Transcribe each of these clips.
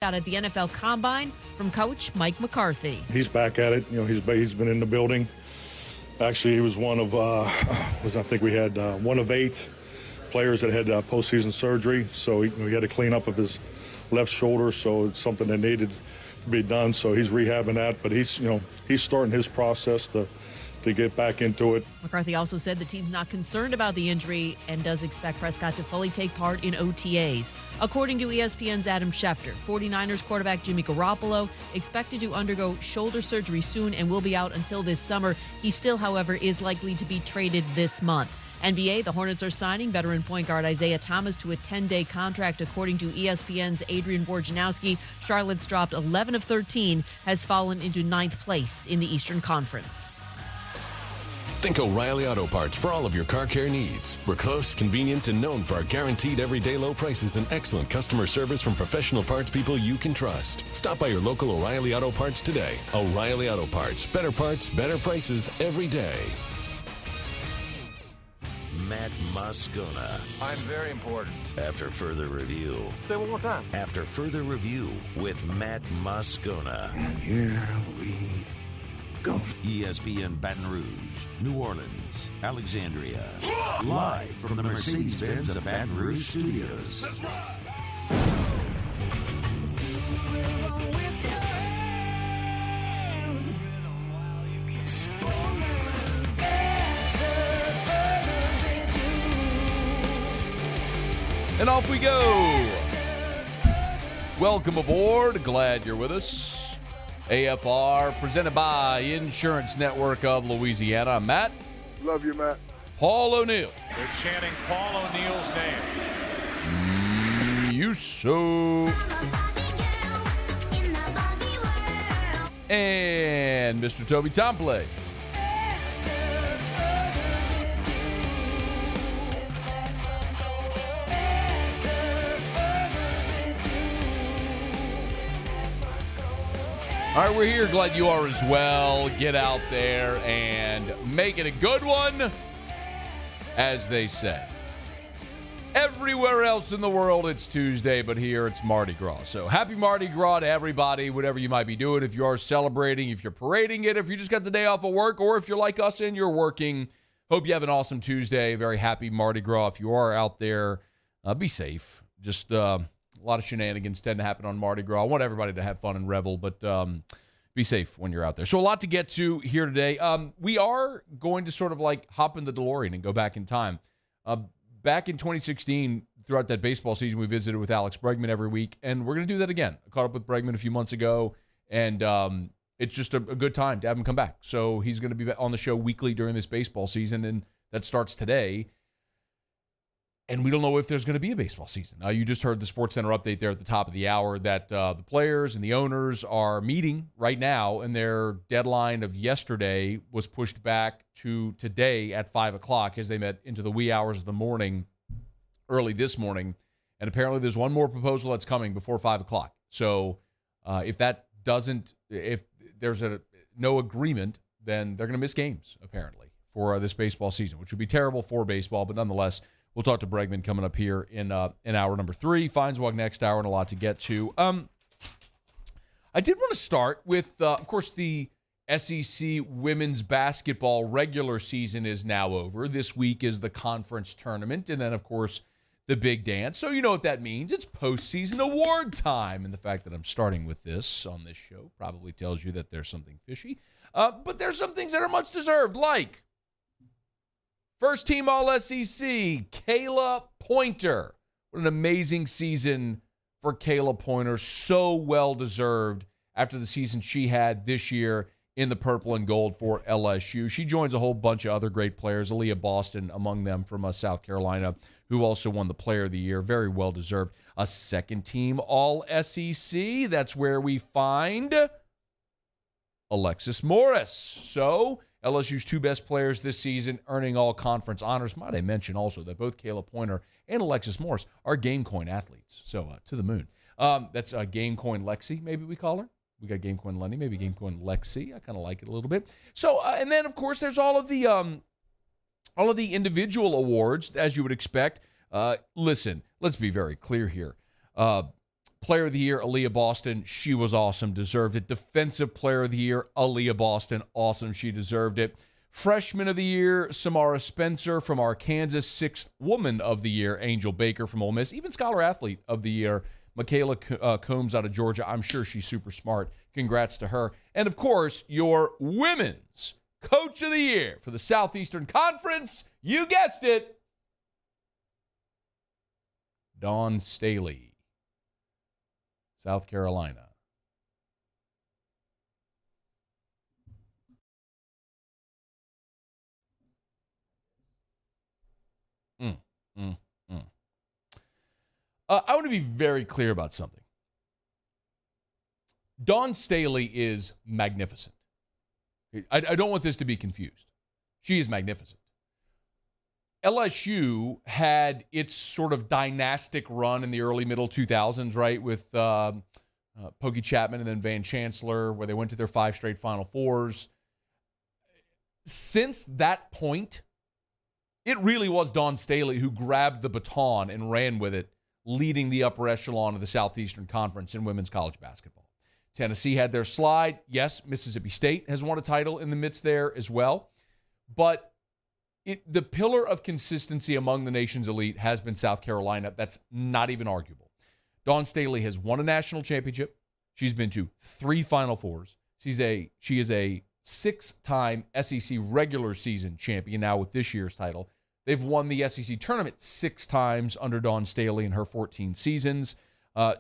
Out at the NFL Combine from Coach Mike McCarthy. He's back at it. He's been in the building. Actually, he was one of, I think we had one of 8 players that had postseason surgery. So he had to clean up of his left shoulder. So it's something that needed to be done. So he's rehabbing that. But he's starting his process to get back into it. McCarthy also said the team's not concerned about the injury and does expect Prescott to fully take part in OTAs. According to ESPN's Adam Schefter, 49ers quarterback Jimmy Garoppolo expected to undergo shoulder surgery soon and will be out until this summer. He still, however, is likely to be traded this month. NBA, the Hornets are signing veteran point guard Isaiah Thomas to a 10-day contract. According to ESPN's Adrian Wojnarowski, Charlotte's dropped 11 of 13, has fallen into 9th place in the Eastern Conference. Think O'Reilly Auto Parts for all of your car care needs. We're close, convenient, and known for our guaranteed everyday low prices and excellent customer service from professional parts people you can trust. Stop by your local O'Reilly Auto Parts today. O'Reilly Auto Parts. Better parts, better prices every day. Matt Moscona. I'm very important. After further review. Say it one more time. After further review with Matt Moscona. And here we go. ESPN Baton Rouge, New Orleans, Alexandria. Live from the Mercedes-Benz of Baton Rouge Studios. That's right. And off we go. Welcome aboard. Glad you're with us. AFR, presented by Insurance Network of Louisiana. I'm Matt. Love you, Matt. Paul O'Neill. They're chanting Paul O'Neill's name. You so. And Mr. Toby Tomplay. All right, we're here. Glad you are as well. Get out there and make it a good one, as they say. Everywhere else in the world, it's Tuesday, but here it's Mardi Gras. So happy Mardi Gras to everybody, whatever you might be doing. If you are celebrating, if you're parading it, if you just got the day off of work, or if you're like us and you're working, hope you have an awesome Tuesday. Very happy Mardi Gras. If you are out there, be safe. Just a lot of shenanigans tend to happen on Mardi Gras. I want everybody to have fun and revel, but be safe when you're out there. So a lot to get to here today. We are going to sort of like hop in the DeLorean and go back in time. Back in 2016, throughout that baseball season, we visited with Alex Bregman every week, and we're going to do that again. I caught up with Bregman a few months ago, and it's just a good time to have him come back. So he's going to be on the show weekly during this baseball season, and that starts today. And we don't know if there's going to be a baseball season. You just heard the SportsCenter update there at the top of the hour that the players and the owners are meeting right now, and their deadline of yesterday was pushed back to today at 5 o'clock as they met into the wee hours of the morning, early this morning. And apparently there's one more proposal that's coming before 5 o'clock. So if there's no agreement, then they're going to miss games, apparently, for this baseball season, which would be terrible for baseball, but nonetheless, we'll talk to Bregman coming up here in hour number 3. Feinswog next hour, and a lot to get to. I did want to start with, of course, the SEC women's basketball regular season is now over. This week is the conference tournament, and then, of course, the big dance. So you know what that means. It's postseason award time, and the fact that I'm starting with this on this show probably tells you that there's something fishy. But there's some things that are much deserved, like first team All-SEC, Kayla Pointer. What an amazing season for Kayla Pointer. So well-deserved after the season she had this year in the purple and gold for LSU. She joins a whole bunch of other great players, Aaliyah Boston among them from South Carolina, who also won the Player of the Year. Very well-deserved. A second team All-SEC. That's where we find Alexis Morris. So LSU's 2 best players this season earning all conference honors. Might I mention also that both Kayla Pointer and Alexis Morris are GameCoin athletes. So to the moon. That's GameCoin Lexi, maybe we call her. We got GameCoin Lenny, maybe GameCoin Lexi. I kind of like it a little bit. So and then of course there's all of the individual awards as you would expect. Listen, let's be very clear here. Player of the Year, Aaliyah Boston. She was awesome. Deserved it. Defensive Player of the Year, Aaliyah Boston. Awesome. She deserved it. Freshman of the Year, Samara Spencer from Arkansas. Sixth Woman of the Year, Angel Baker from Ole Miss. Even Scholar Athlete of the Year, Michaela Combs out of Georgia. I'm sure she's super smart. Congrats to her. And, of course, your Women's Coach of the Year for the Southeastern Conference. You guessed it. Dawn Staley, South Carolina. I want to be very clear about something. Dawn Staley is magnificent. I don't want this to be confused. She is magnificent. LSU had its sort of dynastic run in the early middle 2000s, right, with Pokey Chapman and then Van Chancellor, where they went to their 5 straight Final Fours. Since that point, it really was Dawn Staley who grabbed the baton and ran with it, leading the upper echelon of the Southeastern Conference in women's college basketball. Tennessee had their slide. Yes, Mississippi State has won a title in the midst there as well. But the pillar of consistency among the nation's elite has been South Carolina. That's not even arguable. Dawn Staley has won a national championship. She's been to 3 Final Fours. She is a 6-time SEC regular season champion now with this year's title. They've won the SEC tournament 6 times under Dawn Staley in her 14 seasons.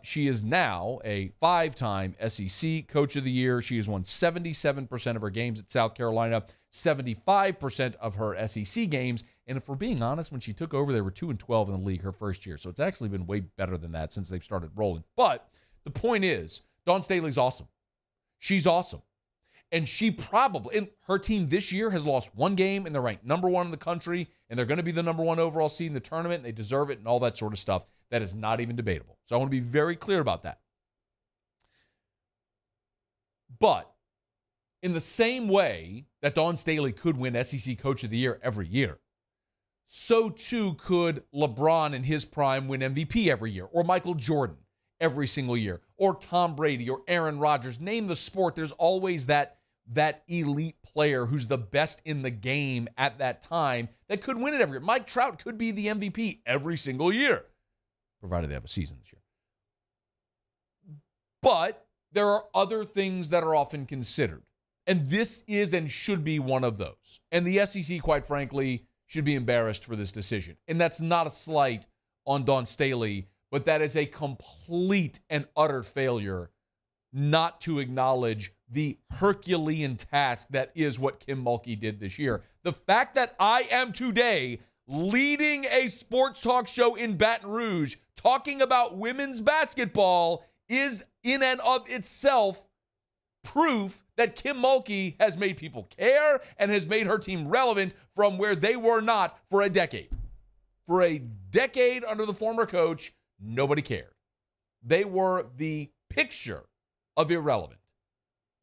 She is now a 5-time SEC Coach of the Year. She has won 77% of her games at South Carolina, 75% of her SEC games. And if we're being honest, when she took over, they were 2-12 in the league her first year. So it's actually been way better than that since they've started rolling. But the point is, Dawn Staley's awesome. She's awesome. And she probably, and her team this year has lost 1 game, and they're ranked number 1 in the country, and they're going to be the number 1 overall seed in the tournament, and they deserve it, and all that sort of stuff. That is not even debatable. So I want to be very clear about that. But in the same way that Dawn Staley could win SEC Coach of the Year every year, so too could LeBron in his prime win MVP every year, or Michael Jordan every single year, or Tom Brady, or Aaron Rodgers. Name the sport, there's always that elite player who's the best in the game at that time that could win it every year. Mike Trout could be the MVP every single year, provided they have a season this year. But there are other things that are often considered, and this is and should be one of those. And the SEC, quite frankly, should be embarrassed for this decision. And that's not a slight on Dawn Staley, but that is a complete and utter failure not to acknowledge the Herculean task that is what Kim Mulkey did this year. The fact that I am today leading a sports talk show in Baton Rouge talking about women's basketball is in and of itself proof that Kim Mulkey has made people care and has made her team relevant from where they were not for a decade. For a decade under the former coach, nobody cared. They were the picture of irrelevant.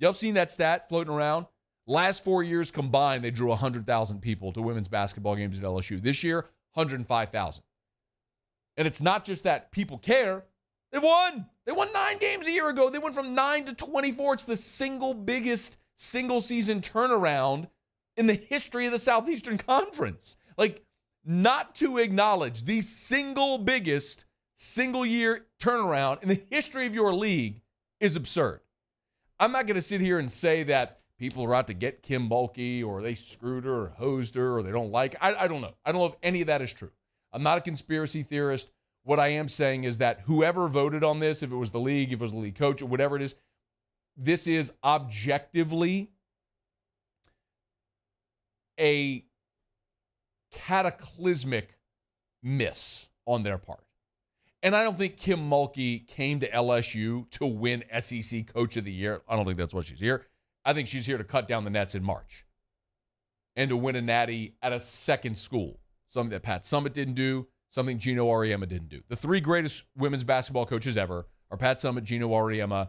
Y'all seen that stat floating around? Last 4 years combined, they drew 100,000 people to women's basketball games at LSU. This year, 105,000. And it's not just that people care. They won. They won 9 games a year ago. They went from 9 to 24. It's the single biggest single-season turnaround in the history of the Southeastern Conference. Like, not to acknowledge the single biggest single-year turnaround in the history of your league is absurd. I'm not going to sit here and say that people are out to get Kim Mulkey or they screwed her or hosed her or they don't like her. I don't know. I don't know if any of that is true. I'm not a conspiracy theorist. What I am saying is that whoever voted on this, if it was the league, if it was the league coach, or whatever it is, this is objectively a cataclysmic miss on their part. And I don't think Kim Mulkey came to LSU to win SEC Coach of the Year. I don't think that's what she's here. I think she's here to cut down the nets in March and to win a natty at a second school, something that Pat Summitt didn't do, something Gino Auriemma didn't do. The 3 greatest women's basketball coaches ever are Pat Summitt, Gino Auriemma,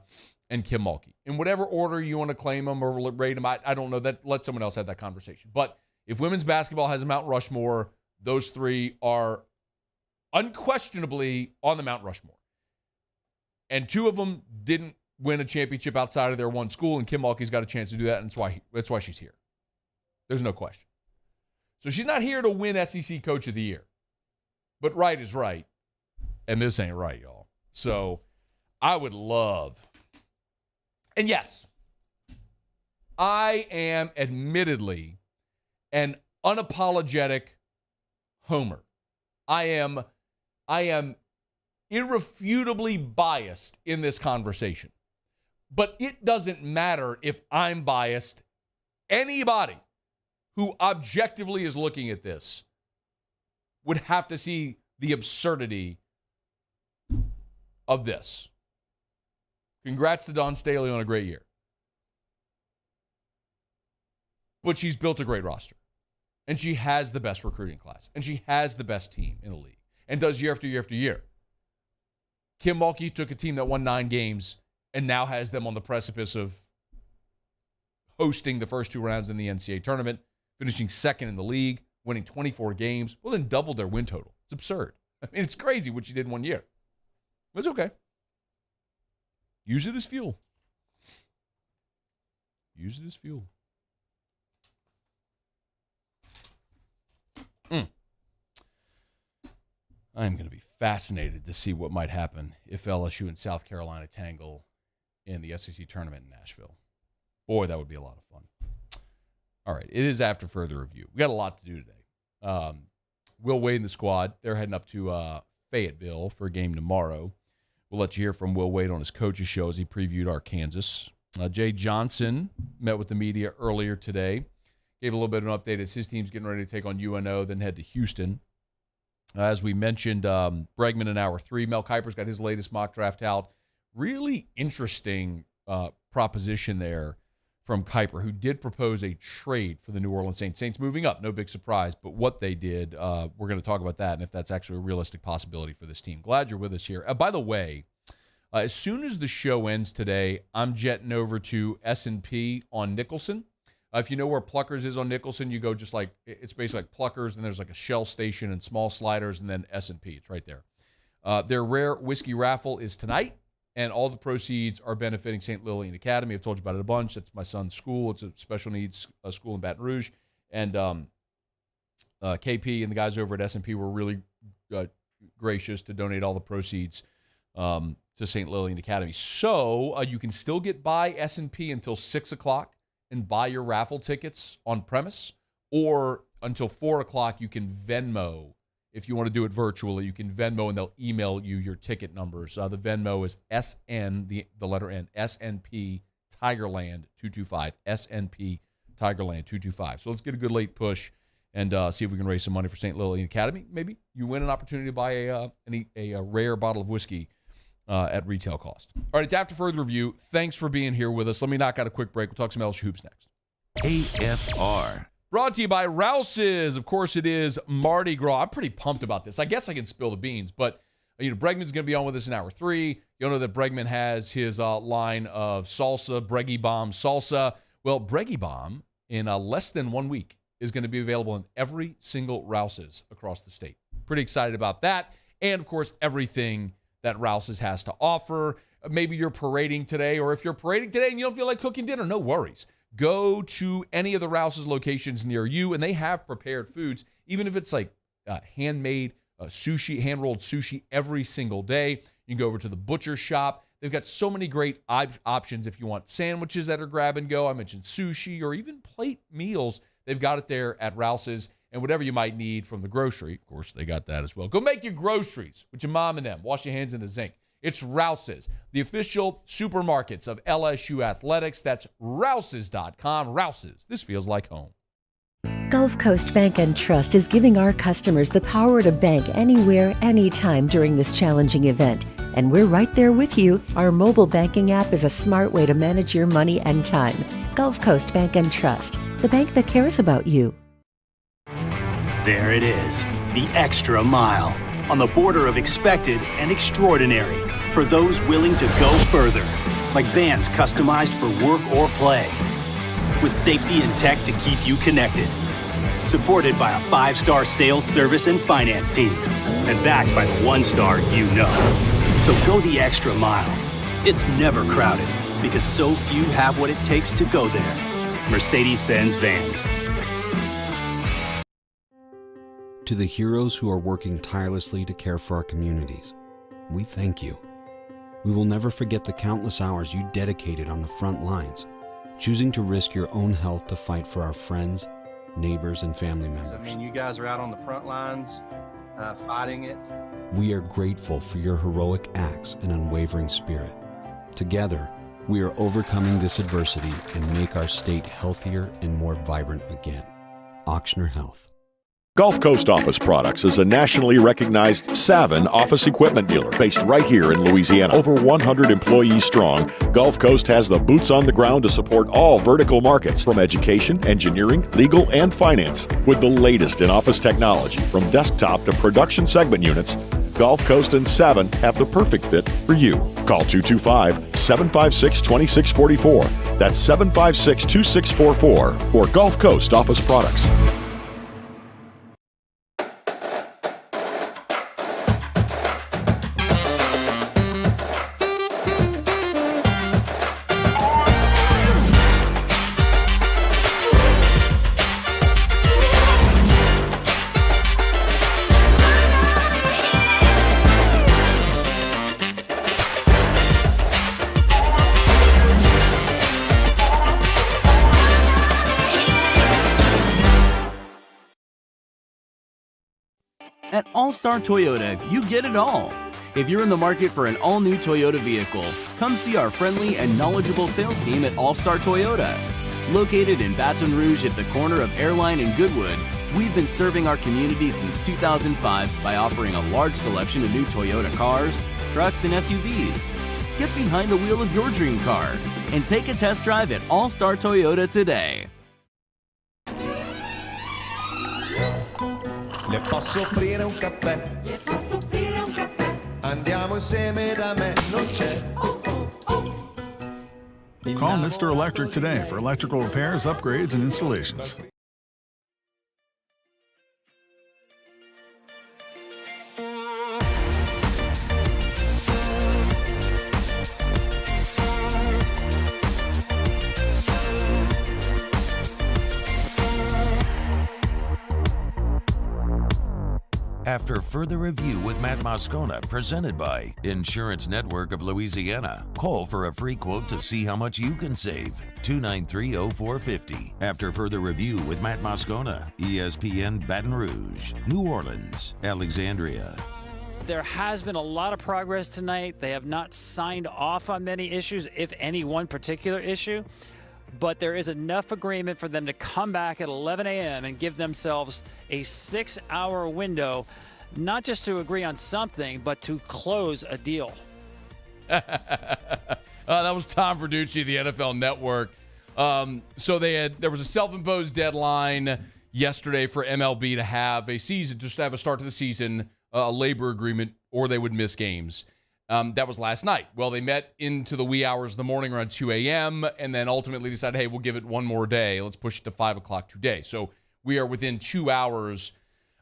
and Kim Mulkey. In whatever order you want to claim them or rate them, I don't know. That let someone else have that conversation. But if women's basketball has a Mount Rushmore, those 3 are unquestionably on the Mount Rushmore. And 2 of them didn't win a championship outside of their one school, and Kim Mulkey's got a chance to do that, and that's why she's here. There's no question. So she's not here to win SEC Coach of the Year. But right is right, and this ain't right, y'all. So I would love, and yes, I am admittedly an unapologetic homer. I am irrefutably biased in this conversation. But it doesn't matter if I'm biased. Anybody who objectively is looking at this would have to see the absurdity of this. Congrats to Dawn Staley on a great year. But she's built a great roster. And she has the best recruiting class. And she has the best team in the league. And does year after year after year. Kim Mulkey took a team that won 9 games and now has them on the precipice of hosting the first 2 rounds in the NCAA tournament, finishing second in the league, winning 24 games, well, then doubled their win total. It's absurd. I mean, it's crazy what she did in 1 year. It's okay. Use it as fuel. Use it as fuel. I'm going to be fascinated to see what might happen if LSU and South Carolina tangle in the SEC tournament in Nashville. Boy, that would be a lot of fun. All right, it is after further review. We got a lot to do today. Will Wade and the squad, they're heading up to Fayetteville for a game tomorrow. We'll let you hear from Will Wade on his coach's show as he previewed Arkansas. Jay Johnson met with the media earlier today. Gave a little bit of an update as his team's getting ready to take on UNO, then head to Houston. As we mentioned, Bregman in hour 3. Mel Kiper's got his latest mock draft out. Really interesting proposition there from Kiper, who did propose a trade for the New Orleans Saints. Saints moving up, no big surprise, but what they did, we're going to talk about that and if that's actually a realistic possibility for this team. Glad you're with us here. By the way, as soon as the show ends today, I'm jetting over to S&P on Nicholson. If you know where Pluckers is on Nicholson, you go just like, it's basically like Pluckers, and there's like a Shell station and small sliders, and then S&P. It's right there. Their rare whiskey raffle is tonight, and all the proceeds are benefiting St. Lillian Academy. I've told you about it a bunch. That's my son's school. It's a special needs school in Baton Rouge. And KP and the guys over at S&P were really gracious to donate all the proceeds to St. Lillian Academy. So you can still get by S&P until 6 o'clock. And buy your raffle tickets on premise, or until 4 o'clock you can Venmo. If you want to do it virtually, you can Venmo and they'll email you your ticket numbers. The Venmo is SN, the letter N, SNP Tigerland 225, SNP Tigerland 225. So let's get a good late push and see if we can raise some money for St. Lillian Academy. Maybe you win an opportunity to buy a rare bottle of whiskey at retail cost. All right, it's after further review. Thanks for being here with us. Let me knock out a quick break. We'll talk some LSU hoops next. AFR. Brought to you by Rouse's. Of course, it is Mardi Gras. I'm pretty pumped about this. I guess I can spill the beans, but Bregman's going to be on with us in hour 3. You'll know that Bregman has his line of salsa, Breggy Bomb salsa. Well, Breggy Bomb in less than 1 week is going to be available in every single Rouse's across the state. Pretty excited about that. And, of course, everything that Rouse's has to offer. Maybe you're parading today, or if you're parading today and you don't feel like cooking dinner, no worries. Go to any of the Rouse's locations near you, and they have prepared foods, even if it's like handmade sushi, hand-rolled sushi every single day. You can go over to the butcher shop. They've got so many great options if you want sandwiches that are grab and go. I mentioned sushi or even plate meals. They've got it there at Rouse's. And whatever you might need from the grocery, of course, they got that as well. Go make your groceries with your mom and them. Wash your hands in the sink. It's Rouse's, the official supermarkets of LSU Athletics. That's Rouse's.com. Rouse's, this feels like home. Gulf Coast Bank and Trust is giving our customers the power to bank anywhere, anytime during this challenging event. And we're right there with you. Our mobile banking app is a smart way to manage your money and time. Gulf Coast Bank and Trust, the bank that cares about you. There it is, the extra mile, on the border of expected and extraordinary, for those willing to go further, like vans customized for work or play, with safety and tech to keep you connected, supported by a 5-star sales, service, and finance team, and backed by the 1-star you know. So go the extra mile. It's never crowded because so few have what it takes to go there. Mercedes-Benz Vans. To the heroes who are working tirelessly to care for our communities, we thank you. We will never forget the countless hours you dedicated on the front lines, choosing to risk your own health to fight for our friends, neighbors, and family members. I mean, you guys are out on the front lines fighting it. We are grateful for your heroic acts and unwavering spirit. Together, we are overcoming this adversity and make our state healthier and more vibrant again. Auctioner Health. Gulf Coast Office Products is a nationally recognized Savin office equipment dealer based right here in Louisiana. Over 100 employees strong, Gulf Coast has the boots on the ground to support all vertical markets, from education, engineering, legal, and finance. With the latest in office technology, from desktop to production segment units, Gulf Coast and Savin have the perfect fit for you. Call 225-756-2644. That's 756-2644 for Gulf Coast Office Products. At All-Star Toyota, you get it all. If you're in the market for an all-new Toyota vehicle, come see our friendly and knowledgeable sales team at All-Star Toyota. Located in Baton Rouge at the corner of Airline and Goodwood, we've been serving our community since 2005 by offering a large selection of new Toyota cars, trucks, and SUVs. Get behind the wheel of your dream car and take a test drive at All-Star Toyota today. Le posso offrire un caffè? Le posso offrire un caffè? Andiamo insieme da me, non c'è. Call Mr. Electric today for electrical repairs, upgrades, and installations. After further review with Matt Moscona, presented by Insurance Network of Louisiana. Call for a free quote to see how much you can save. 293-0450. After further review with Matt Moscona, ESPN Baton Rouge, New Orleans, Alexandria. There has been a lot of progress tonight. They have not signed off on many issues, if any one particular issue. But there is enough agreement for them to come back at 11 a.m. and give themselves a 6-hour window, not just to agree on something, but to close a deal. That was Tom Verducci of the NFL Network. So there was a self-imposed deadline yesterday for MLB to have a season, just to have a start to the season, a labor agreement, or they would miss games. That was last night. Well, they met into the wee hours of the morning around 2 a.m. and then ultimately decided, hey, we'll give it one more day. Let's push it to 5 o'clock today. So we are within 2 hours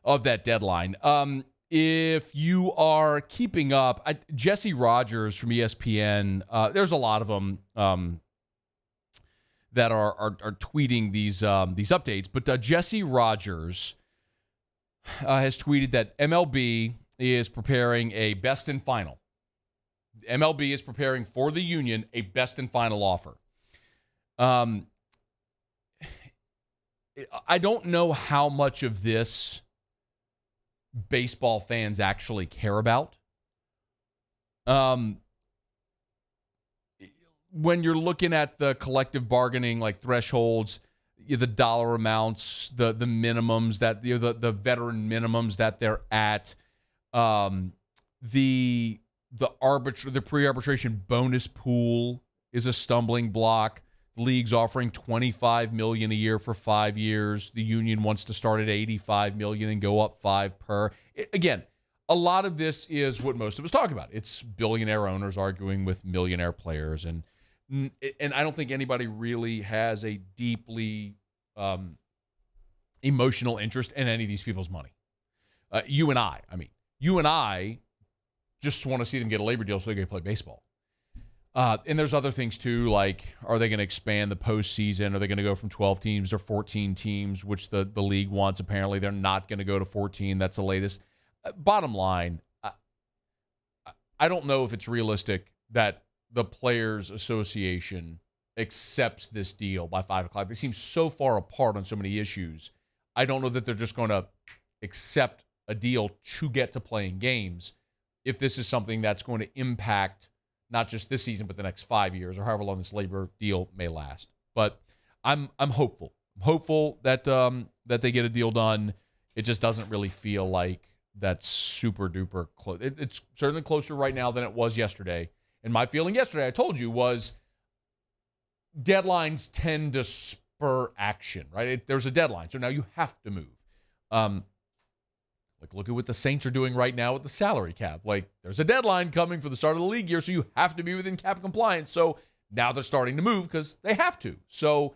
of that deadline. If you are keeping up, Jesse Rogers from ESPN, there's a lot of them that are tweeting these updates. But Jesse Rogers has tweeted that MLB is preparing a best and final. MLB is preparing for the union a best and final offer. I don't know how much of this baseball fans actually care about. When you're looking at the collective bargaining like thresholds, the dollar amounts, the minimums that the veteran minimums that they're at, the pre-arbitration bonus pool is a stumbling block. The league's offering $25 million a year for 5 years. The union wants to start at $85 million and go up 5 per. Again, a lot of this is what most of us talk about. It's billionaire owners arguing with millionaire players, and I don't think anybody really has a deeply emotional interest in any of these people's money. You and I just want to see them get a labor deal so they can play baseball. And there's other things, too, like are they going to expand the postseason? Are they going to go from 12 teams to 14 teams, which the league wants? Apparently, they're not going to go to 14. That's the latest. Bottom line, I don't know if it's realistic that the Players Association accepts this deal by 5 o'clock. They seem so far apart on so many issues. I don't know that they're just going to accept a deal to get to playing games if this is something that's going to impact not just this season, but the next 5 years or however long this labor deal may last. But I'm hopeful. I'm hopeful that that they get a deal done. It just doesn't really feel like that's super duper close. It's certainly closer right now than it was yesterday. And my feeling yesterday, I told you, was deadlines tend to spur action, right? There's a deadline, so now you have to move. Look at what the Saints are doing right now with the salary cap. There's a deadline coming for the start of the league year, so you have to be within cap compliance. So now they're starting to move because they have to. So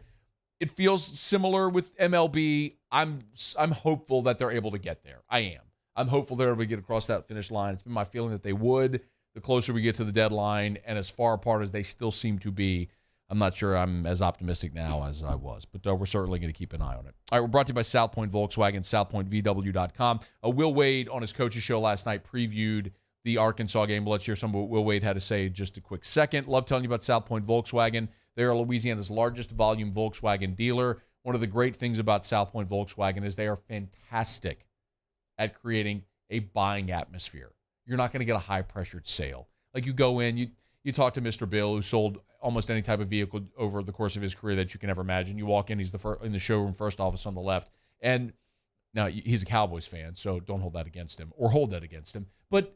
it feels similar with MLB. I'm hopeful that they're able to get there. I am. I'm hopeful they're able to get across that finish line. It's been my feeling that they would the closer we get to the deadline, and as far apart as they still seem to be, I'm not sure I'm as optimistic now as I was, but we're certainly going to keep an eye on it. All right, we're brought to you by South Point Volkswagen, southpointvw.com. Will Wade on his coach's show last night previewed the Arkansas game. Let's hear some of what Will Wade had to say in just a quick second. Love telling you about South Point Volkswagen. They are Louisiana's largest volume Volkswagen dealer. One of the great things about South Point Volkswagen is they are fantastic at creating a buying atmosphere. You're not going to get a high-pressured sale. You go in, you talk to Mr. Bill, who sold almost any type of vehicle over the course of his career that you can ever imagine. You walk in, he's in the showroom first office on the left. And now he's a Cowboys fan, so don't hold that against him or hold that against him. But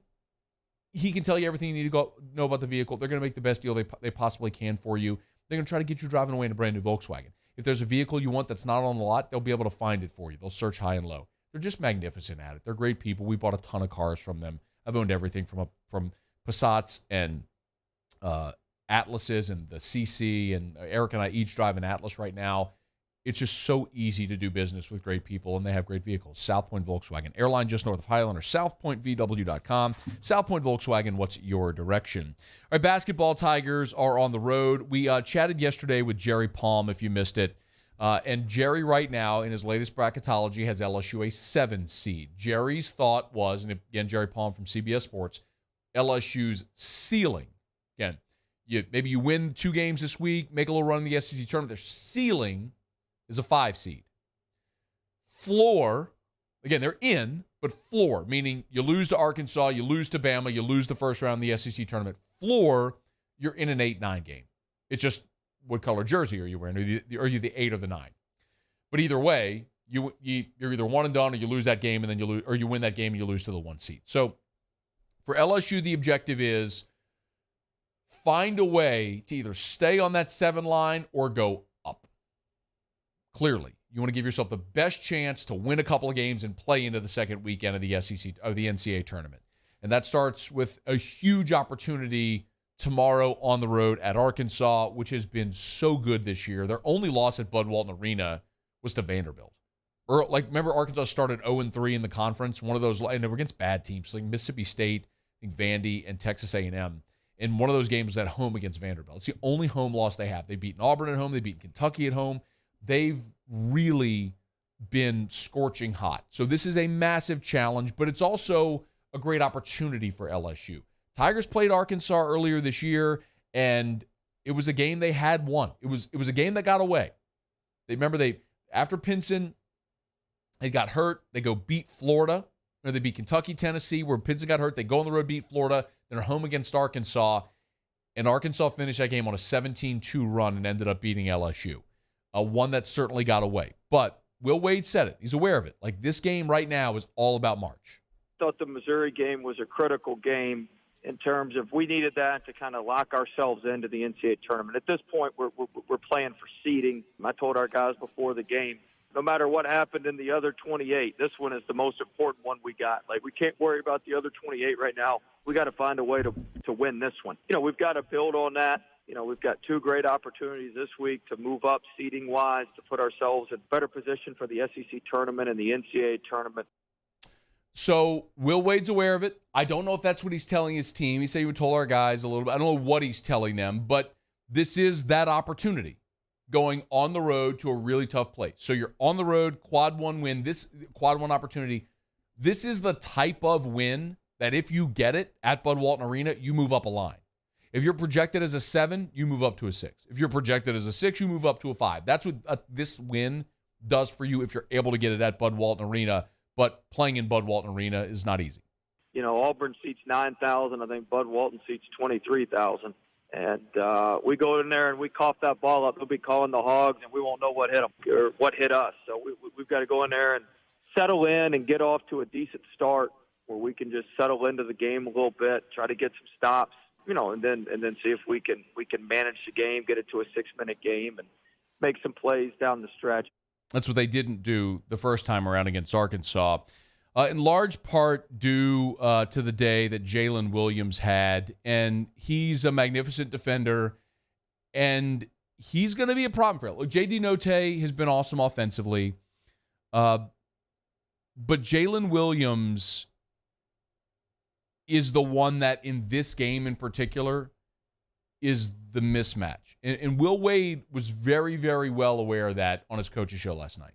he can tell you everything you need to know about the vehicle. They're going to make the best deal they possibly can for you. They're going to try to get you driving away in a brand new Volkswagen. If there's a vehicle you want that's not on the lot, they'll be able to find it for you. They'll search high and low. They're just magnificent at it. They're great people. We bought a ton of cars from them. I've owned everything from Passats and Atlases and the CC, and Eric and I each drive an Atlas right now. It's just so easy to do business with great people, and they have great vehicles. South Point Volkswagen, airline just north of Highland, or southpointvw.com. South Point Volkswagen, what's your direction? All right, basketball Tigers are on the road. We chatted yesterday with Jerry Palm, if you missed it. And Jerry right now, in his latest bracketology, has LSU a 7 seed. Jerry's thought was, and again, Jerry Palm from CBS Sports, LSU's ceiling. Again, maybe you win 2 games this week, make a little run in the SEC tournament. Their ceiling is a 5 seed. Floor, again, they're in, but floor, meaning you lose to Arkansas, you lose to Bama, you lose the first round in the SEC tournament. Floor, you're in an 8-9 game. It's just what color jersey are you wearing? Are you the 8 or the 9? But either way, you're either one and done, or you lose that game and then you lose, or you win that game and you lose to the 1 seed. So for LSU, the objective is find a way to either stay on that 7 line or go up. Clearly, you want to give yourself the best chance to win a couple of games and play into the second weekend of the SEC of the NCAA tournament. And that starts with a huge opportunity tomorrow on the road at Arkansas, which has been so good this year. Their only loss at Bud Walton Arena was to Vanderbilt. Remember Arkansas started 0-3 in the conference, one of those, and they were against bad teams like Mississippi State, I think Vandy, and Texas A&M. And one of those games was at home against Vanderbilt. It's the only home loss they have. They've beaten Auburn at home. They've beaten Kentucky at home. They've really been scorching hot. So this is a massive challenge, but it's also a great opportunity for LSU. Tigers played Arkansas earlier this year, and it was a game they had won. It was a game that got away. After Pinson had got hurt, they go beat Florida, or they beat Kentucky, Tennessee, where Pinson got hurt. They go on the road, beat Florida. Then are home against Arkansas, and Arkansas finished that game on a 17-2 run and ended up beating LSU. One that certainly got away. But Will Wade said it. He's aware of it. This game right now is all about March. I thought the Missouri game was a critical game in terms of we needed that to kind of lock ourselves into the NCAA tournament. At this point, we're playing for seeding. I told our guys before the game, no matter what happened in the other 28, this one is the most important one we got. We can't worry about the other 28 right now. We got to find a way to win this one. We've got to build on that. We've got 2 great opportunities this week to move up seeding-wise, to put ourselves in better position for the SEC tournament and the NCAA tournament. So Will Wade's aware of it. I don't know if that's what he's telling his team. He said he would tell our guys a little bit. I don't know what he's telling them, but this is that opportunity, going on the road to a really tough place. So you're on the road, quad one win, this quad one opportunity. This is the type of win that if you get it at Bud Walton Arena, you move up a line. If you're projected as a 7, you move up to a 6. If you're projected as a 6, you move up to a 5. That's what this win does for you if you're able to get it at Bud Walton Arena. But playing in Bud Walton Arena is not easy. You know, Auburn seats 9,000. I think Bud Walton seats 23,000. And we go in there and we cough that ball up. They'll be calling the Hogs, and we won't know what hit them or what hit us. So we've got to go in there and settle in and get off to a decent start where we can just settle into the game a little bit, try to get some stops, you know, and then see if we can manage the game, get it to a 6-minute game, and make some plays down the stretch. That's what they didn't do the first time around against Arkansas. In large part due to the day that Jalen Williams had, and he's a magnificent defender, and he's going to be a problem for it. Look, J.D. Note has been awesome offensively, but Jalen Williams is the one that in this game in particular is the mismatch. And Will Wade was very, very well aware of that on his coach's show last night.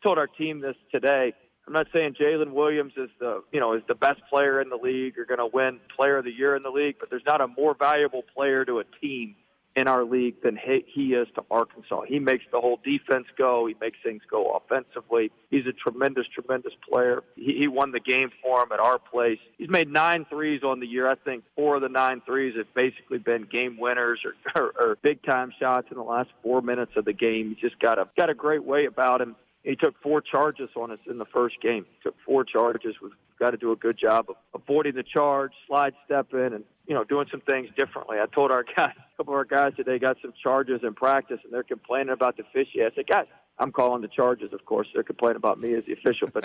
Told our team this today. I'm not saying Jalen Williams is the best player in the league or going to win Player of the Year in the league, but there's not a more valuable player to a team in our league than he is to Arkansas. He makes the whole defense go. He makes things go offensively. He's a tremendous, tremendous player. He won the game for him at our place. He's made 9 threes on the year. I think 4 of the 9 threes have basically been game winners or big-time shots in the last 4 minutes of the game. He's just got a great way about him. He took 4 charges on us in the first game. He took 4 charges. We've got to do a good job of avoiding the charge, slide step in, and, you know, doing some things differently. I told our guys, a couple of our guys today got some charges in practice, and they're complaining about the officiating. I said, guys, I'm calling the charges, of course. They're complaining about me as the official. But,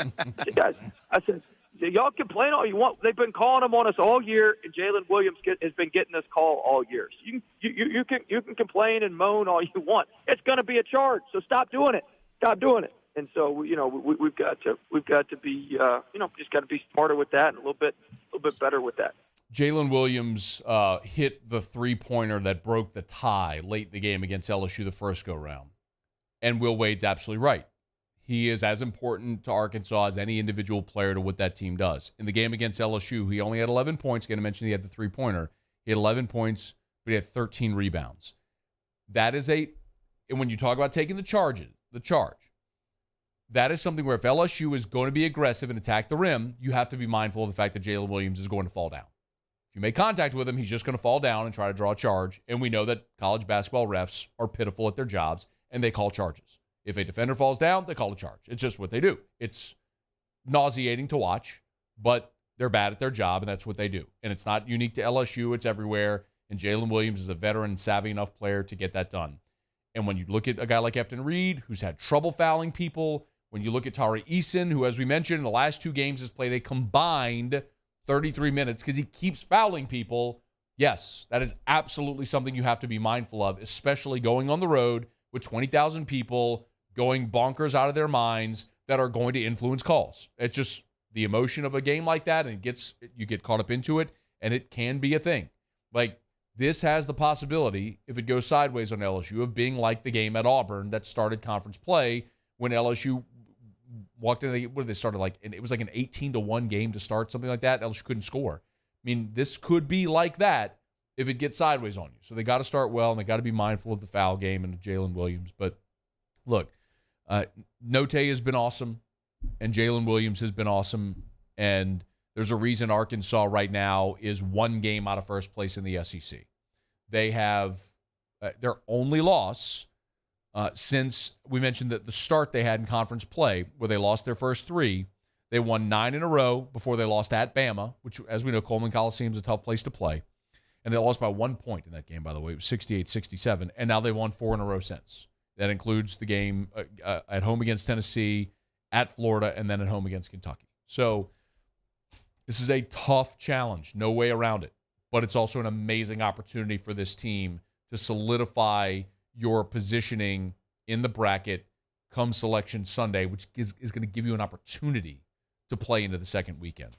guys, I said, y'all complain all you want. They've been calling them on us all year, and Jalen Williams has been getting this call all year. So you can complain and moan all you want. It's going to be a charge, so stop doing it. Stop doing it. And so, you know, we've got to be, just got to be smarter with that and a little bit better with that. Jalen Williams hit the three-pointer that broke the tie late in the game against LSU the first go-round. And Will Wade's absolutely right. He is as important to Arkansas as any individual player to what that team does. In the game against LSU, he only had 11 points. Again, I mentioned he had the three-pointer. He had 11 points, but he had 13 rebounds. That is and when you talk about taking the charge, that is something where if LSU is going to be aggressive and attack the rim, you have to be mindful of the fact that Jalen Williams is going to fall down. If you make contact with him, he's just going to fall down and try to draw a charge. And we know that college basketball refs are pitiful at their jobs, and they call charges. If a defender falls down, they call a charge. It's just what they do. It's nauseating to watch, but they're bad at their job, and that's what they do. And it's not unique to LSU. It's everywhere. And Jalen Williams is a veteran, savvy enough player to get that done. And when you look at a guy like Efton Reed, who's had trouble fouling people, when you look at Tari Eason, who, as we mentioned, in the last 2 games has played a combined 33 minutes because he keeps fouling people, yes, that is absolutely something you have to be mindful of, especially going on the road with 20,000 people going bonkers out of their minds that are going to influence calls. It's just the emotion of a game like that, and you get caught up into it, and it can be a thing. Like, this has the possibility, if it goes sideways on LSU, of being like the game at Auburn that started conference play when LSU walked in. They started and it was like an 18-1 game to start, something like that. LSU couldn't score. I mean, this could be like that if it gets sideways on you. So they got to start well, and they got to be mindful of the foul game and of Jalen Williams. But look, Note has been awesome, and Jalen Williams has been awesome, and there's a reason Arkansas right now is 1 game out of first place in the SEC. They have their only loss since we mentioned that the start they had in conference play, where they lost their first 3. They won 9 in a row before they lost at Bama, which, as we know, Coleman Coliseum is a tough place to play. And they lost by 1 point in that game, by the way. It was 68-67. And now they've won 4 in a row since. That includes the game at home against Tennessee, at Florida, and then at home against Kentucky. So this is a tough challenge. No way around it. But it's also an amazing opportunity for this team to solidify your positioning in the bracket come Selection Sunday, which is going to give you an opportunity to play into the second weekend.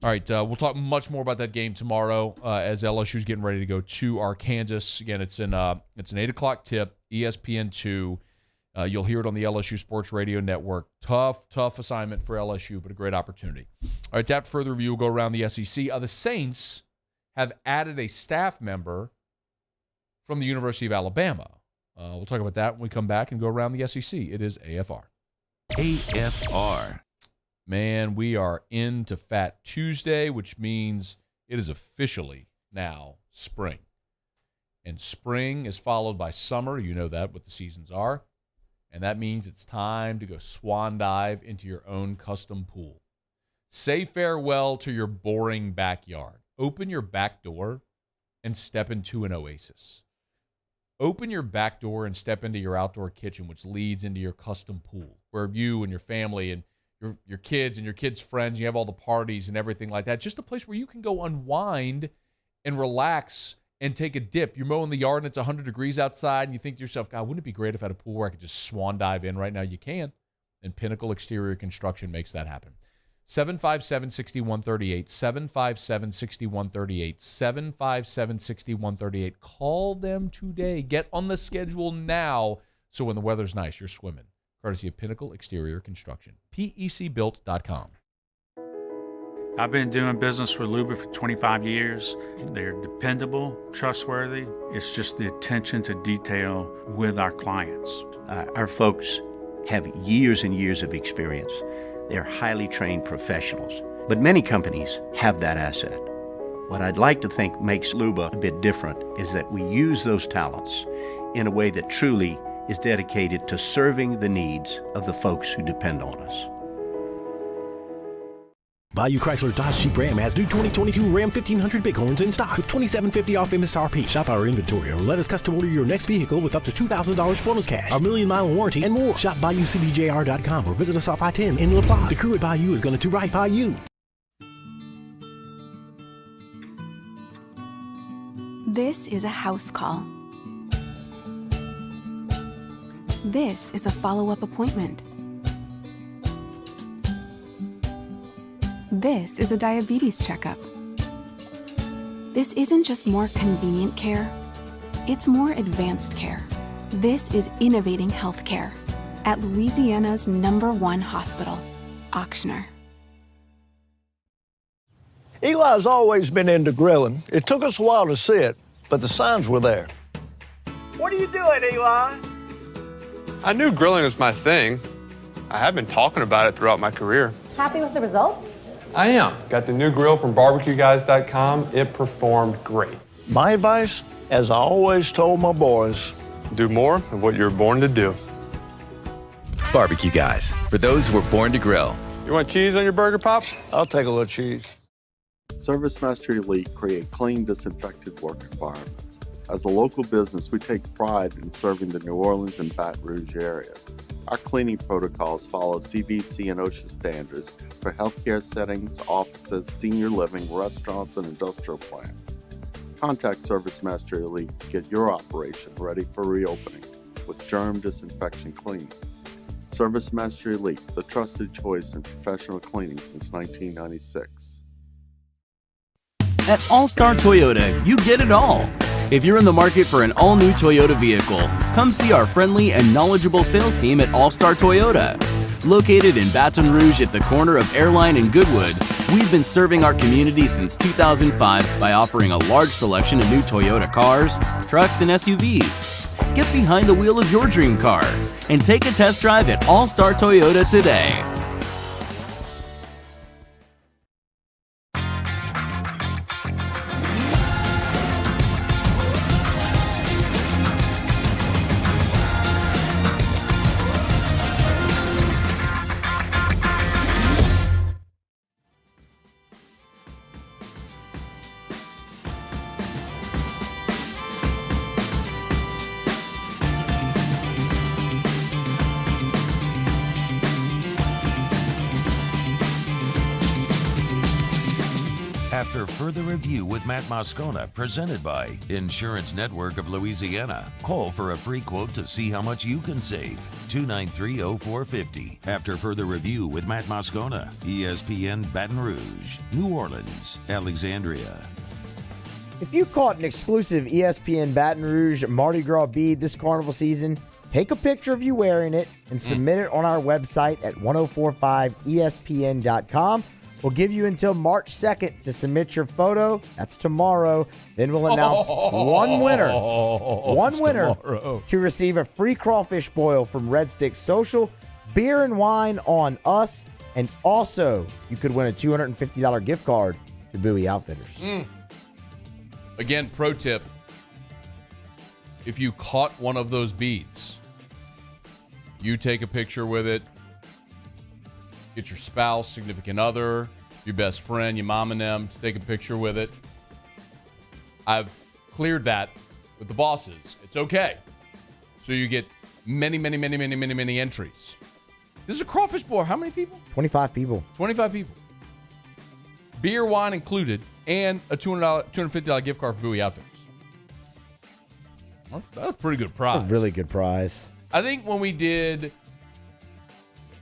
All right, we'll talk much more about that game tomorrow as LSU's getting ready to go to Arkansas. Again, it's an 8 o'clock tip, ESPN 2. You'll hear it on the LSU Sports Radio Network. Tough assignment for LSU, but a great opportunity. All right, after further review, we'll go around the SEC. The Saints have added a staff member from the University of Alabama. We'll talk about that when we come back and go around the SEC. It is AFR. AFR. Man, we are into Fat Tuesday, which means it is officially now spring. And spring is followed by summer. You know that, what the seasons are. And that means it's time to go swan dive into your own custom pool. Say farewell to your boring backyard. Open your back door and step into an oasis. Open your back door and step into your outdoor kitchen, which leads into your custom pool, where you and your family and your kids and your kids' friends, you have all the parties and everything like that. Just a place where you can go unwind and relax and take a dip. You're mowing the yard and it's 100 degrees outside and you think to yourself, God, wouldn't it be great if I had a pool where I could just swan dive in right now? You can. And Pinnacle Exterior Construction makes that happen. 757-6138, 757-6138, 757-6138. Call them today. Get on the schedule now so when the weather's nice, you're swimming. Courtesy of Pinnacle Exterior Construction. PECbuilt.com. I've been doing business with Luba for 25 years. They're dependable, trustworthy. It's just the attention to detail with our clients. Our folks have years and years of experience. They're highly trained professionals. But many companies have that asset. What I'd like to think makes Luba a bit different is that we use those talents in a way that truly is dedicated to serving the needs of the folks who depend on us. Bayou Chrysler Dodge Jeep Ram has new 2022 Ram 1500 Bighorns in stock with $2,750 off MSRP. Shop our inventory or let us custom order your next vehicle with up to $2,000 bonus cash, our 1,000,000-mile warranty, and more. Shop BayouCDJR.com or visit us off I-10 in La Plaza. The crew at Bayou is going to do right by you. This is a house call. This is a follow-up appointment. This is a diabetes checkup. This isn't just more convenient care, it's more advanced care. This is innovating healthcare at Louisiana's #1 hospital, Auctioner. Eli's always been into grilling. It took us a while to see it, but the signs were there. What are you doing, Eli? I knew grilling was my thing. I have been talking about it throughout my career. Happy with the results? I am. Got the new grill from barbecueguys.com. It performed great. My advice, as I always told my boys, do more of what you were born to do. Barbecue Guys, for those who were born to grill. You want cheese on your burger, Pops? I'll take a little cheese. ServiceMaster Elite create clean, disinfected work environments. As a local business, we take pride in serving the New Orleans and Baton Rouge areas. Our cleaning protocols follow CDC and OSHA standards for healthcare settings, offices, senior living, restaurants, and industrial plants. Contact ServiceMaster Elite to get your operation ready for reopening with germ disinfection cleaning. ServiceMaster Elite, the trusted choice in professional cleaning since 1996. At All-Star Toyota, you get it all. If you're in the market for an all-new Toyota vehicle, come see our friendly and knowledgeable sales team at All-Star Toyota. Located in Baton Rouge at the corner of Airline and Goodwood, we've been serving our community since 2005 by offering a large selection of new Toyota cars, trucks, and SUVs. Get behind the wheel of your dream car and take a test drive at All-Star Toyota today. After further review with Matt Moscona, presented by Insurance Network of Louisiana. Call for a free quote to see how much you can save. 293-0450. After further review with Matt Moscona, ESPN Baton Rouge, New Orleans, Alexandria. If you caught an exclusive ESPN Baton Rouge Mardi Gras bead this carnival season, take a picture of you wearing it and submit it on our website at 1045ESPN.com. We'll give you until March 2nd to submit your photo. That's tomorrow. Then we'll announce one winner to receive a free crawfish boil from Red Stick Social, beer and wine on us, and also you could win a $250 gift card to Bowie Outfitters. Again, pro tip, if you caught one of those beads, you take a picture with it. Get your spouse, significant other, your best friend, your mom and them to take a picture with it. I've cleared that with the bosses. It's okay. So you get many entries. This is a crawfish boil. How many people? 25 people. 25 people. Beer, wine included, and a $250 gift card for Bowie Outfitters. That's a pretty good prize. That's a really good prize. I think when we did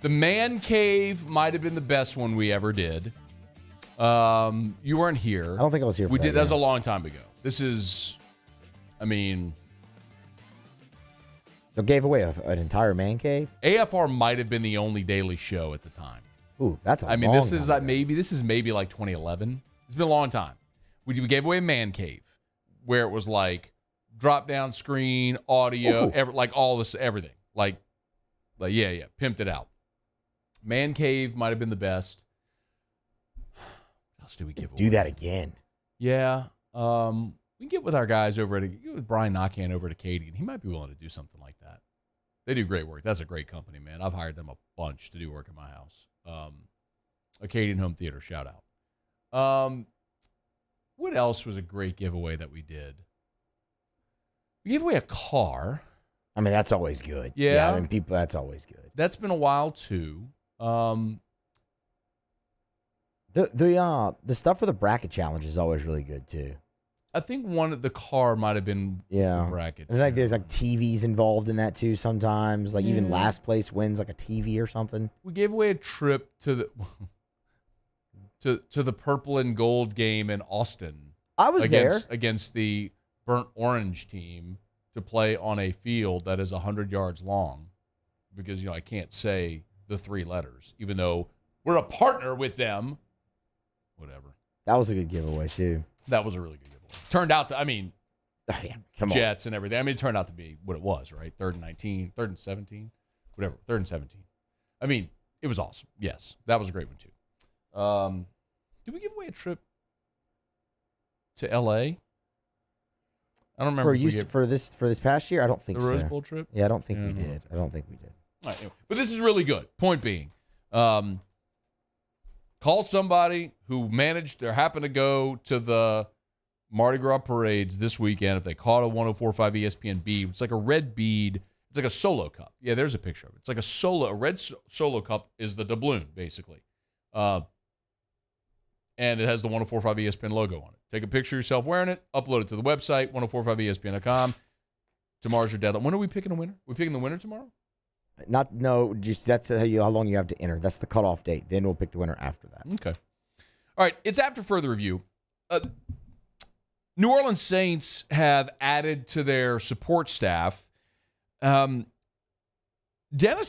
the Man Cave, might have been the best one we ever did. You weren't here. I don't think I was here for that. That was a long time ago. This is, They gave away an entire man cave? AFR might have been the only daily show at the time. Ooh, that's a long this is time this is maybe like 2011. It's been a long time. We gave away a man cave where it was like drop down screen, audio, like all this, everything. Like yeah, pimped it out. Man cave might have been the best. What else did we give away? Do that again. Yeah. We can get with our guys get with Brian Knockhand over at Acadian. He might be willing to do something like that. They do great work. That's a great company, man. I've hired them a bunch to do work in my house. Acadian Home Theater, shout out. What else was a great giveaway that we did? We gave away a car. That's always good. Yeah. That's always good. That's been a while too. The stuff for the bracket challenge is always really good too. I think the car might have been the bracket. And there's like TVs involved in that too sometimes. Like even last place wins like a TV or something. We gave away a trip to the purple and gold game in Austin. I was there against the burnt orange team to play on a field that is 100 yards long, because I can't say the three letters, even though we're a partner with them. Whatever. That was a good giveaway too. That was a really good giveaway. Turned out to, Jets on. and everything. It turned out to be what it was, right? 3rd and 19, 3rd and 17, whatever. 3rd and 17. It was awesome. Yes, that was a great one too. Did we give away a trip to L.A.? I don't remember. For this past year, I don't think so. The Rose Bowl trip? Yeah, I don't think we did. I don't think we did. All right, anyway. But this is really good. Point being, call somebody who happened to go to the Mardi Gras parades this weekend. If they caught a 104.5 ESPN bead, it's like a red bead. It's like a solo cup. Yeah, there's a picture of it. It's like a red solo cup is the doubloon, basically. And it has the 104.5 ESPN logo on it. Take a picture of yourself wearing it, upload it to the website, 1045ESPN.com. Tomorrow's your deadline. When are we picking a winner? We picking the winner tomorrow? That's how long you have to enter. That's the cutoff date. Then we'll pick the winner after that. Okay. All right, it's after further review. New Orleans Saints have added to their support staff. Dennis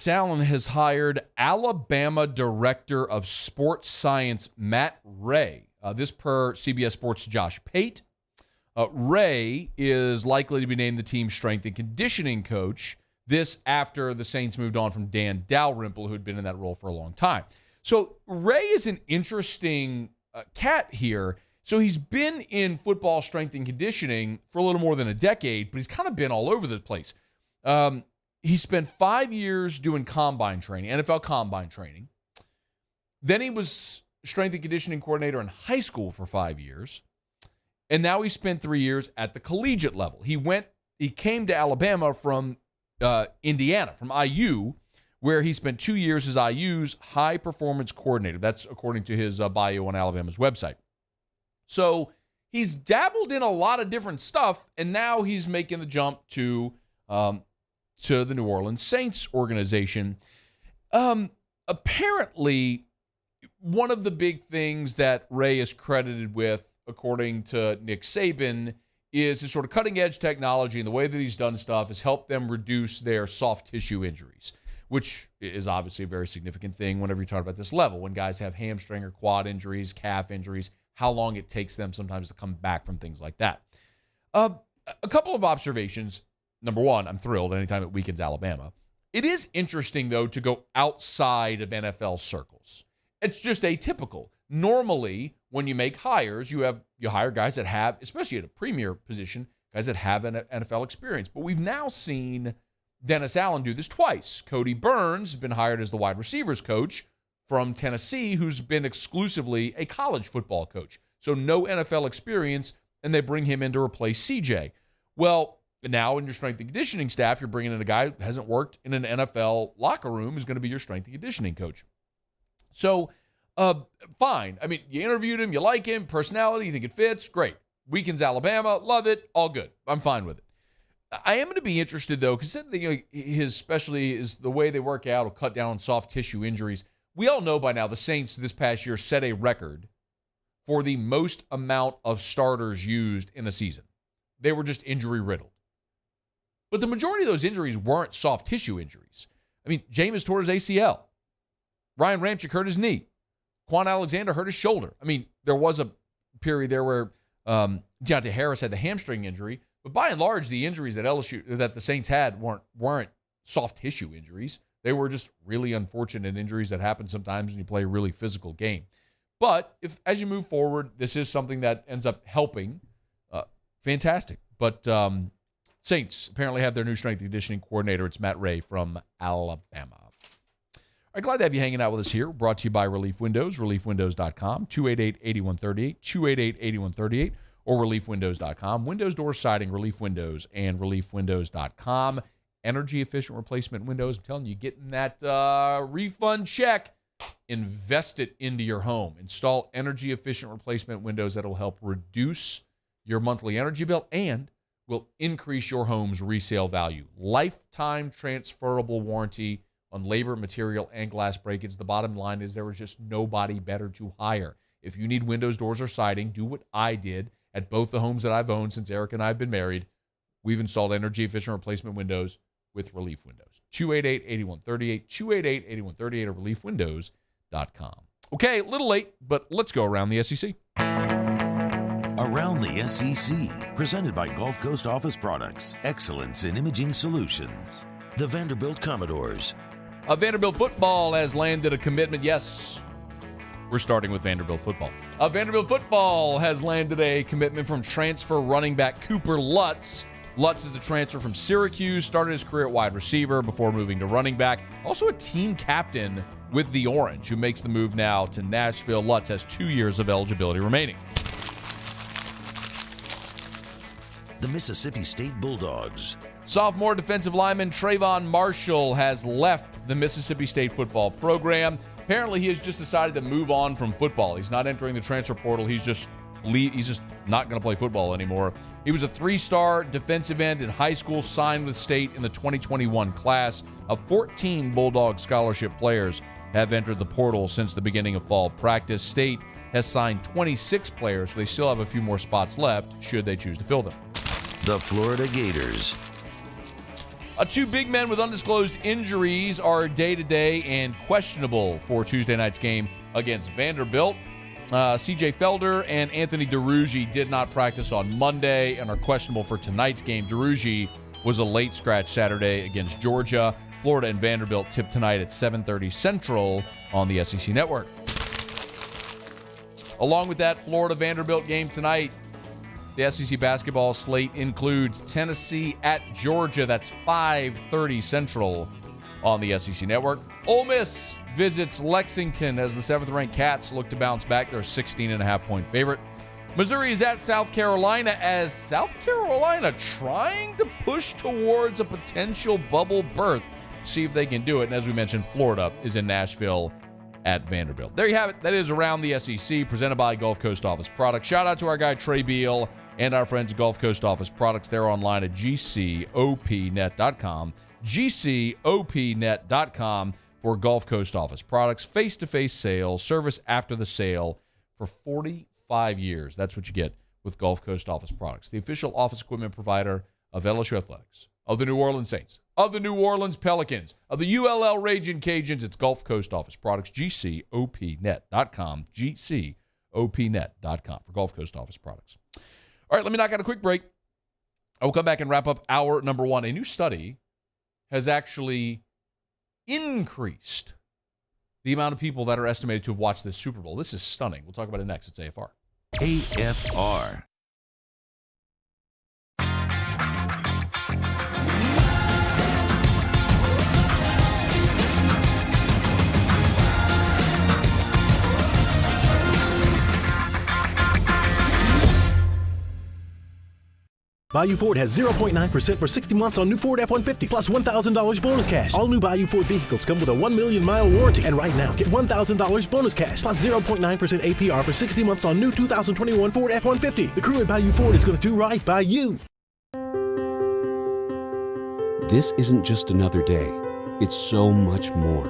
Allen has hired Alabama Director of Sports Science Matt Ray. This per CBS Sports' Josh Pate. Ray is likely to be named the team's strength and conditioning coach. This after the Saints moved on from Dan Dalrymple, who had been in that role for a long time. So Ray is an interesting cat here. So he's been in football strength and conditioning for a little more than a decade, but he's kind of been all over the place. He spent 5 years doing combine training, NFL combine training. Then he was strength and conditioning coordinator in high school for 5 years. And now he spent 3 years at the collegiate level. He came to Alabama from Indiana, from IU, where he spent 2 years as IU's high performance coordinator. That's according to his bio on Alabama's website. So he's dabbled in a lot of different stuff, and now he's making the jump to the New Orleans Saints organization. Apparently, one of the big things that Ray is credited with, according to Nick Saban, is his sort of cutting-edge technology, and the way that he's done stuff has helped them reduce their soft tissue injuries, which is obviously a very significant thing whenever you talk about this level. When guys have hamstring or quad injuries, calf injuries, how long it takes them sometimes to come back from things like that. A couple of observations. Number one, I'm thrilled anytime it weakens Alabama. It is interesting, though, to go outside of NFL circles. It's just atypical. Normally, when you make hires, you hire guys that have, especially at a premier position, guys that have an NFL experience. But we've now seen Dennis Allen do this twice. Cody Burns has been hired as the wide receivers coach from Tennessee, who's been exclusively a college football coach. So no NFL experience, and they bring him in to replace CJ. Well, now in your strength and conditioning staff, you're bringing in a guy who hasn't worked in an NFL locker room, who's going to be your strength and conditioning coach. So, fine. I mean, you interviewed him, you like him, personality, you think it fits, great. Weakens Alabama, love it, all good. I'm fine with it. I am going to be interested, though, because his specialty is the way they work out will cut down on soft tissue injuries. We all know by now the Saints this past year set a record for the most amount of starters used in a season. They were just injury-riddled. But the majority of those injuries weren't soft tissue injuries. I mean, Jameis tore his ACL. Ryan Ramczyk hurt his knee. Quan Alexander hurt his shoulder. I mean, there was a period there where Deontay Harris had the hamstring injury, but by and large, the injuries that the Saints had weren't soft tissue injuries. They were just really unfortunate injuries that happen sometimes when you play a really physical game. But as you move forward, this is something that ends up helping. Fantastic. But Saints apparently have their new strength and conditioning coordinator. It's Matt Ray from Alabama. All right, glad to have you hanging out with us here. Brought to you by Relief Windows, reliefwindows.com, 288-8138, 288-8138, or reliefwindows.com. Windows, door siding, Relief Windows, and reliefwindows.com. Energy-efficient replacement windows. I'm telling you, getting that refund check, invest it into your home. Install energy-efficient replacement windows that will help reduce your monthly energy bill and will increase your home's resale value. Lifetime transferable warranty on labor, material, and glass breakage. The bottom line is there was just nobody better to hire. If you need windows, doors, or siding, do what I did at both the homes that I've owned since Eric and I have been married. We've installed energy-efficient replacement windows with Relief Windows. 288-8138, 288-8138, or reliefwindows.com. Okay, a little late, but let's go around the SEC. Around the SEC, presented by Gulf Coast Office Products, excellence in imaging solutions. The Vanderbilt Commodores. Vanderbilt football has landed a commitment. Yes, we're starting with Vanderbilt football. Vanderbilt football has landed a commitment from transfer running back Cooper Lutz. Lutz is the transfer from Syracuse, started his career at wide receiver before moving to running back. Also a team captain with the Orange, who makes the move now to Nashville. Lutz has 2 years of eligibility remaining. The Mississippi State Bulldogs. Sophomore defensive lineman Trayvon Marshall has left the Mississippi State football program. Apparently, he has just decided to move on from football. He's not entering the transfer portal. He's just not going to play football anymore. He was a 3-star defensive end in high school, signed with State in the 2021 class. Of 14 Bulldog scholarship players have entered the portal since the beginning of fall practice. State has signed 26 players, so they still have a few more spots left should they choose to fill them. The Florida Gators. 2 big men with undisclosed injuries are day-to-day and questionable for Tuesday night's game against Vanderbilt. C.J. Felder and Anthony DeRuggi did not practice on Monday and are questionable for tonight's game. DeRuggi was a late scratch Saturday against Georgia. Florida and Vanderbilt tip tonight at 7:30 Central on the SEC Network. Along with that Florida-Vanderbilt game tonight, the SEC basketball slate includes Tennessee at Georgia. That's 5:30 Central on the SEC Network. Ole Miss visits Lexington as the 7th-ranked Cats look to bounce back. They're a 16.5-point favorite. Missouri is at South Carolina as South Carolina trying to push towards a potential bubble berth. See if they can do it. And as we mentioned, Florida is in Nashville at Vanderbilt. There you have it. That is Around the SEC, presented by Gulf Coast Office Products. Shout out to our guy Trey Beal and our friends at Gulf Coast Office Products. They're online at gcopnet.com. gcopnet.com for Gulf Coast Office Products. Face-to-face sales, service after the sale for 45 years. That's what you get with Gulf Coast Office Products, the official office equipment provider of LSU Athletics, of the New Orleans Saints, of the New Orleans Pelicans, of the ULL Raging Cajuns. It's Gulf Coast Office Products, gcopnet.com, gcopnet.com for Gulf Coast Office Products. All right, let me knock out a quick break. I will come back and wrap up hour number one. A new study has actually increased the amount of people that are estimated to have watched this Super Bowl. This is stunning. We'll talk about it next. It's AFR. AFR. Bayou Ford has 0.9% for 60 months on new Ford F-150 plus $1,000 bonus cash. All new Bayou Ford vehicles come with a 1 million mile warranty. And right now, get $1,000 bonus cash plus 0.9% APR for 60 months on new 2021 Ford F-150. The crew at Bayou Ford is going to do right by you. This isn't just another day. It's so much more.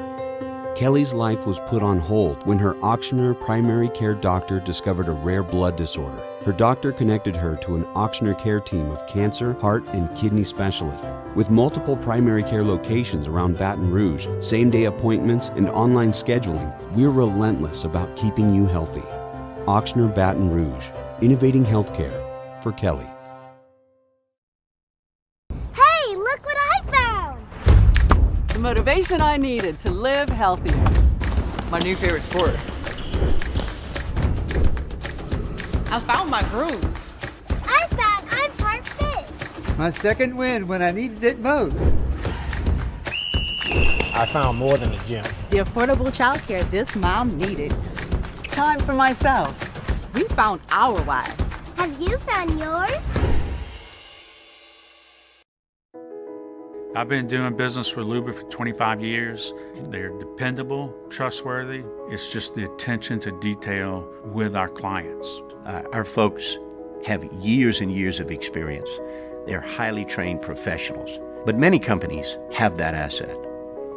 Kelly's life was put on hold when her auctioneer primary care doctor discovered a rare blood disorder. Her doctor connected her to an auctioneer care team of cancer, heart, and kidney specialists. With multiple primary care locations around Baton Rouge, same-day appointments, and online scheduling, we're relentless about keeping you healthy. Auctioneer Baton Rouge, innovating healthcare for Kelly. Hey, look what I found! The motivation I needed to live healthier. My new favorite sport. I found my groove. I found I'm part fish. My second win when I needed it most. I found more than a gym. The affordable childcare this mom needed. Time for myself. We found our why. Have you found yours? I've been doing business with Luba for 25 years. They're dependable, trustworthy. It's just the attention to detail with our clients. Our folks have years and years of experience. They're highly trained professionals. But many companies have that asset.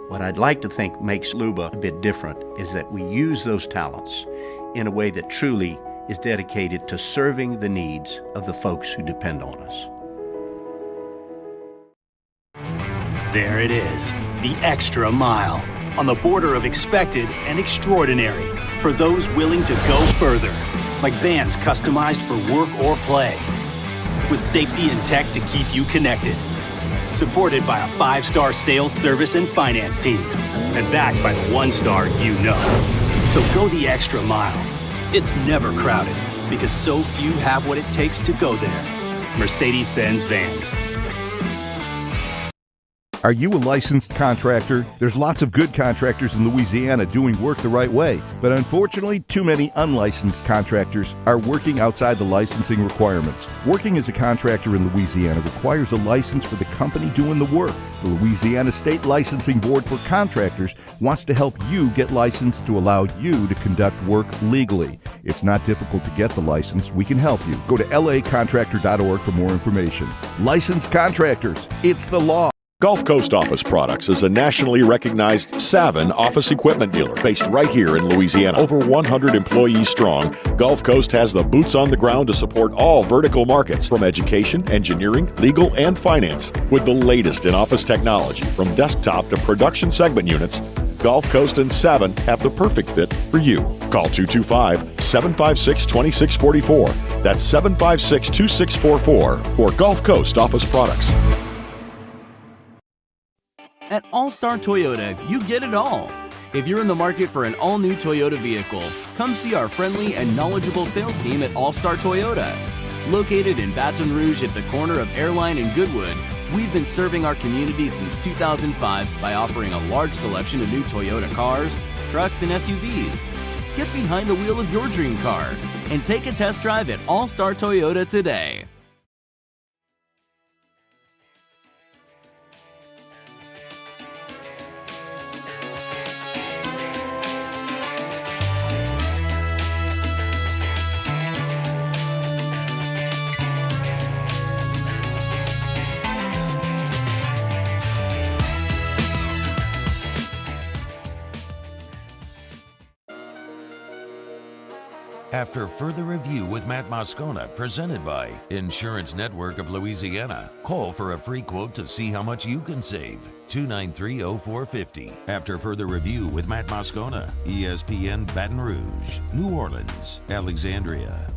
What I'd like to think makes Luba a bit different is that we use those talents in a way that truly is dedicated to serving the needs of the folks who depend on us. There it is, the extra mile, on the border of expected and extraordinary, for those willing to go further, like vans customized for work or play, with safety and tech to keep you connected, supported by a 5-star sales, service, and finance team, and backed by the 1-star you know. So go the extra mile. It's never crowded, because so few have what it takes to go there. Mercedes-Benz Vans. Are you a licensed contractor? There's lots of good contractors in Louisiana doing work the right way, but unfortunately, too many unlicensed contractors are working outside the licensing requirements. Working as a contractor in Louisiana requires a license for the company doing the work. The Louisiana State Licensing Board for Contractors wants to help you get licensed to allow you to conduct work legally. It's not difficult to get the license. We can help you. Go to lacontractor.org for more information. Licensed contractors, it's the law. Gulf Coast Office Products is a nationally recognized Savin office equipment dealer based right here in Louisiana. Over 100 employees strong, Gulf Coast has the boots on the ground to support all vertical markets, from education, engineering, legal, and finance. With the latest in office technology, from desktop to production segment units, Gulf Coast and Savin have the perfect fit for you. Call 225-756-2644. That's 756-2644 for Gulf Coast Office Products. At All-Star Toyota, you get it all. If you're in the market for an all-new Toyota vehicle, come see our friendly and knowledgeable sales team at All-Star Toyota. Located in Baton Rouge at the corner of Airline and Goodwood, we've been serving our community since 2005 by offering a large selection of new Toyota cars, trucks, and SUVs. Get behind the wheel of your dream car and take a test drive at All-Star Toyota today. After further review with Matt Moscona, presented by Insurance Network of Louisiana. Call for a free quote to see how much you can save. 293-0450. After further review with Matt Moscona, ESPN Baton Rouge, New Orleans, Alexandria.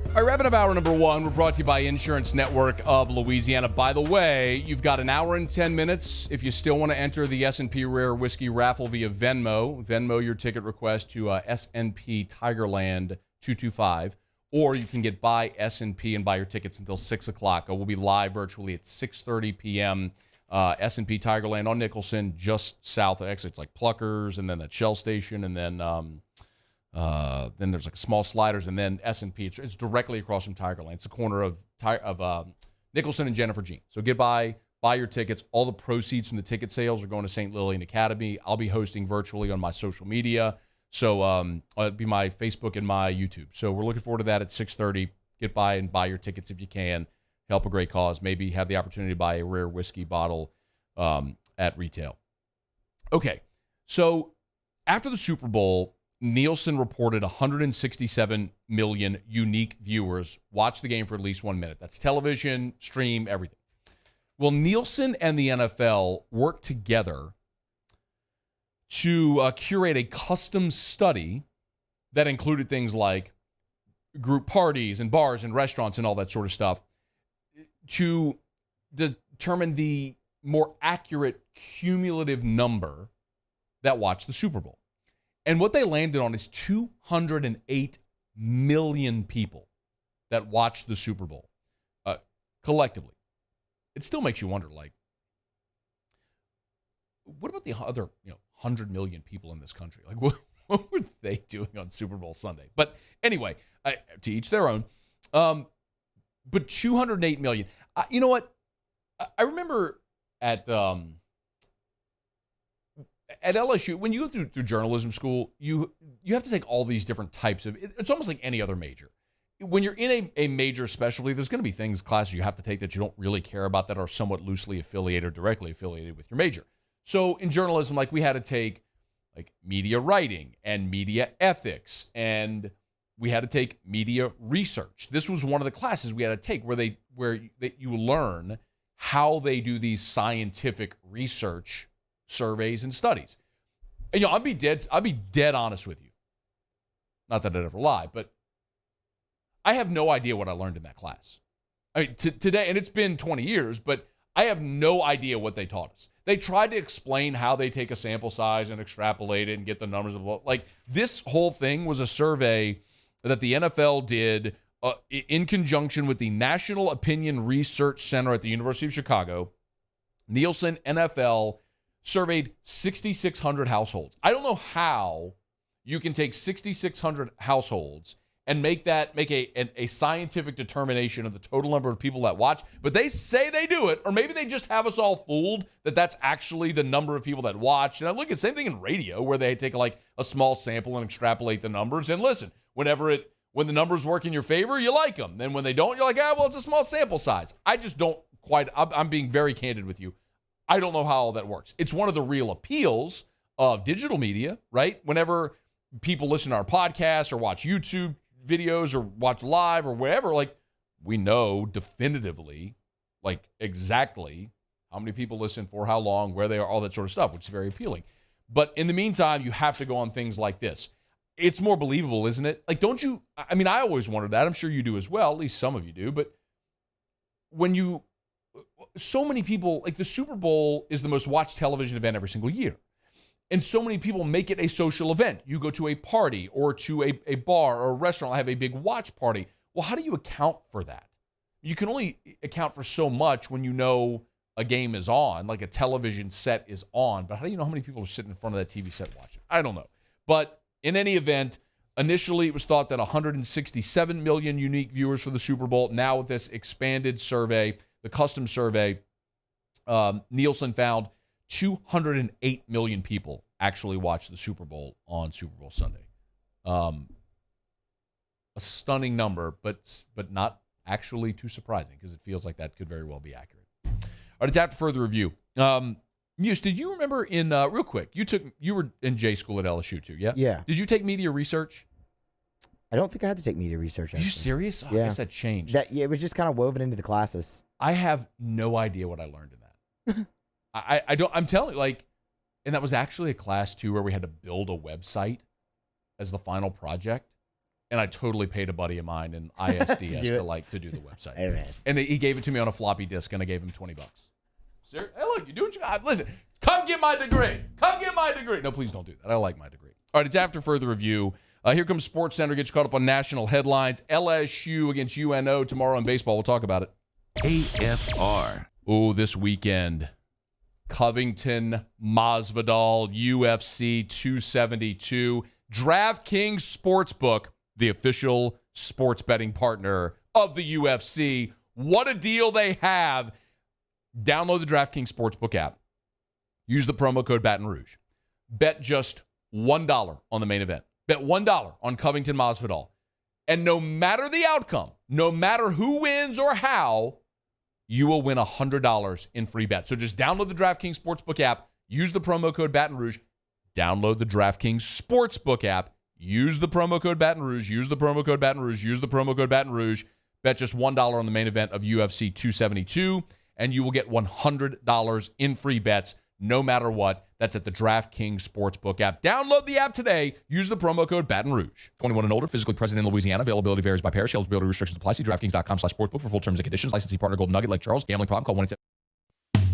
All right, wrapping up hour number one. We're brought to you by Insurance Network of Louisiana. By the way, you've got an hour and 10 minutes if you still want to enter the S&P Rare Whiskey raffle via Venmo. Venmo your ticket request to S&P Tigerland 225. Or you can get buy S&P and buy your tickets until 6 o'clock. We'll be live virtually at 6:30 p.m. S&P Tigerland on Nicholson, just south of exit. It's like Pluckers and then that Shell station and then there's like small sliders and then S&P. It's directly across from Tigerland. It's the corner of Nicholson and Jennifer Jean. So get buy your tickets. All the proceeds from the ticket sales are going to St. Lillian Academy. I'll be hosting virtually on my social media. So it'll be my Facebook and my YouTube. So we're looking forward to that at 6:30. Get by and buy your tickets if you can. Help a great cause. Maybe have the opportunity to buy a rare whiskey bottle at retail. Okay, so after the Super Bowl, Nielsen reported 167 million unique viewers watch the game for at least 1 minute. That's television, stream, everything. Well, Nielsen and the NFL worked together to curate a custom study that included things like group parties and bars and restaurants and all that sort of stuff to determine the more accurate cumulative number that watched the Super Bowl. And what they landed on is 208 million people that watched the Super Bowl collectively. It still makes you wonder, like, what about the other 100 million people in this country? Like, what were they doing on Super Bowl Sunday? But anyway, to each their own. But 208 million. You know what? I remember at LSU, when you go through journalism school, you have to take all these different types of, it's almost like any other major. When you're in a major specialty, there's going to be classes you have to take that you don't really care about that are somewhat loosely affiliated or directly affiliated with your major. So in journalism, like we had to take like media writing and media ethics, and we had to take media research. This was one of the classes we had to take where you learn how they do these scientific research surveys and studies. And I'll be dead honest with you. Not that I'd ever lie, but I have no idea what I learned in that class. I mean, today, and it's been 20 years, but I have no idea what they taught us. They tried to explain how they take a sample size and extrapolate it and get the numbers of like this whole thing was a survey that the NFL did in conjunction with the National Opinion Research Center at the University of Chicago. Nielsen NFL surveyed 6,600 households. I don't know how you can take 6,600 households and make a scientific determination of the total number of people that watch, but they say they do it, or maybe they just have us all fooled that that's actually the number of people that watch. And I look at the same thing in radio where they take like a small sample and extrapolate the numbers. And listen, when the numbers work in your favor, you like them. Then when they don't, you're like, well, it's a small sample size. I just don't quite, I'm being very candid with you. I don't know how all that works. It's one of the real appeals of digital media, right? Whenever people listen to our podcasts or watch YouTube videos or watch live or wherever, like we know definitively, like exactly how many people listen for how long, where they are, all that sort of stuff, which is very appealing. But in the meantime, you have to go on things like this. It's more believable, isn't it? Like, don't you, I mean, I always wondered that. I'm sure you do as well. At least some of you do. But when so many people, like the Super Bowl is the most watched television event every single year. And so many people make it a social event. You go to a party or to a bar or a restaurant, have a big watch party. Well, how do you account for that? You can only account for so much when you know a game is on, like a television set is on. But how do you know how many people are sitting in front of that TV set watching? I don't know. But in any event, initially it was thought that 167 million unique viewers for the Super Bowl. Now with this expanded survey, the custom survey, Nielsen found 208 million people actually watched the Super Bowl on Super Bowl Sunday. A stunning number, but not actually too surprising because it feels like that could very well be accurate. All right, it's after further review. Muse, did you remember real quick, you were in J school at LSU too, yeah? Yeah. Did you take media research? I don't think I had to take media research. Are you serious? Oh, Yeah. I guess that changed. It was just kind of woven into the classes. I have no idea what I learned in that. I don't. I'm telling you, and that was actually a class too where we had to build a website as the final project, and I totally paid a buddy of mine in ISDS to do the website. Hey, man. And he gave it to me on a floppy disk, and I gave him $20. Hey, look, you do what you got. Listen, come get my degree. Come get my degree. No, please don't do that. I like my degree. All right, it's after further review. Here comes Sports Center. Get you caught up on national headlines. LSU against UNO tomorrow in baseball. We'll talk about it. AFR. Oh, this weekend. Covington, Masvidal, UFC 272. DraftKings Sportsbook, the official sports betting partner of the UFC. What a deal they have. Download the DraftKings Sportsbook app. Use the promo code Baton Rouge. Bet just $1 on the main event. Bet $1 on Covington Masvidal. And no matter the outcome, no matter who wins or how, you will win $100 in free bets. So just download the DraftKings Sportsbook app. Use the promo code Baton Rouge. Download the DraftKings Sportsbook app. Use the promo code Baton Rouge. Use the promo code Baton Rouge. Use the promo code Baton Rouge. Bet just $1 on the main event of UFC 272, and you will get $100 in free bets no matter what. That's at the DraftKings Sportsbook app. Download the app today. Use the promo code Baton Rouge. 21 and older, physically present in Louisiana. Availability varies by parish. Eligibility restrictions apply. See DraftKings.com/sportsbook for full terms and conditions. Licensee partner Golden Nugget, Lake Charles. Gambling problem? Call 1-800.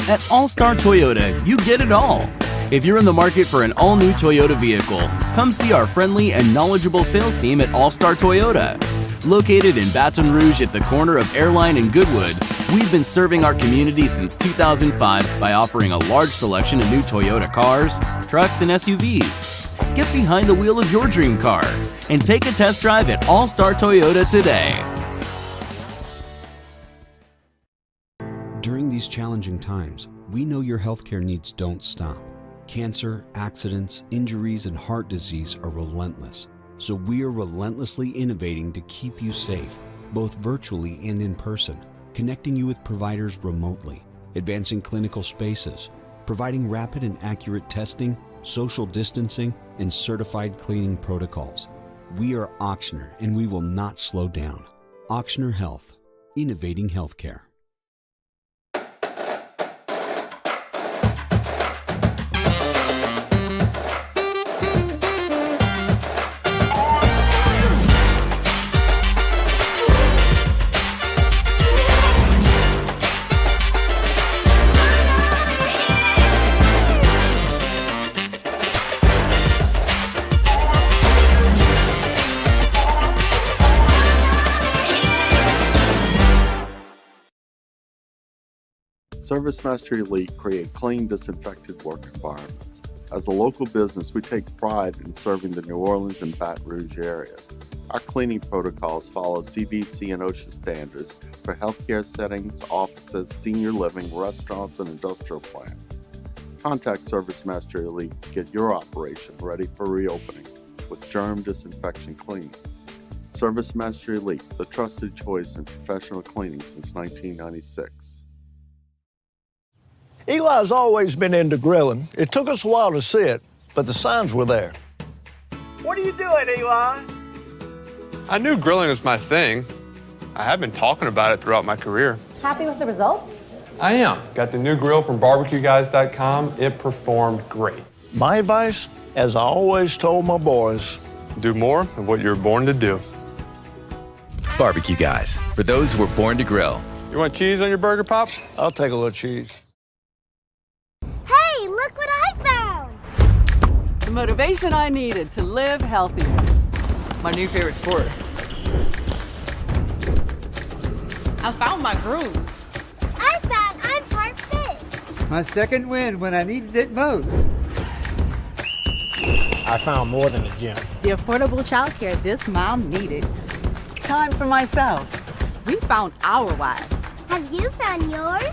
At All-Star Toyota, you get it all. If you're in the market for an all-new Toyota vehicle, come see our friendly and knowledgeable sales team at All-Star Toyota. Located in Baton Rouge at the corner of Airline and Goodwood, we've been serving our community since 2005 by offering a large selection of new Toyota cars, trucks, and SUVs. Get behind the wheel of your dream car and take a test drive at All-Star Toyota today. During these challenging times, we know your healthcare needs don't stop. Cancer, accidents, injuries, and heart disease are relentless. So we are relentlessly innovating to keep you safe, both virtually and in person, connecting you with providers remotely, advancing clinical spaces, providing rapid and accurate testing, social distancing, and certified cleaning protocols. We are Auctioner, and we will not slow down. Auctioner Health, innovating healthcare. ServiceMaster Elite create clean, disinfected work environments. As a local business, we take pride in serving the New Orleans and Baton Rouge areas. Our cleaning protocols follow CDC and OSHA standards for healthcare settings, offices, senior living, restaurants, and industrial plants. Contact ServiceMaster Elite to get your operation ready for reopening with germ disinfection cleaning. ServiceMaster Elite, the trusted choice in professional cleaning since 1996. Eli's always been into grilling. It took us a while to see it, but the signs were there. What are you doing, Eli? I knew grilling was my thing. I have been talking about it throughout my career. Happy with the results? I am. Got the new grill from barbecueguys.com. It performed great. My advice, as I always told my boys, do more of what you were born to do. Barbecue Guys, for those who were born to grill. You want cheese on your burger, Pops? I'll take a little cheese. Hey, look what I found! The motivation I needed to live healthier. My new favorite sport. I found my groove. I found I'm part fish. My second win when I needed it most. I found more than a gym. The affordable childcare this mom needed. Time for myself. We found our why. Have you found yours?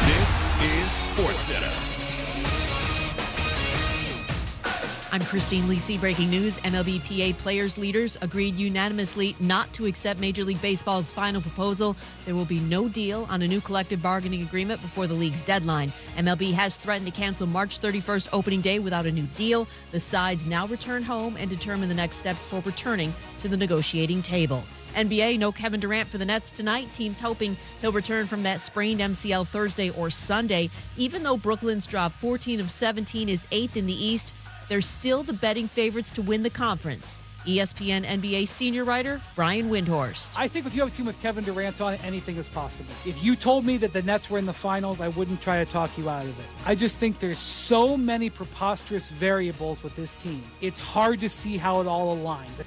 This is SportsCenter. I'm Christine Lisi. Breaking news. MLBPA players' leaders agreed unanimously not to accept Major League Baseball's final proposal. There will be no deal on a new collective bargaining agreement before the league's deadline. MLB has threatened to cancel March 31st opening day without a new deal. The sides now return home and determine the next steps for returning to the negotiating table. NBA, no Kevin Durant for the Nets tonight. Teams hoping he'll return from that sprained MCL Thursday or Sunday. Even though Brooklyn's drop 14 of 17 is 8th in the East, they're still the betting favorites to win the conference. ESPN NBA senior writer Brian Windhorst. I think if you have a team with Kevin Durant on it, anything is possible. If you told me that the Nets were in the finals, I wouldn't try to talk you out of it. I just think there's so many preposterous variables with this team. It's hard to see how it all aligns.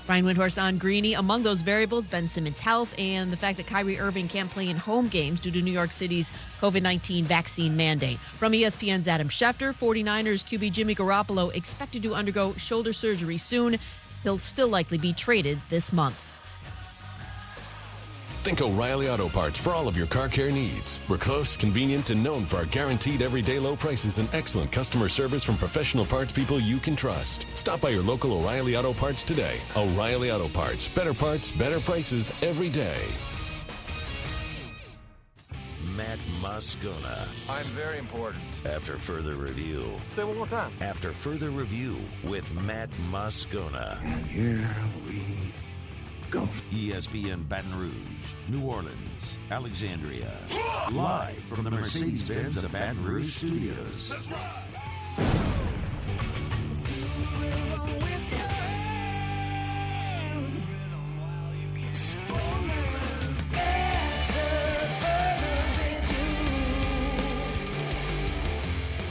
Brian Windhorst on Greeny. Among those variables, Ben Simmons' health and the fact that Kyrie Irving can't play in home games due to New York City's COVID-19 vaccine mandate. From ESPN's Adam Schefter, 49ers QB Jimmy Garoppolo expected to undergo shoulder surgery soon. He'll still likely be traded this month. Think O'Reilly Auto Parts for all of your car care needs. We're close, convenient, and known for our guaranteed everyday low prices and excellent customer service from professional parts people you can trust. Stop by your local O'Reilly Auto Parts today. O'Reilly Auto Parts. Better parts, better prices every day. Matt Moscona. I'm very important. After further review. Say it one more time. After further review with Matt Moscona. And here we go. ESPN Baton Rouge, New Orleans, Alexandria. Live from the Mercedes-Benz of Baton Rouge studios. That's right.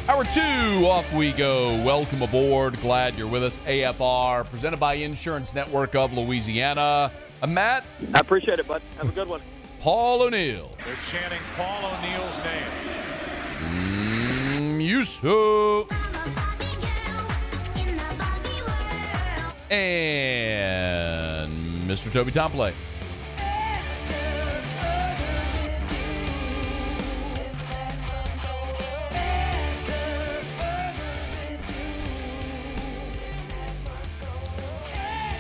Hour 2, off we go. Welcome aboard. Glad you're with us. AFR, presented by Insurance Network of Louisiana. Matt. I appreciate it, bud. Have a good one. Paul O'Neill. They're chanting Paul O'Neill's name. Yusuf. And Mr. Toby Tomplay.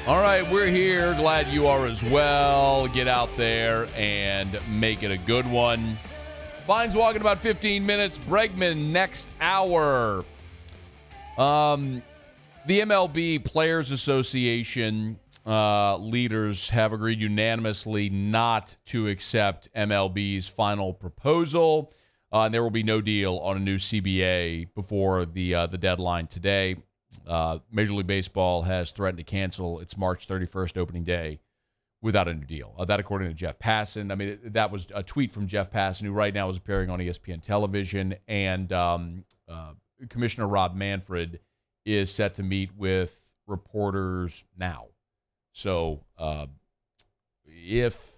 All right, we're here. Glad you are as well. Get out there and make it a good one. Feinswog in about 15 minutes. Bregman next hour. The MLB Players Association leaders have agreed unanimously not to accept MLB's final proposal. And there will be no deal on a new CBA before the deadline today. Major League Baseball has threatened to cancel its March 31st opening day without a new deal. That according to Jeff Passan. I mean, that was a tweet from Jeff Passan, who right now is appearing on ESPN television. And Commissioner Rob Manfred is set to meet with reporters now. So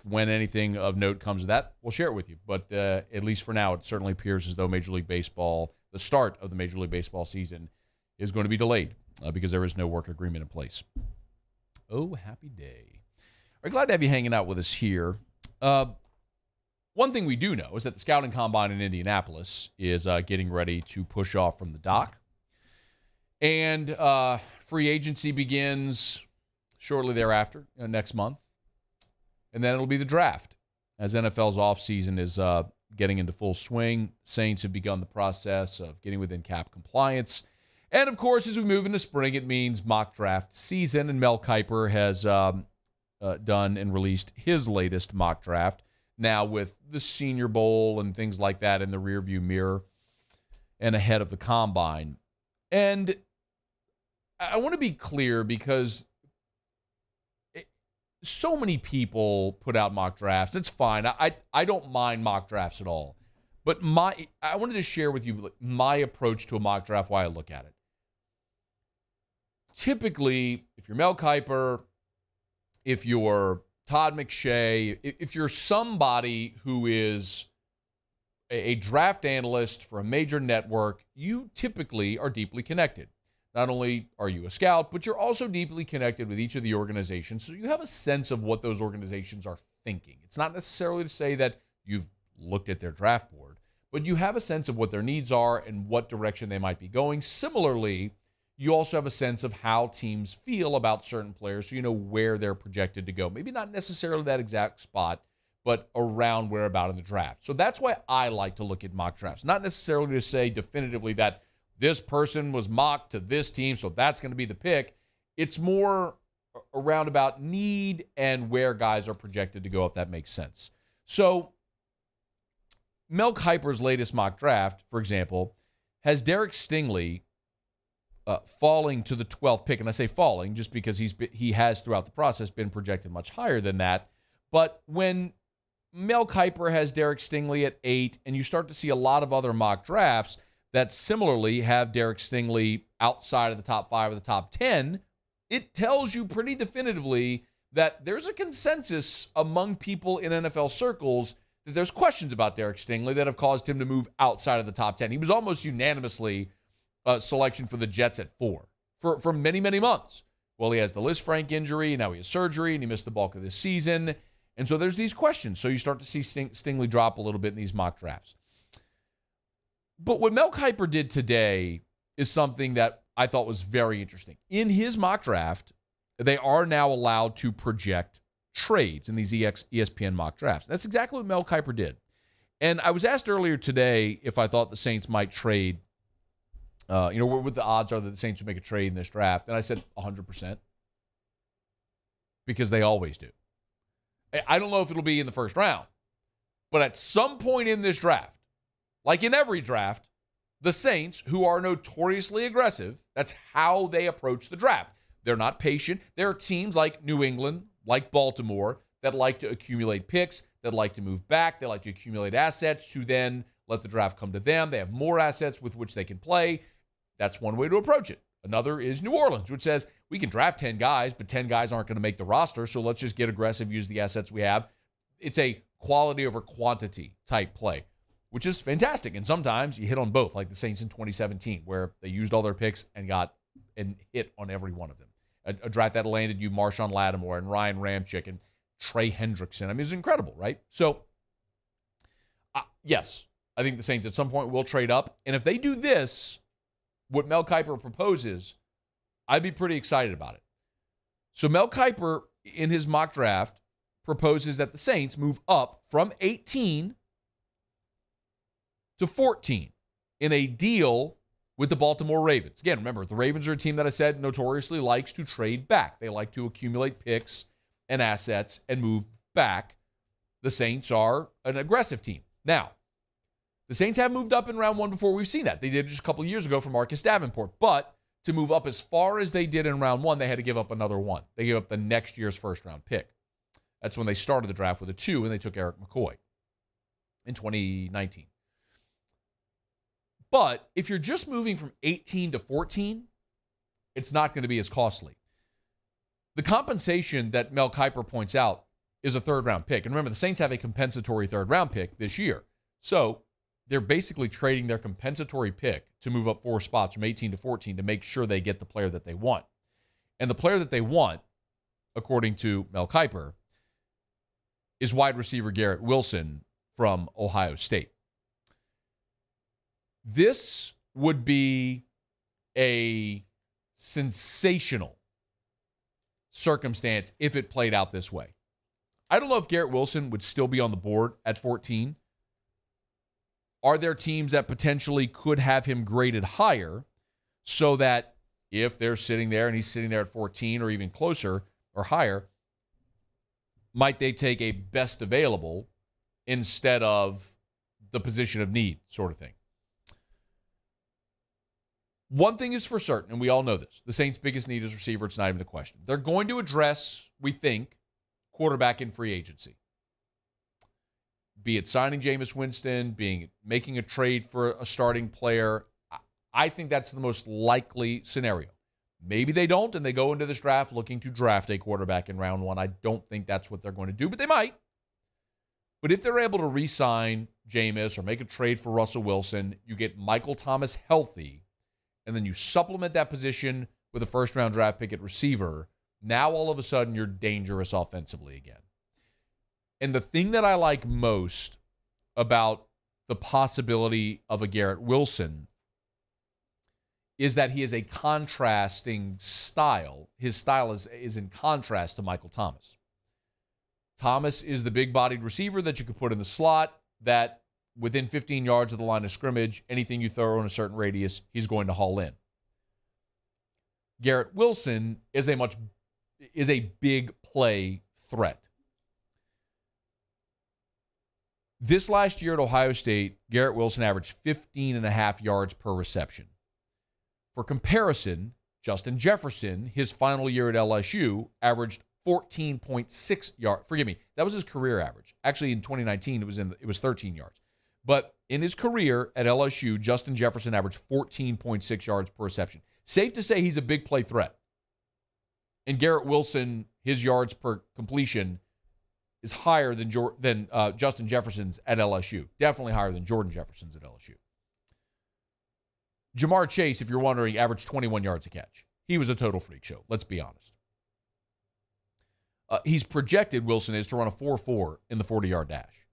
when anything of note comes of that, we'll share it with you. But at least for now, it certainly appears as though Major League Baseball, the start of the Major League Baseball season, is going to be delayed because there is no work agreement in place. Oh, happy day. We're glad to have you hanging out with us here. One thing we do know is that the Scouting Combine in Indianapolis is getting ready to push off from the dock. And free agency begins shortly thereafter, next month. And then it'll be the draft as NFL's offseason is getting into full swing. Saints have begun the process of getting within cap compliance. And, of course, as we move into spring, it means mock draft season. And Mel Kiper has done and released his latest mock draft, now with the Senior Bowl and things like that in the rearview mirror and ahead of the Combine. And I want to be clear because so many people put out mock drafts. It's fine. I don't mind mock drafts at all. But I wanted to share with you my approach to a mock draft, why I look at it. Typically, if you're Mel Kiper, if you're Todd McShay, if you're somebody who is a draft analyst for a major network, you typically are deeply connected. Not only are you a scout, but you're also deeply connected with each of the organizations, so you have a sense of what those organizations are thinking. It's not necessarily to say that you've looked at their draft board, but you have a sense of what their needs are and what direction they might be going. Similarly, you also have a sense of how teams feel about certain players, so you know where they're projected to go. Maybe not necessarily that exact spot, but around where about in the draft. So that's why I like to look at mock drafts. Not necessarily to say definitively that this person was mocked to this team, so that's going to be the pick. It's more around about need and where guys are projected to go, if that makes sense. So Mel Kiper's latest mock draft, for example, has Derek Stingley falling to the 12th pick. And I say falling just because he has throughout the process been projected much higher than that. But when Mel Kiper has Derek Stingley at 8, and you start to see a lot of other mock drafts that similarly have Derek Stingley outside of the top 5 or the top 10, it tells you pretty definitively that there's a consensus among people in NFL circles that there's questions about Derek Stingley that have caused him to move outside of the top 10. He was almost unanimously selection for the Jets at 4 for many, many months. Well, he has the Lisfranc injury, now he has surgery, and he missed the bulk of this season. And so there's these questions. So you start to see Stingley drop a little bit in these mock drafts. But what Mel Kiper did today is something that I thought was very interesting. In his mock draft, they are now allowed to project trades in these ESPN mock drafts. That's exactly what Mel Kiper did. And I was asked earlier today if I thought the Saints might trade, what the odds are that the Saints would make a trade in this draft. And I said 100%. Because they always do. I don't know if it'll be in the first round. But at some point in this draft, like in every draft, the Saints, who are notoriously aggressive, that's how they approach the draft. They're not patient. There are teams like New England, like Baltimore, that like to accumulate picks, that like to move back, they like to accumulate assets to then let the draft come to them. They have more assets with which they can play. That's one way to approach it. Another is New Orleans, which says we can draft 10 guys, but 10 guys aren't going to make the roster, so let's just get aggressive, use the assets we have. It's a quality over quantity type play, which is fantastic. And sometimes you hit on both, like the Saints in 2017, where they used all their picks and got and hit on every one of them. A draft that landed you Marshawn Lattimore and Ryan Ramczyk and Trey Hendrickson. I mean, it's incredible, right? So, yes, I think the Saints at some point will trade up. And if they do this, what Mel Kiper proposes, I'd be pretty excited about it. So Mel Kiper, in his mock draft, proposes that the Saints move up from 18 to 14 in a deal with the Baltimore Ravens. Again, remember, the Ravens are a team that I said notoriously likes to trade back. They like to accumulate picks and assets and move back. The Saints are an aggressive team. Now, the Saints have moved up in round 1 before. We've seen that. They did just a couple of years ago for Marcus Davenport. But to move up as far as they did in round 1, they had to give up another 1. They gave up the next year's first-round pick. That's when they started the draft with a 2, and they took Eric McCoy in 2019. But if you're just moving from 18 to 14, it's not going to be as costly. The compensation that Mel Kiper points out is a third-round pick. And remember, the Saints have a compensatory third-round pick this year. So they're basically trading their compensatory pick to move up 4 spots from 18 to 14 to make sure they get the player that they want. And the player that they want, according to Mel Kiper, is wide receiver Garrett Wilson from Ohio State. This would be a sensational circumstance if it played out this way. I don't know if Garrett Wilson would still be on the board at 14. Are there teams that potentially could have him graded higher so that if they're sitting there and he's sitting there at 14 or even closer or higher, might they take a best available instead of the position of need sort of thing? One thing is for certain, and we all know this, the Saints' biggest need is receiver. It's not even a question. They're going to address, we think, quarterback in free agency. Be it signing Jameis Winston, making a trade for a starting player. I think that's the most likely scenario. Maybe they don't, and they go into this draft looking to draft a quarterback in round 1. I don't think that's what they're going to do, but they might. But if they're able to re-sign Jameis or make a trade for Russell Wilson, you get Michael Thomas healthy, and then you supplement that position with a first-round draft pick at receiver, now all of a sudden you're dangerous offensively again. And the thing that I like most about the possibility of a Garrett Wilson is that he is a contrasting style. His style is in contrast to Michael Thomas. Thomas is the big-bodied receiver that you could put in the slot that within 15 yards of the line of scrimmage, anything you throw in a certain radius, he's going to haul in. Garrett Wilson is a big play threat. This last year at Ohio State, Garrett Wilson averaged 15.5 yards per reception. For comparison, Justin Jefferson, his final year at LSU, averaged 14.6 yards. Forgive me, that was his career average. Actually, in 2019, it was 13 yards. But in his career at LSU, Justin Jefferson averaged 14.6 yards per reception. Safe to say he's a big play threat. And Garrett Wilson, his yards per completion is higher than Justin Jefferson's at LSU. Definitely higher than Jordan Jefferson's at LSU. Jamar Chase, if you're wondering, averaged 21 yards a catch. He was a total freak show, let's be honest. He's projected, Wilson is, to run a 4.4 in the 40-yard dash.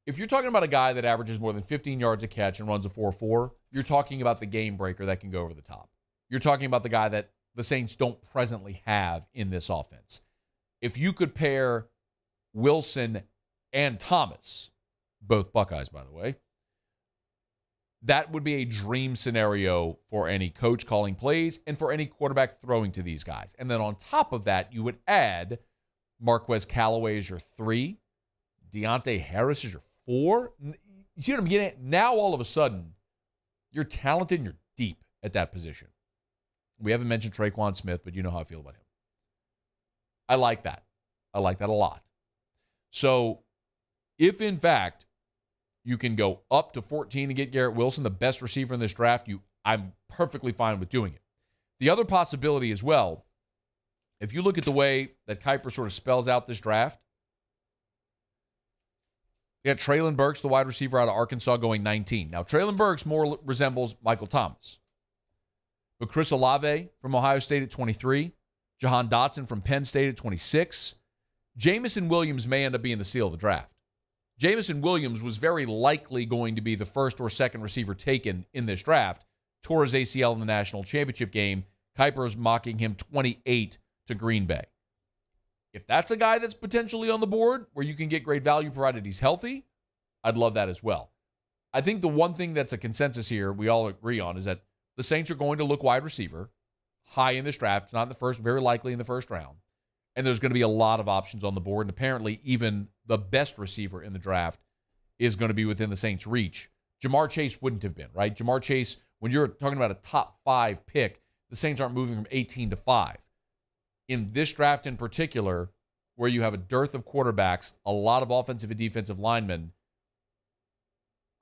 If you're talking about a guy that averages more than 15 yards a catch and runs a 4.4, you're talking about the game breaker that can go over the top. You're talking about the guy that the Saints don't presently have in this offense. If you could pair Wilson and Thomas, both Buckeyes, by the way, that would be a dream scenario for any coach calling plays and for any quarterback throwing to these guys. And then on top of that, you would add Marquez Callaway as your 3, Deontay Harris as your 4. You see what I'm getting at? Now, all of a sudden, you're talented and you're deep at that position. We haven't mentioned Traquan Smith, but you know how I feel about him. I like that. I like that a lot. So, if in fact you can go up to 14 to get Garrett Wilson, the best receiver in this draft, I'm perfectly fine with doing it. The other possibility as well, if you look at the way that Kiper sort of spells out this draft, you got Treylon Burks, the wide receiver out of Arkansas, going 19. Now, Treylon Burks more resembles Michael Thomas. But Chris Olave from Ohio State at 23, Jahan Dotson from Penn State at 26, Jamison Williams may end up being the steal of the draft. Jamison Williams was very likely going to be the first or second receiver taken in this draft. Tore his ACL in the national championship game. Kiper is mocking him 28 to Green Bay. If that's a guy that's potentially on the board where you can get great value provided he's healthy, I'd love that as well. I think the one thing that's a consensus here we all agree on is that the Saints are going to look wide receiver high in this draft, not in the first, very likely in the first round. And there's going to be a lot of options on the board. And apparently even the best receiver in the draft is going to be within the Saints' reach. Jamar Chase wouldn't have been, right? Jamar Chase, when you're talking about a top 5 pick, the Saints aren't moving from 18 to 5. In this draft in particular, where you have a dearth of quarterbacks, a lot of offensive and defensive linemen,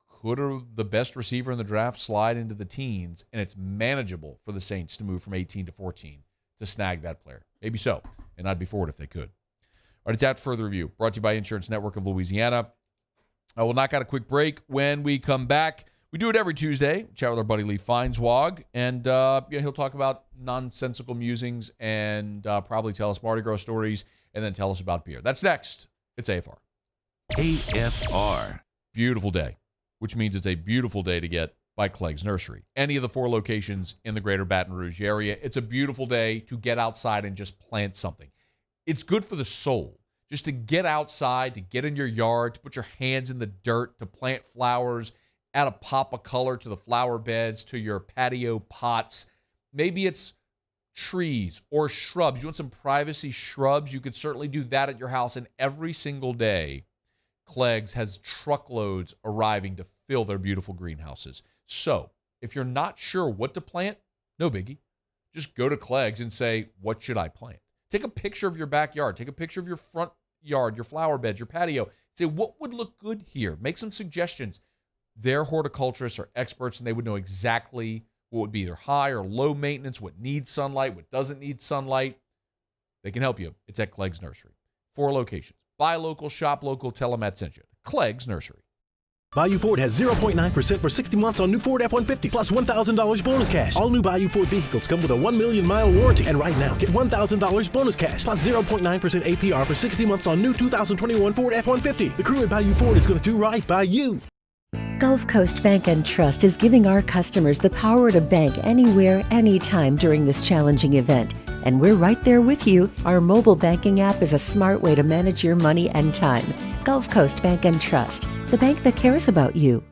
could the best receiver in the draft slide into the teens, and it's manageable for the Saints to move from 18 to 14 to snag that player? Maybe so, and I'd be for it if they could. All right, it's After Further Review, brought to you by Insurance Network of Louisiana. I will knock out a quick break. When we come back, we do it every Tuesday. Chat with our buddy Lee Feinswog, and he'll talk about nonsensical musings and probably tell us Mardi Gras stories and then tell us about beer. That's next. It's AFR. AFR. Beautiful day, which means it's a beautiful day to get by Clegg's Nursery. Any of the 4 locations in the greater Baton Rouge area. It's a beautiful day to get outside and just plant something. It's good for the soul just to get outside, to get in your yard, to put your hands in the dirt, to plant flowers, add a pop of color to the flower beds, to your patio pots. Maybe it's trees or shrubs. You want some privacy shrubs? You could certainly do that at your house. And every single day, Clegg's has truckloads arriving to fill their beautiful greenhouses. So if you're not sure what to plant, no biggie. Just go to Clegg's and say, what should I plant? Take a picture of your backyard. Take a picture of your front yard, your flower beds, your patio. Say, what would look good here? Make some suggestions. Their horticulturists are experts, and they would know exactly what would be either high or low maintenance, what needs sunlight, what doesn't need sunlight. They can help you. It's at Clegg's Nursery. 4 locations. Buy local, shop local, tell them Matt sent you. Clegg's Nursery. Bayou Ford has 0.9% for 60 months on new Ford F-150 plus $1,000 bonus cash. All new Bayou Ford vehicles come with a 1 million mile warranty. And right now, get $1,000 bonus cash plus 0.9% APR for 60 months on new 2021 Ford F-150. The crew at Bayou Ford is going to do right by you. Gulf Coast Bank and Trust is giving our customers the power to bank anywhere, anytime during this challenging event. And we're right there with you. Our mobile banking app is a smart way to manage your money and time. Gulf Coast Bank and Trust, the bank that cares about you.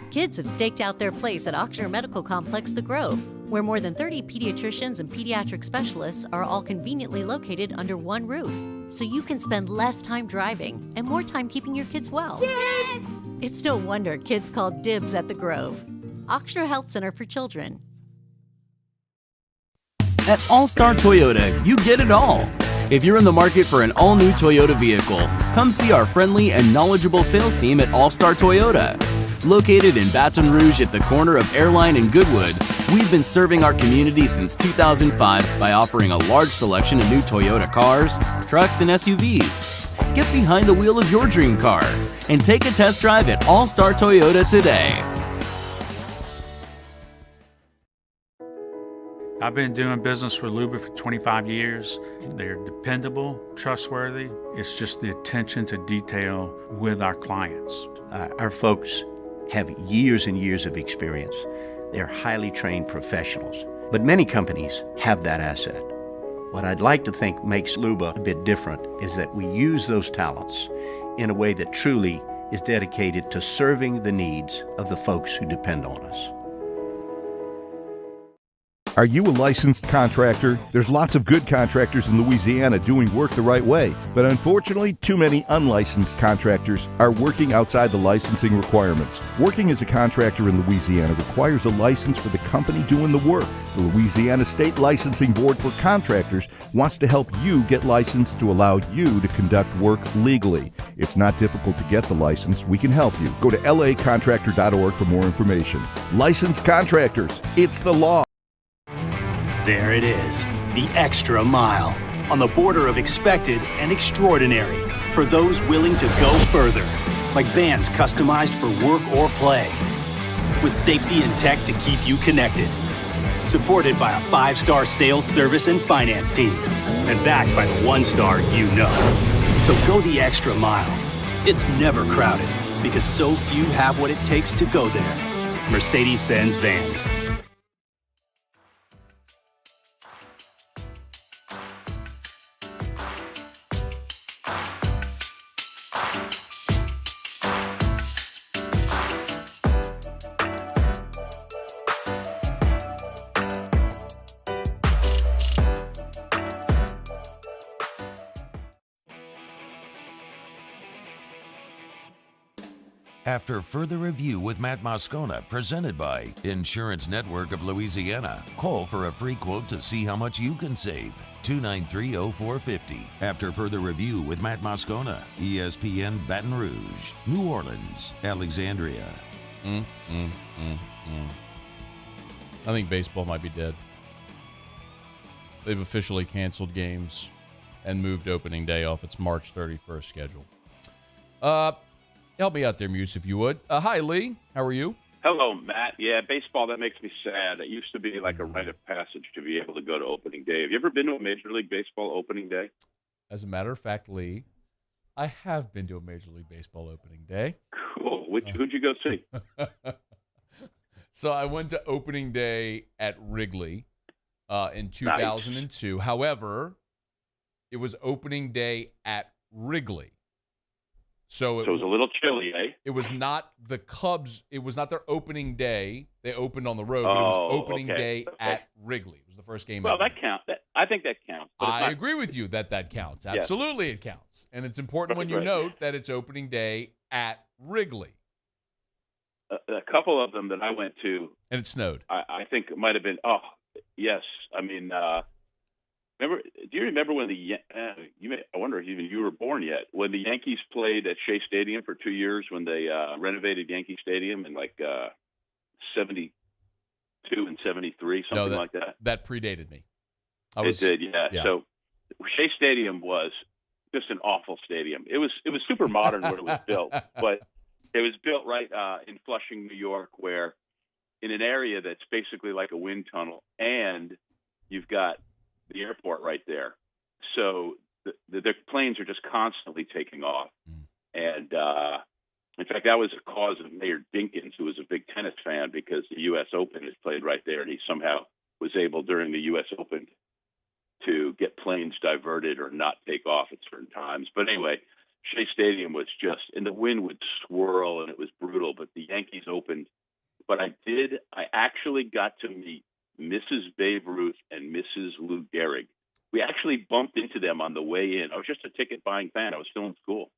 Kids have staked out their place at Ochsner Medical Complex The Grove, where more than 30 pediatricians and pediatric specialists are all conveniently located under one roof, so you can spend less time driving and more time keeping your kids well. Yes! It's no wonder kids call dibs at The Grove. Ochsner Health Center for Children. At All-Star Toyota, you get it all. If you're in the market for an all-new Toyota vehicle, come see our friendly and knowledgeable sales team at All-Star Toyota. Located in Baton Rouge at the corner of Airline and Goodwood, we've been serving our community since 2005 by offering a large selection of new Toyota cars, trucks, and SUVs. Get behind the wheel of your dream car and take a test drive at All-Star Toyota today. I've been doing business with Luba for 25 years. They're dependable, trustworthy. It's just the attention to detail with our clients. Our folks have years and years of experience. They're highly trained professionals. But many companies have that asset. What I'd like to think makes Luba a bit different is that we use those talents in a way that truly is dedicated to serving the needs of the folks who depend on us. Are you a licensed contractor? There's lots of good contractors in Louisiana doing work the right way, but unfortunately, too many unlicensed contractors are working outside the licensing requirements. Working as a contractor in Louisiana requires a license for the company doing the work. The Louisiana State Licensing Board for Contractors wants to help you get licensed to allow you to conduct work legally. It's not difficult to get the license. We can help you. Go to lacontractor.org for more information. Licensed contractors, it's the law. There it is, the extra mile, on the border of expected and extraordinary, for those willing to go further, like vans customized for work or play, with safety and tech to keep you connected, supported by a 5-star sales, service, and finance team, and backed by the 1-star you know. So go the extra mile. It's never crowded, because so few have what it takes to go there. Mercedes-Benz Vans. After further review with Matt Moscona, presented by Insurance Network of Louisiana. Call for a free quote to see how much you can save. 293-0450. After further review with Matt Moscona, ESPN Baton Rouge, New Orleans, Alexandria. I think baseball might be dead. They've officially canceled games and moved opening day off its March 31st schedule. Help me out there, Muse, if you would. Hi, Lee. How are you? Hello, Matt. Yeah, baseball, that makes me sad. It used to be like a rite of passage to be able to go to opening day. Have you ever been to a Major League Baseball opening day? As a matter of fact, Lee, I have been to a Major League Baseball opening day. Cool. Who'd you go see? So I went to opening day at Wrigley in 2002. Nice. However, it was opening day at Wrigley. So it was a little chilly, eh? It was not the Cubs. It was not their opening day. They opened on the road, but it was opening day at Wrigley. It was the first game. Well, that counts. I think that counts. I agree with you that counts. Absolutely, it counts. And it's important when you note that it's opening day at Wrigley. A couple of them that I went to. And it snowed. I think it might have been, yes. I mean, do you remember when I wonder if even you were born yet, when the Yankees played at Shea Stadium for 2 years when they renovated Yankee Stadium in like 72 and 73, something like that? That predated me. It did, yeah. So Shea Stadium was just an awful stadium. It was super modern when it was built, but it was built right in Flushing, New York, where in an area that's basically like a wind tunnel, and you've got the airport right there. So the planes are just constantly taking off. And in fact, that was a cause of Mayor Dinkins, who was a big tennis fan, because the U.S. Open is played right there, and he somehow was able during the U.S. Open to get planes diverted or not take off at certain times. But anyway, Shea Stadium was just, and the wind would swirl, and it was brutal. But the Yankees opened. But I actually got to meet Mrs. Babe Ruth and Mrs. Lou Gehrig. We actually bumped into them on the way in. I was just a ticket-buying fan. I was still in school.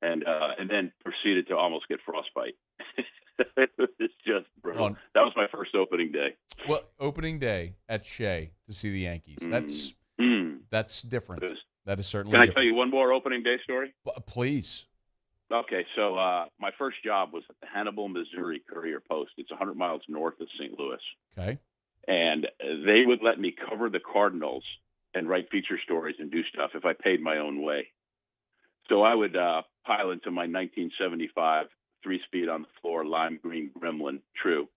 And then proceeded to almost get frostbite. It's just brutal. That was my first opening day. Well, opening day at Shea to see the Yankees. That's different. That is certainly different. Can I tell you one more opening day story? Please. Okay, so my first job was at the Hannibal, Missouri Courier-Post. It's 100 miles north of St. Louis. Okay. And they would let me cover the Cardinals and write feature stories and do stuff if I paid my own way. So I would pile into my 1975 3-speed on the floor lime green Gremlin True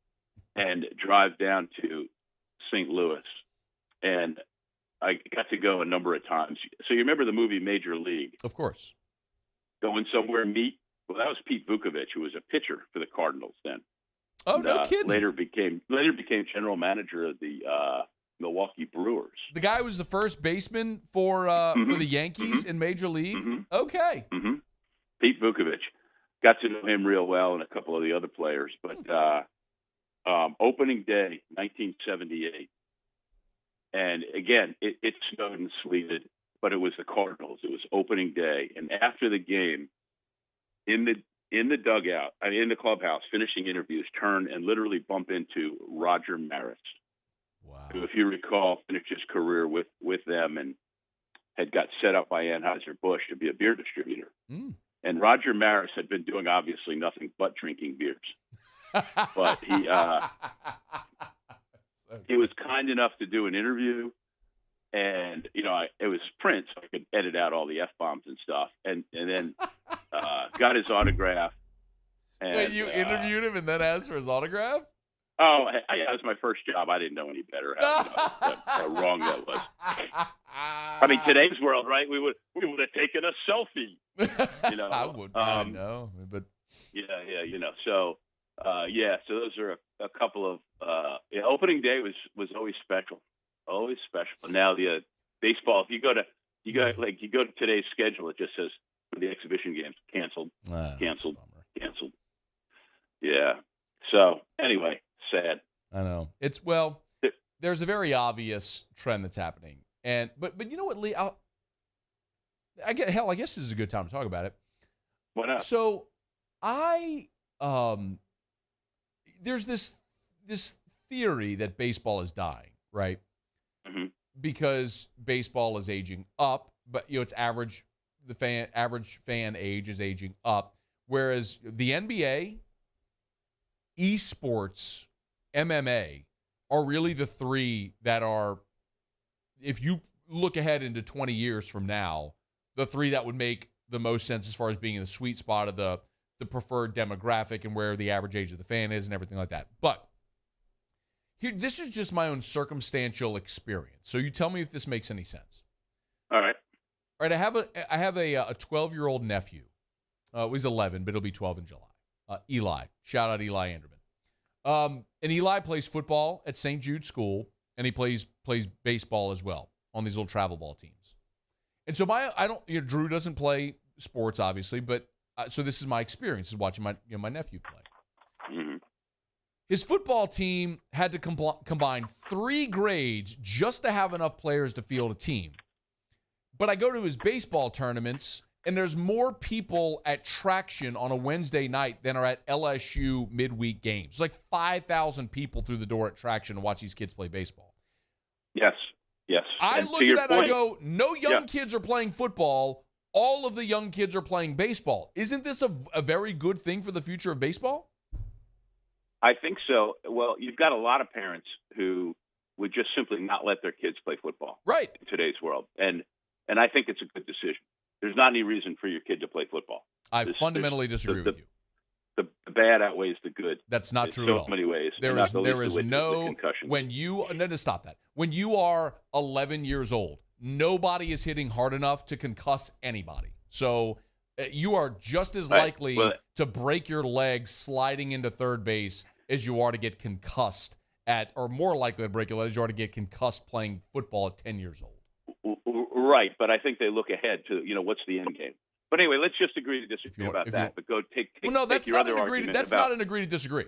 and drive down to St. Louis. And I got to go a number of times. So you remember the movie Major League? Of course. Going somewhere meet? Well, that was Pete Vukovich, who was a pitcher for the Cardinals then. Oh, no kidding. Later became general manager of the Milwaukee Brewers. The guy was the first baseman for the Yankees in Major League? Okay. Pete Vukovich. Got to know him real well and a couple of the other players. But opening day, 1978. And again, it snowed and sleeted, but it was the Cardinals. It was opening day. And after the game, in the dugout, in the clubhouse, finishing interviews, turn and literally bump into Roger Maris. Wow. Who, if you recall, finished his career with them and had got set up by Anheuser-Busch to be a beer distributor. And Roger Maris had been doing obviously nothing but drinking beers. But he was kind enough to do an interview, and it was print, so I could edit out all the F-bombs and stuff, and then got his autograph. And, wait, you interviewed him and then asked for his autograph? Oh, that was my first job. I didn't know any better how wrong that was. I mean, today's world, right? We would have taken a selfie. I would. I know, but yeah. So those are a couple of opening day was always special, always special. And now the baseball. If you go to today's schedule, it just says the exhibition games canceled. Yeah. So anyway. Sad. I know. There's a very obvious trend that's happening. But you know what, Lee? I guess this is a good time to talk about it. Why not? So there's this theory that baseball is dying, right? Because baseball is aging up, but it's average fan age is aging up, whereas the NBA, esports, MMA are really the three that are, if you look ahead into 20 years from now, the three that would make the most sense as far as being in the sweet spot of the preferred demographic and where the average age of the fan is and everything like that. But here, this is just my own circumstantial experience. So you tell me if this makes any sense. All right. All right. I have a 12-year-old nephew. He's 11, but he'll be 12 in July. Eli. Shout out Eli Anderman. And Eli plays football at St. Jude School, and he plays baseball as well on these little travel ball teams. And so Drew doesn't play sports, obviously, but so this is my experience is watching my nephew play. His football team had to combine 3 grades just to have enough players to field a team. But I go to his baseball tournaments, and there's more people at Traction on a Wednesday night than are at LSU midweek games. It's like 5,000 people through the door at Traction to watch these kids play baseball. Yes. I And look to at your that point, and I go, no young kids are playing football. All of the young kids are playing baseball. Isn't this a very good thing for the future of baseball? I think so. Well, you've got a lot of parents who would just simply not let their kids play football. Right. In today's world. And I think it's a good decision. There's not any reason for your kid to play football. I fundamentally disagree with you. the bad outweighs the good. That's not in true so at all. many ways. There and is not the there least is of which no the concussion. when you no to stop that. When you are 11 years old, nobody is hitting hard enough to concuss anybody. So you are just as likely to break your leg sliding into third base as you are to get concussed or more likely to break your leg as you are to get concussed playing football at 10 years old. Right, but I think they look ahead to, what's the end game. But anyway, let's just agree to disagree about that. But go take that's your not other an agree. argument That's about, not an agree to disagree.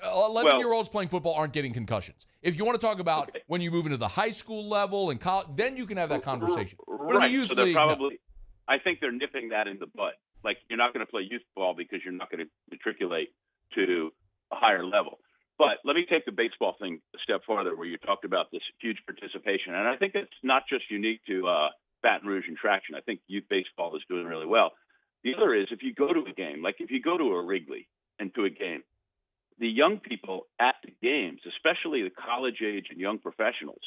11-year-olds playing football aren't getting concussions. If you want to talk about when you move into the high school level and college, then you can have that conversation. But in the youth so they're league, probably, I think they're nipping that in the bud. Like, you're not going to play youth ball because you're not going to matriculate to a higher level. But let me take the baseball thing a step farther, where you talked about this huge participation. And I think it's not just unique to Baton Rouge and Traction. I think youth baseball is doing really well. The other is, if you go to a game, like if you go to a Wrigley and to a game, the young people at the games, especially the college age and young professionals,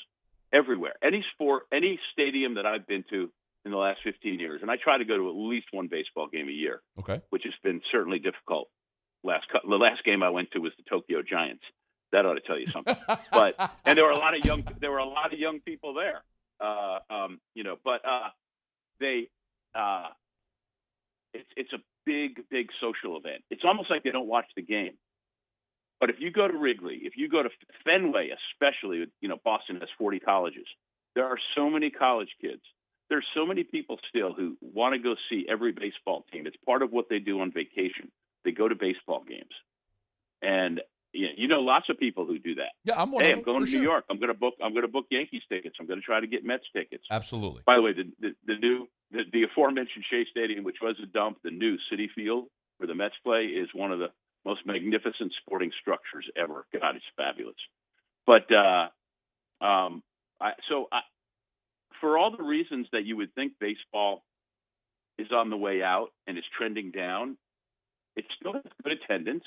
everywhere, any sport, any stadium that I've been to in the last 15 years, and I try to go to at least one baseball game a year, which has been certainly difficult. The last game I went to was the Tokyo Giants. That ought to tell you something. And there were a lot of young people there. It's a big social event. It's almost like they don't watch the game. But if you go to Wrigley, if you go to Fenway, especially, Boston has 40 colleges. There are so many college kids. There's so many people still who want to go see every baseball team. It's part of what they do on vacation. They go to baseball games. And lots of people who do that. Yeah, I'm one of them. I'm going to New York. I'm going to book Yankees tickets. I'm going to try to get Mets tickets. Absolutely. By the way, the aforementioned Shea Stadium, which was a dump, the new Citi Field where the Mets play, is one of the most magnificent sporting structures ever. God, it's fabulous. But for all the reasons that you would think baseball is on the way out and is trending down, it still has good attendance.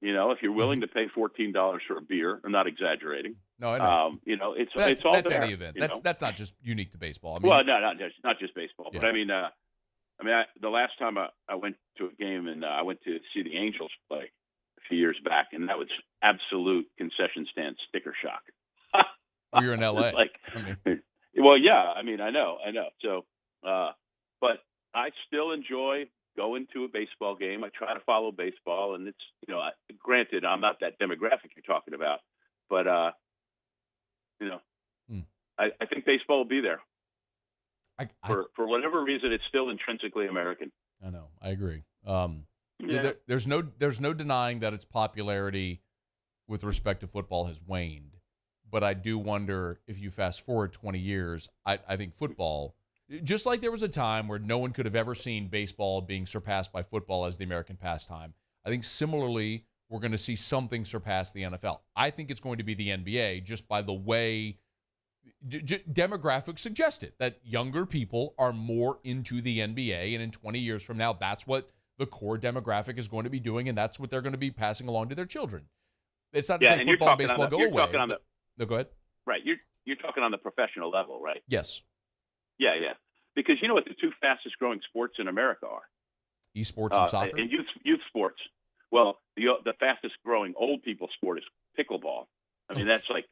If you're willing to pay $14 for a beer, I'm not exaggerating. No, I know. It's all that's there. any event. That's not just unique to baseball. Well, no, not just baseball. Yeah. But the last time I went to a game, and I went to see the Angels play a few years back, and that was absolute concession stand sticker shock. Well, you're in LA. Well, yeah. I know. So, but I still enjoy going to a baseball game. I try to follow baseball, and it's, granted, I'm not that demographic you're talking about, but, I think baseball will be there. For whatever reason, it's still intrinsically American. I know. I agree. There's no denying that its popularity with respect to football has waned, but I do wonder if you fast forward 20 years, I think football, just like there was a time where no one could have ever seen baseball being surpassed by football as the American pastime, I think similarly we're going to see something surpass the NFL. I think it's going to be the NBA, just by the way demographics suggest it, that younger people are more into the NBA, and in 20 years from now, that's what the core demographic is going to be doing, and that's what they're going to be passing along to their children. It's not to say football and baseball go away. No, go ahead. Right. You're talking on the professional level, right? Yes. Yeah. Because you know what the two fastest growing sports in America are? Esports and soccer? And youth sports. Well, the fastest growing old people sport is pickleball. That's like,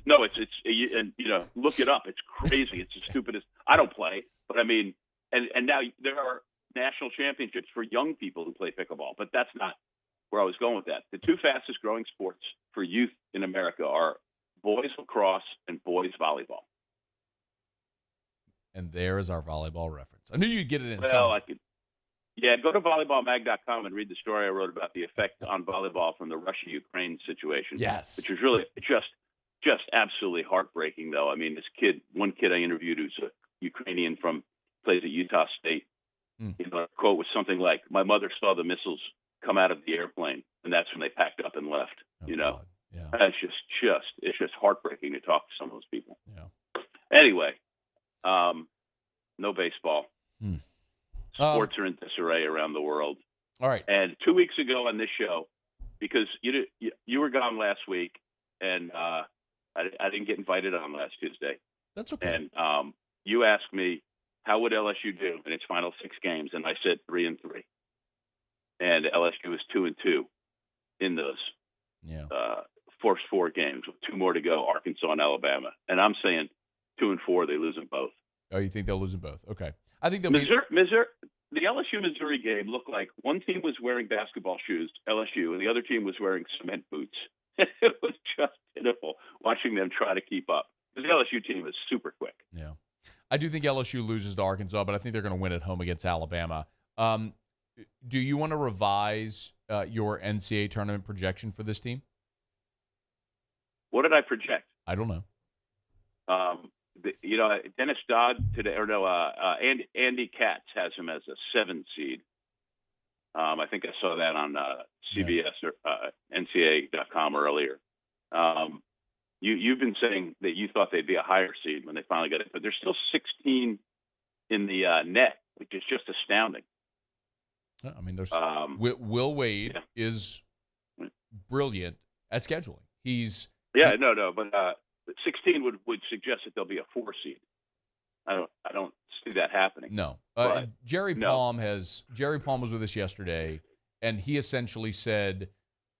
look it up. It's crazy. It's the stupidest. I don't play, but and now there are national championships for young people who play pickleball, but that's not where I was going with that. The two fastest growing sports for youth in America are boys lacrosse and boys volleyball. And there is our volleyball reference. I knew you'd get it in. Well, I could. Yeah, go to volleyballmag.com and read the story I wrote about the effect on volleyball from the Russia-Ukraine situation. Yes. Which was really just absolutely heartbreaking, though. One kid I interviewed who's a Ukrainian plays at Utah State. A quote was something like, "My mother saw the missiles come out of the airplane, and that's when they packed up and left." Yeah. That's it's just heartbreaking to talk to some of those people. Yeah. Anyway, no baseball. Sports are in disarray around the world. All right. And 2 weeks ago on this show, because you were gone last week, and I didn't get invited on last Tuesday. That's okay. And you asked me, how would LSU do in its final 6 games? And I said 3-3. and LSU was 2-2 in those first 4 games with 2 more to go, Arkansas and Alabama. And I'm saying 2-4, they lose them both. Oh, you think they'll lose them both? Okay. I think they'll Missouri, the LSU-Missouri game looked like one team was wearing basketball shoes, LSU, and the other team was wearing cement boots. It was just pitiful watching them try to keep up. The LSU team is super quick. Yeah. I do think LSU loses to Arkansas, but I think they're going to win at home against Alabama. Do you want to revise your NCAA tournament projection for this team? What did I project? I don't know. Dennis Dodd today, Andy Katz has him as a 7 seed. I think I saw that on CBS or NCAA.com earlier. You've been saying that you thought they'd be a higher seed when they finally got it, but there's still 16 in the net, which is just astounding. I mean, there's Will Wade is brilliant at scheduling. But 16 would suggest that there'll be a 4 seed. I don't see that happening. No. Jerry Palm was with us yesterday, and he essentially said,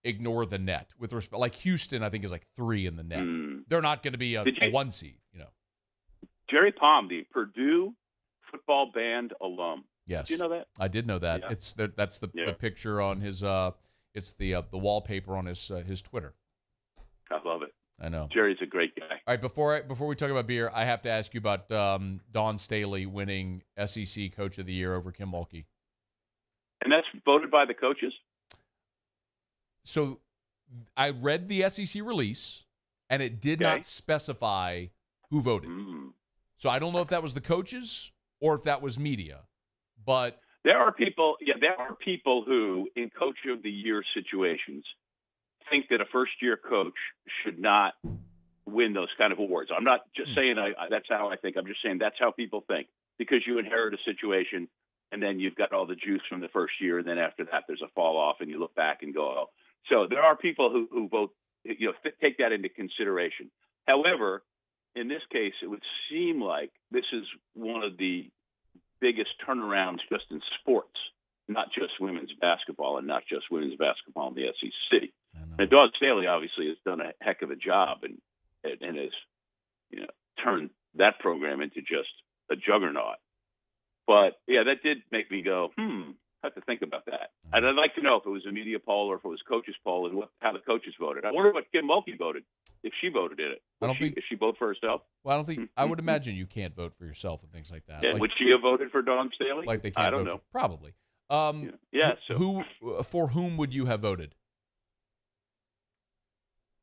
ignore the net. With respect, like Houston, I think is like 3 in the net. They're not going to be a 1 seed. Jerry Palm, the Purdue football band alum. Yes. Did you know that? I did know that. Yeah. That's the picture on his. It's the wallpaper on his Twitter. I love it. I know. Jerry's a great guy. All right, before we talk about beer, I have to ask you about Dawn Staley winning SEC Coach of the Year over Kim Mulkey. And that's voted by the coaches? So I read the SEC release, and it did not specify who voted. So I don't know if that was the coaches or if that was media. But there are people who, in Coach of the Year situations, think that a first-year coach should not win those kind of awards. I'm not just saying that's how I think. I'm just saying that's how people think, because you inherit a situation and then you've got all the juice from the first year, and then after that there's a fall off and you look back and go, oh. So there are people who vote, take that into consideration. However, in this case, it would seem like this is one of the biggest turnarounds just in sports, not just women's basketball and not just women's basketball in the SEC. And Dawn Staley obviously has done a heck of a job and has, turned that program into just a juggernaut. But yeah, that did make me go, I have to think about that. And I'd like to know if it was a media poll or if it was coaches poll and how the coaches voted. I wonder what Kim Mulkey voted, if she voted in it. Is she vote for herself? Well, I don't think. I would imagine you can't vote for yourself and things like that. Yeah, would she have voted for Dawn Staley? Like they can't. I don't know. Probably. So for whom would you have voted?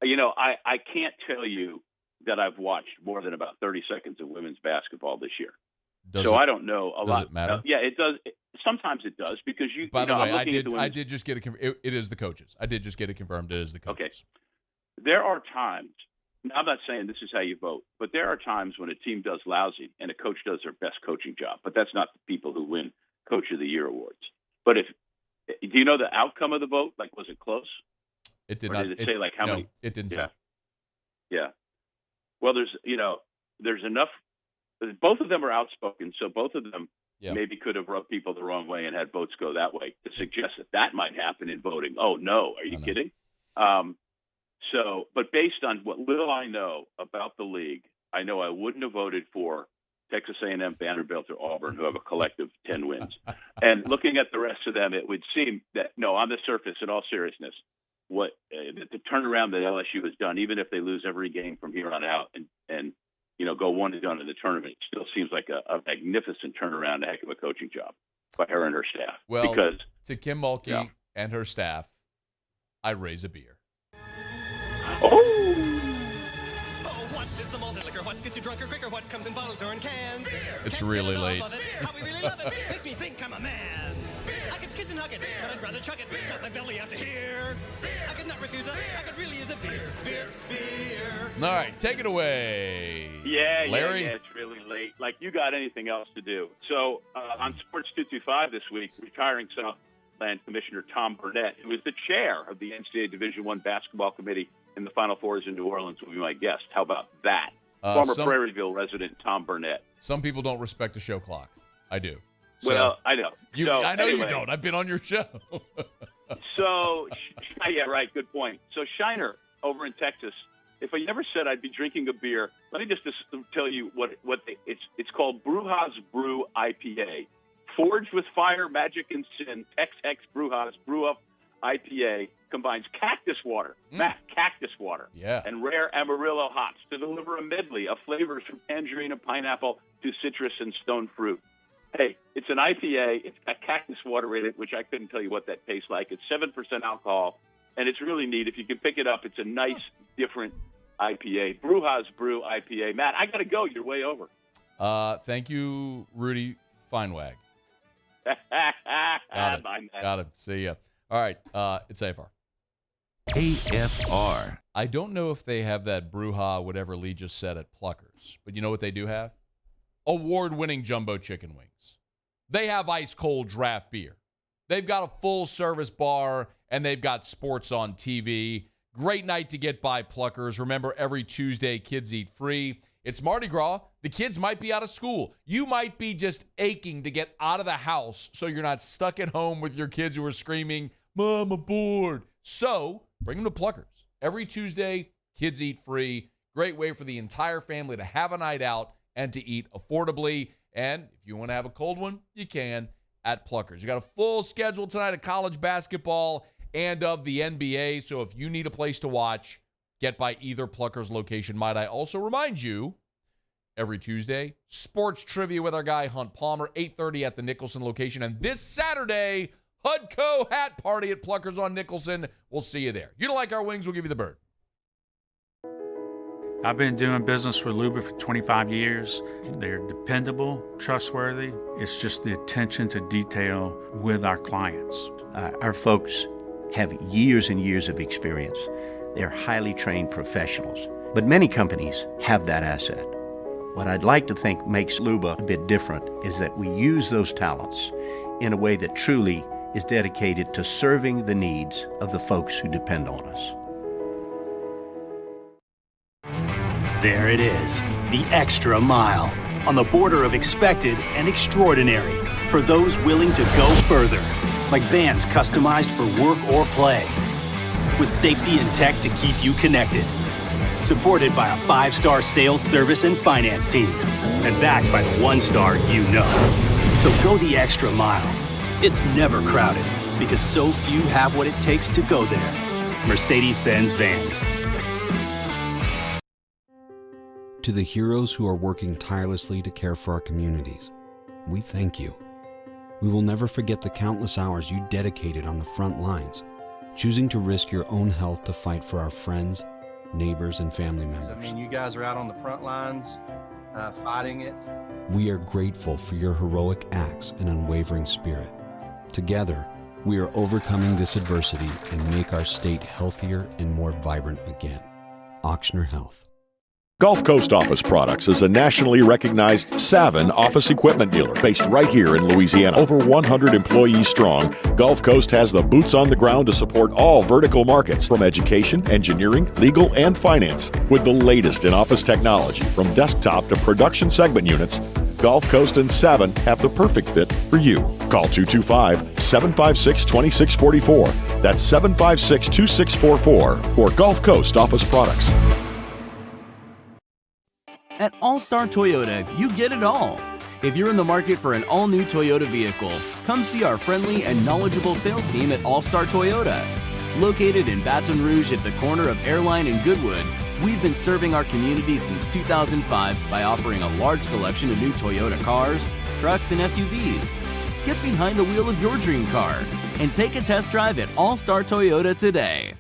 I can't tell you that I've watched more than about 30 seconds of women's basketball this year. I don't know a lot. Does it matter? Yeah, it does. Sometimes it does because you. By the way, I did just get it. It is the coaches. I did just get it confirmed. It is the coaches. Okay. There are times. Now, I'm not saying this is how you vote, but there are times when a team does lousy and a coach does their best coaching job. But that's not the people who win Coach of the Year awards. But do you know the outcome of the vote? Like, was it close? It did or not. Did it say like how many? It didn't say. Yeah. Well, there's enough. Both of them are outspoken, so both of them maybe could have rubbed people the wrong way and had votes go that way to suggest that might happen in voting. Oh no, are you kidding? But based on what little I know about the league, I know I wouldn't have voted for Texas A&M, Vanderbilt, or Auburn, who have a collective 10 wins. And looking at the rest of them, it would seem that on the surface, in all seriousness, what the turnaround that LSU has done, even if they lose every game from here on out and go 1-0 in the tournament, it still seems like a magnificent turnaround, a heck of a coaching job by her and her staff. Well, because to Kim Mulkey and her staff, I raise a beer. What is the malted liquor? What gets you drunker quicker? What comes in bottles or in cans? It's really late. How we really love it. Makes me think I'm a man. I could kiss and hug it, but I'd rather chuck it. Got my belly out to here. I could not refuse it. I could really use a beer. All right, take it away. Yeah, Larry? Yeah, it's really late. Like, you got anything else to do. So, on Sports 225 this week, retiring Southland Commissioner Tom Burnett, who is the chair of the NCAA Division I Basketball Committee in the Final Fours in New Orleans, will be my guest. How about that? Former Prairieville resident Tom Burnett. Some people don't respect the show clock. I do. Well, I know. I know anyway. you don't. I've been on your show. So, yeah, right. Good point. So Shiner over in Texas, if I never said I'd be drinking a beer, let me just tell you it's called Brujas Brew IPA. Forged with fire, magic, and sin, XX Brujas Brew Up IPA combines cactus water, cactus water, and rare Amarillo hops to deliver a medley of flavors from tangerine and pineapple to citrus and stone fruit. Hey, it's an IPA. It's got cactus water in it, which I couldn't tell you what that tastes like. It's 7% alcohol, and it's really neat. If you can pick it up, it's a nice, different IPA. Brujas Brew IPA. Matt, I got to go. You're way over. Thank you, Rudy Feinswog. Got him. See ya. All right, it's AFR. AFR. I don't know if they have that Bruja, whatever Lee just said, at Pluckers, but you know what they do have? Award-winning jumbo chicken wings. They have ice-cold draft beer. They've got a full-service bar, and they've got sports on TV. Great night to get by Pluckers. Remember, every Tuesday, kids eat free. It's Mardi Gras. The kids might be out of school. You might be just aching to get out of the house so you're not stuck at home with your kids who are screaming, "Mom, I'm bored." So bring them to Pluckers. Every Tuesday, kids eat free. Great way for the entire family to have a night out and to eat affordably. And if you want to have a cold one, you can at Pluckers. You got a full schedule tonight of college basketball and of the NBA. So if you need a place to watch, get by either Pluckers location. Might I also remind you, every Tuesday, sports trivia with our guy Hunt Palmer, 8:30 at the Nicholson location. And this Saturday, Hudco hat party at Pluckers on Nicholson. We'll see you there. You don't like our wings, we'll give you the bird. I've been doing business with Luba for 25 years. They're dependable, trustworthy. It's just the attention to detail with our clients. Our folks have years and years of experience. They're highly trained professionals. But many companies have that asset. What I'd like to think makes Luba a bit different is that we use those talents in a way that truly is dedicated to serving the needs of the folks who depend on us. There it is, the extra mile, on the border of expected and extraordinary, for those willing to go further, like vans customized for work or play, with safety and tech to keep you connected, supported by a 5-star sales, service, and finance team, and backed by the 1-star you know. So go the extra mile. It's never crowded, because so few have what it takes to go there. Mercedes-Benz Vans. To the heroes who are working tirelessly to care for our communities, we thank you. We will never forget the countless hours you dedicated on the front lines, choosing to risk your own health to fight for our friends, neighbors, and family members. I mean, you guys are out on the front lines, fighting it. We are grateful for your heroic acts and unwavering spirit. Together, we are overcoming this adversity and make our state healthier and more vibrant again. Auctioner Health. Gulf Coast Office Products is a nationally recognized Savin office equipment dealer based right here in Louisiana. Over 100 employees strong, Gulf Coast has the boots on the ground to support all vertical markets, from education, engineering, legal, and finance. With the latest in office technology, from desktop to production segment units, Gulf Coast and Savin have the perfect fit for you. Call 225-756-2644. That's 756-2644 for Gulf Coast Office Products. At All-Star Toyota, you get it all. If you're in the market for an all-new Toyota vehicle, come see our friendly and knowledgeable sales team at All-Star Toyota. Located in Baton Rouge at the corner of Airline and Goodwood, we've been serving our community since 2005 by offering a large selection of new Toyota cars, trucks, and SUVs. Get behind the wheel of your dream car and take a test drive at All-Star Toyota today.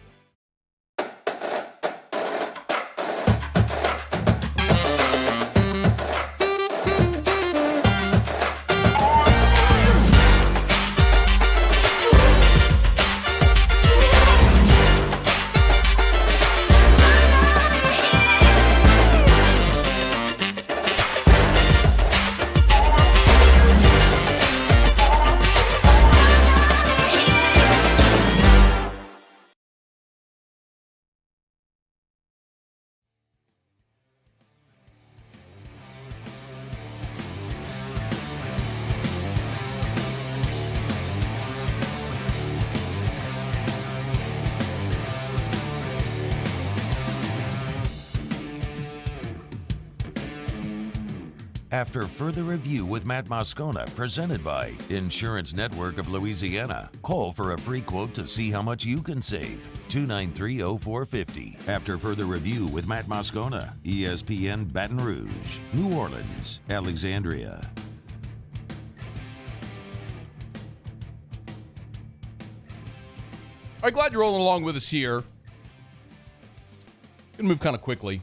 After further review with Matt Moscona, presented by Insurance Network of Louisiana. Call for a free quote to see how much you can save. 293-0450. After further review with Matt Moscona, ESPN Baton Rouge, New Orleans, Alexandria. All right, glad you're rolling along with us here. Gonna move kind of quickly.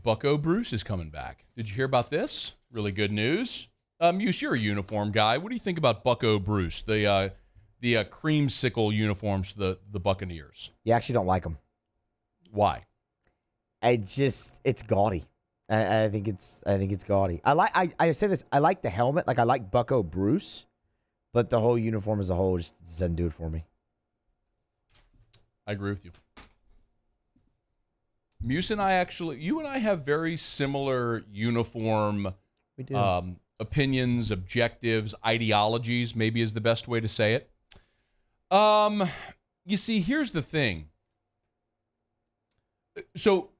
Bucko Bruce is coming back. Did you hear about this? Really good news. Muse, you're a uniform guy. What do you think about Bucko Bruce, the creamsicle uniforms for the Buccaneers? You actually don't like them. Why? It's gaudy. I think it's gaudy. I say this. I like the helmet. Like I like Bucko Bruce, but the whole uniform as a whole just doesn't do it for me. I agree with you. Muse and you and I have very similar uniform opinions, objectives, ideologies, maybe is the best way to say it. You see, here's the thing. So,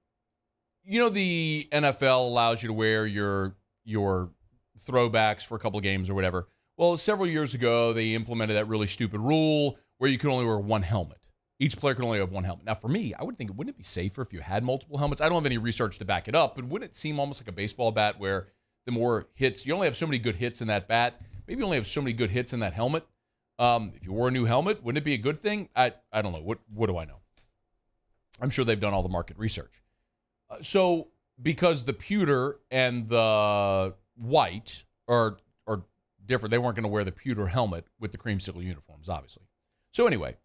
the NFL allows you to wear your throwbacks for a couple of games or whatever. Well, several years ago, they implemented that really stupid rule where you could only wear one helmet. Each player could only have one helmet. Now, for me, I would think, wouldn't it be safer if you had multiple helmets? I don't have any research to back it up, but wouldn't it seem almost like a baseball bat where the more hits, you only have so many good hits in that bat, maybe you only have so many good hits in that helmet. If you wore a new helmet, wouldn't it be a good thing? I don't know. What do I know? I'm sure they've done all the market research. So because the pewter and the white are different, they weren't going to wear the pewter helmet with the creamsicle uniforms, obviously. So anyway,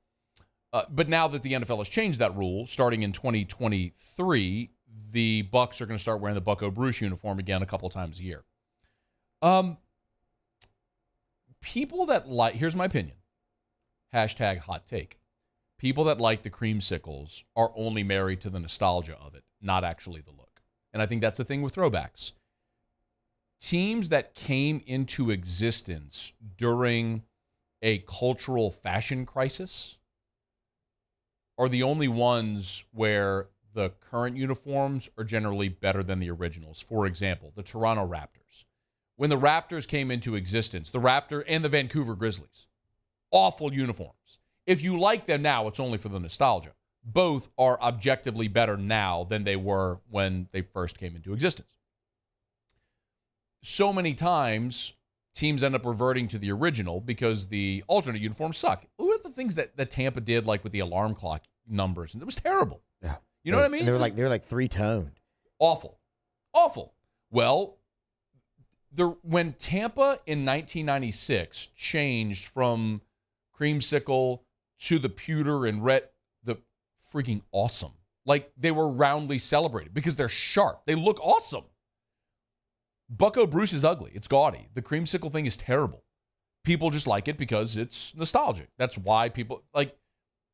but now that the NFL has changed that rule, starting in 2023, the Bucs are going to start wearing the Bucko Bruce uniform again a couple times a year. People that here's my opinion, hashtag hot take. People that like the creamsicles are only married to the nostalgia of it, not actually the look. And I think that's the thing with throwbacks. Teams that came into existence during a cultural fashion crisis are the only ones where the current uniforms are generally better than the originals. For example, the Toronto Raptors. When the Raptors came into existence, the Raptor and the Vancouver Grizzlies, awful uniforms. If you like them now, it's only for the nostalgia. Both are objectively better now than they were when they first came into existence. So many times, teams end up reverting to the original because the alternate uniforms suck. What are the things that Tampa did, like with the alarm clock numbers? And it was terrible. Yeah. You know what I mean? They were like three-toned. Awful. Well, when Tampa in 1996 changed from creamsicle to the pewter and red, the freaking awesome. Like, they were roundly celebrated because they're sharp. They look awesome. Bucko Bruce is ugly. It's gaudy. The creamsicle thing is terrible. People just like it because it's nostalgic. That's why people,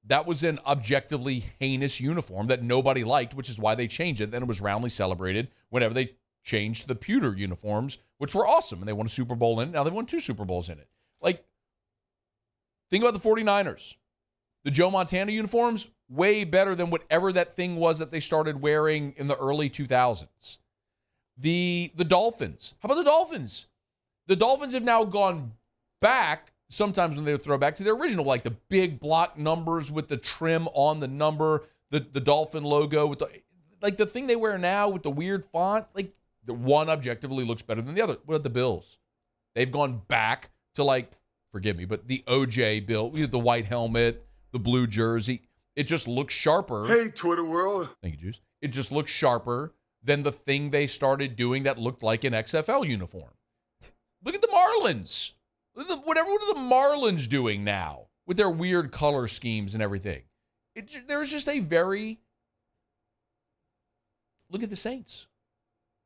that was an objectively heinous uniform that nobody liked, which is why they changed it. Then it was roundly celebrated whenever they changed to the pewter uniforms, which were awesome. And they won a Super Bowl in it. Now they've won 2 Super Bowls in it. Think about the 49ers. The Joe Montana uniforms, way better than whatever that thing was that they started wearing in the early 2000s. The Dolphins. How about the Dolphins? The Dolphins have now gone back, sometimes when they throw back to their original, like the big block numbers with the trim on the number, the Dolphin logo, with the thing they wear now with the weird font. The one objectively looks better than the other. What about the Bills? They've gone back to, forgive me, but the OJ Bill, the white helmet, the blue jersey. It just looks sharper. Hey, Twitter world. Thank you, Juice. It just looks sharper than the thing they started doing that looked like an XFL uniform. Look at the Marlins. What are the Marlins doing now with their weird color schemes and everything? There's just a very... Look at the Saints.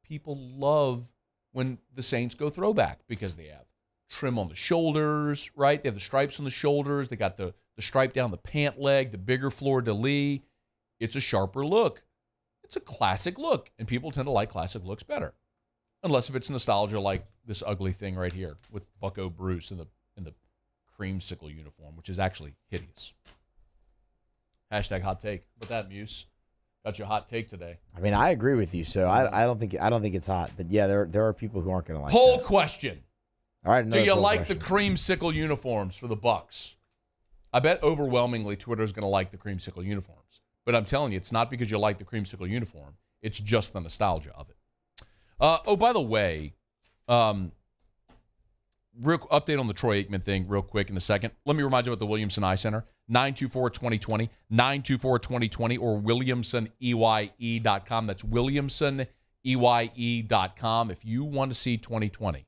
People love when the Saints go throwback because they have trim on the shoulders, right? They have the stripes on the shoulders. They got the stripe down the pant leg, the bigger fleur-de-lis. It's a sharper look. It's a classic look, and people tend to like classic looks better. Unless if it's nostalgia like this ugly thing right here with Bucko Bruce in the creamsicle uniform, which is actually hideous. Hashtag hot take. But that, Muse. Got your hot take today. I mean, I agree with you, so I don't think it's hot. But yeah, there are people who aren't going to like Poll that. question. All right, do you like question. the creamsicle uniforms for the Bucks? I bet overwhelmingly Twitter's going to like the creamsicle uniforms. But I'm telling you, it's not because you like the creamsicle uniform. It's just the nostalgia of it. Oh, by the way, real update on the Troy Aikman thing real quick in a second. Let me remind you about the Williamson Eye Center. 924-2020, 924-2020, or WilliamsonEYE.com. That's WilliamsonEYE.com. If you want to see 2020,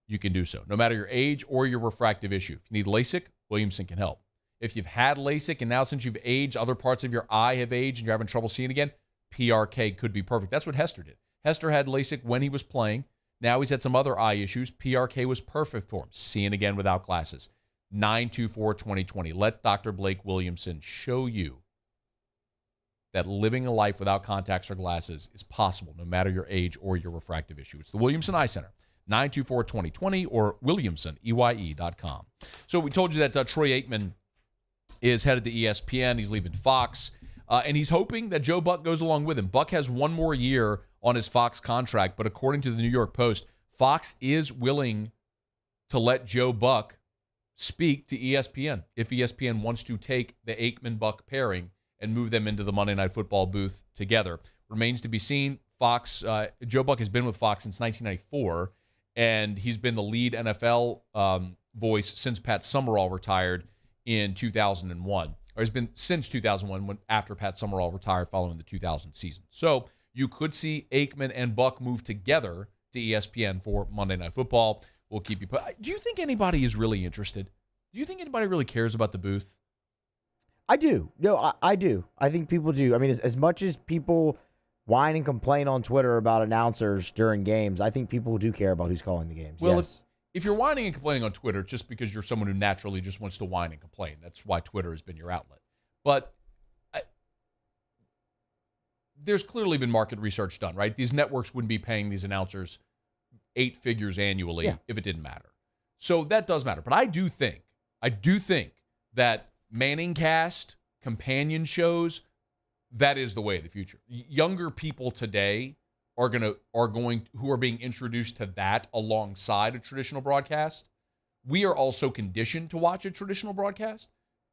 you can do so, no matter your age or your refractive issue. If you need LASIK, Williamson can help. If you've had LASIK and now since you've aged, other parts of your eye have aged and you're having trouble seeing again, PRK could be perfect. That's what Hester did. Hester had LASIK when he was playing. Now he's had some other eye issues. PRK was perfect for him. Seeing again without glasses. 924-2020. Let Dr. Blake Williamson show you that living a life without contacts or glasses is possible, no matter your age or your refractive issue. It's the Williamson Eye Center. 924-2020 or WilliamsonEYE.com. So we told you that Troy Aikman is headed to ESPN. He's leaving Fox. And he's hoping that Joe Buck goes along with him. Buck has one more year on his Fox contract, but according to the New York Post, Fox is willing to let Joe Buck speak to ESPN if ESPN wants to take the Aikman-Buck pairing and move them into the Monday Night Football booth together. Remains to be seen. Fox, Joe Buck has been with Fox since 1994, and he's been the lead NFL voice since Pat Summerall retired in 2001. Or has been since 2001, after Pat Summerall retired following the 2000 season. So you could see Aikman and Buck move together to ESPN for Monday Night Football. We'll keep you posted. Do you think anybody is really interested? Do you think anybody really cares about the booth? I do. No, I do. I think people do. I mean, as much as people whine and complain on Twitter about announcers during games, I think people do care about who's calling the games. Well, yes. If you're whining and complaining on Twitter, just because you're someone who naturally just wants to whine and complain, that's why Twitter has been your outlet. But there's clearly been market research done, right? These networks wouldn't be paying these announcers 8 figures annually if it didn't matter. So that does matter. But I do think that Manningcast, companion shows, that is the way of the future. Younger people today who are being introduced to that alongside a traditional broadcast. We are also conditioned to watch a traditional broadcast,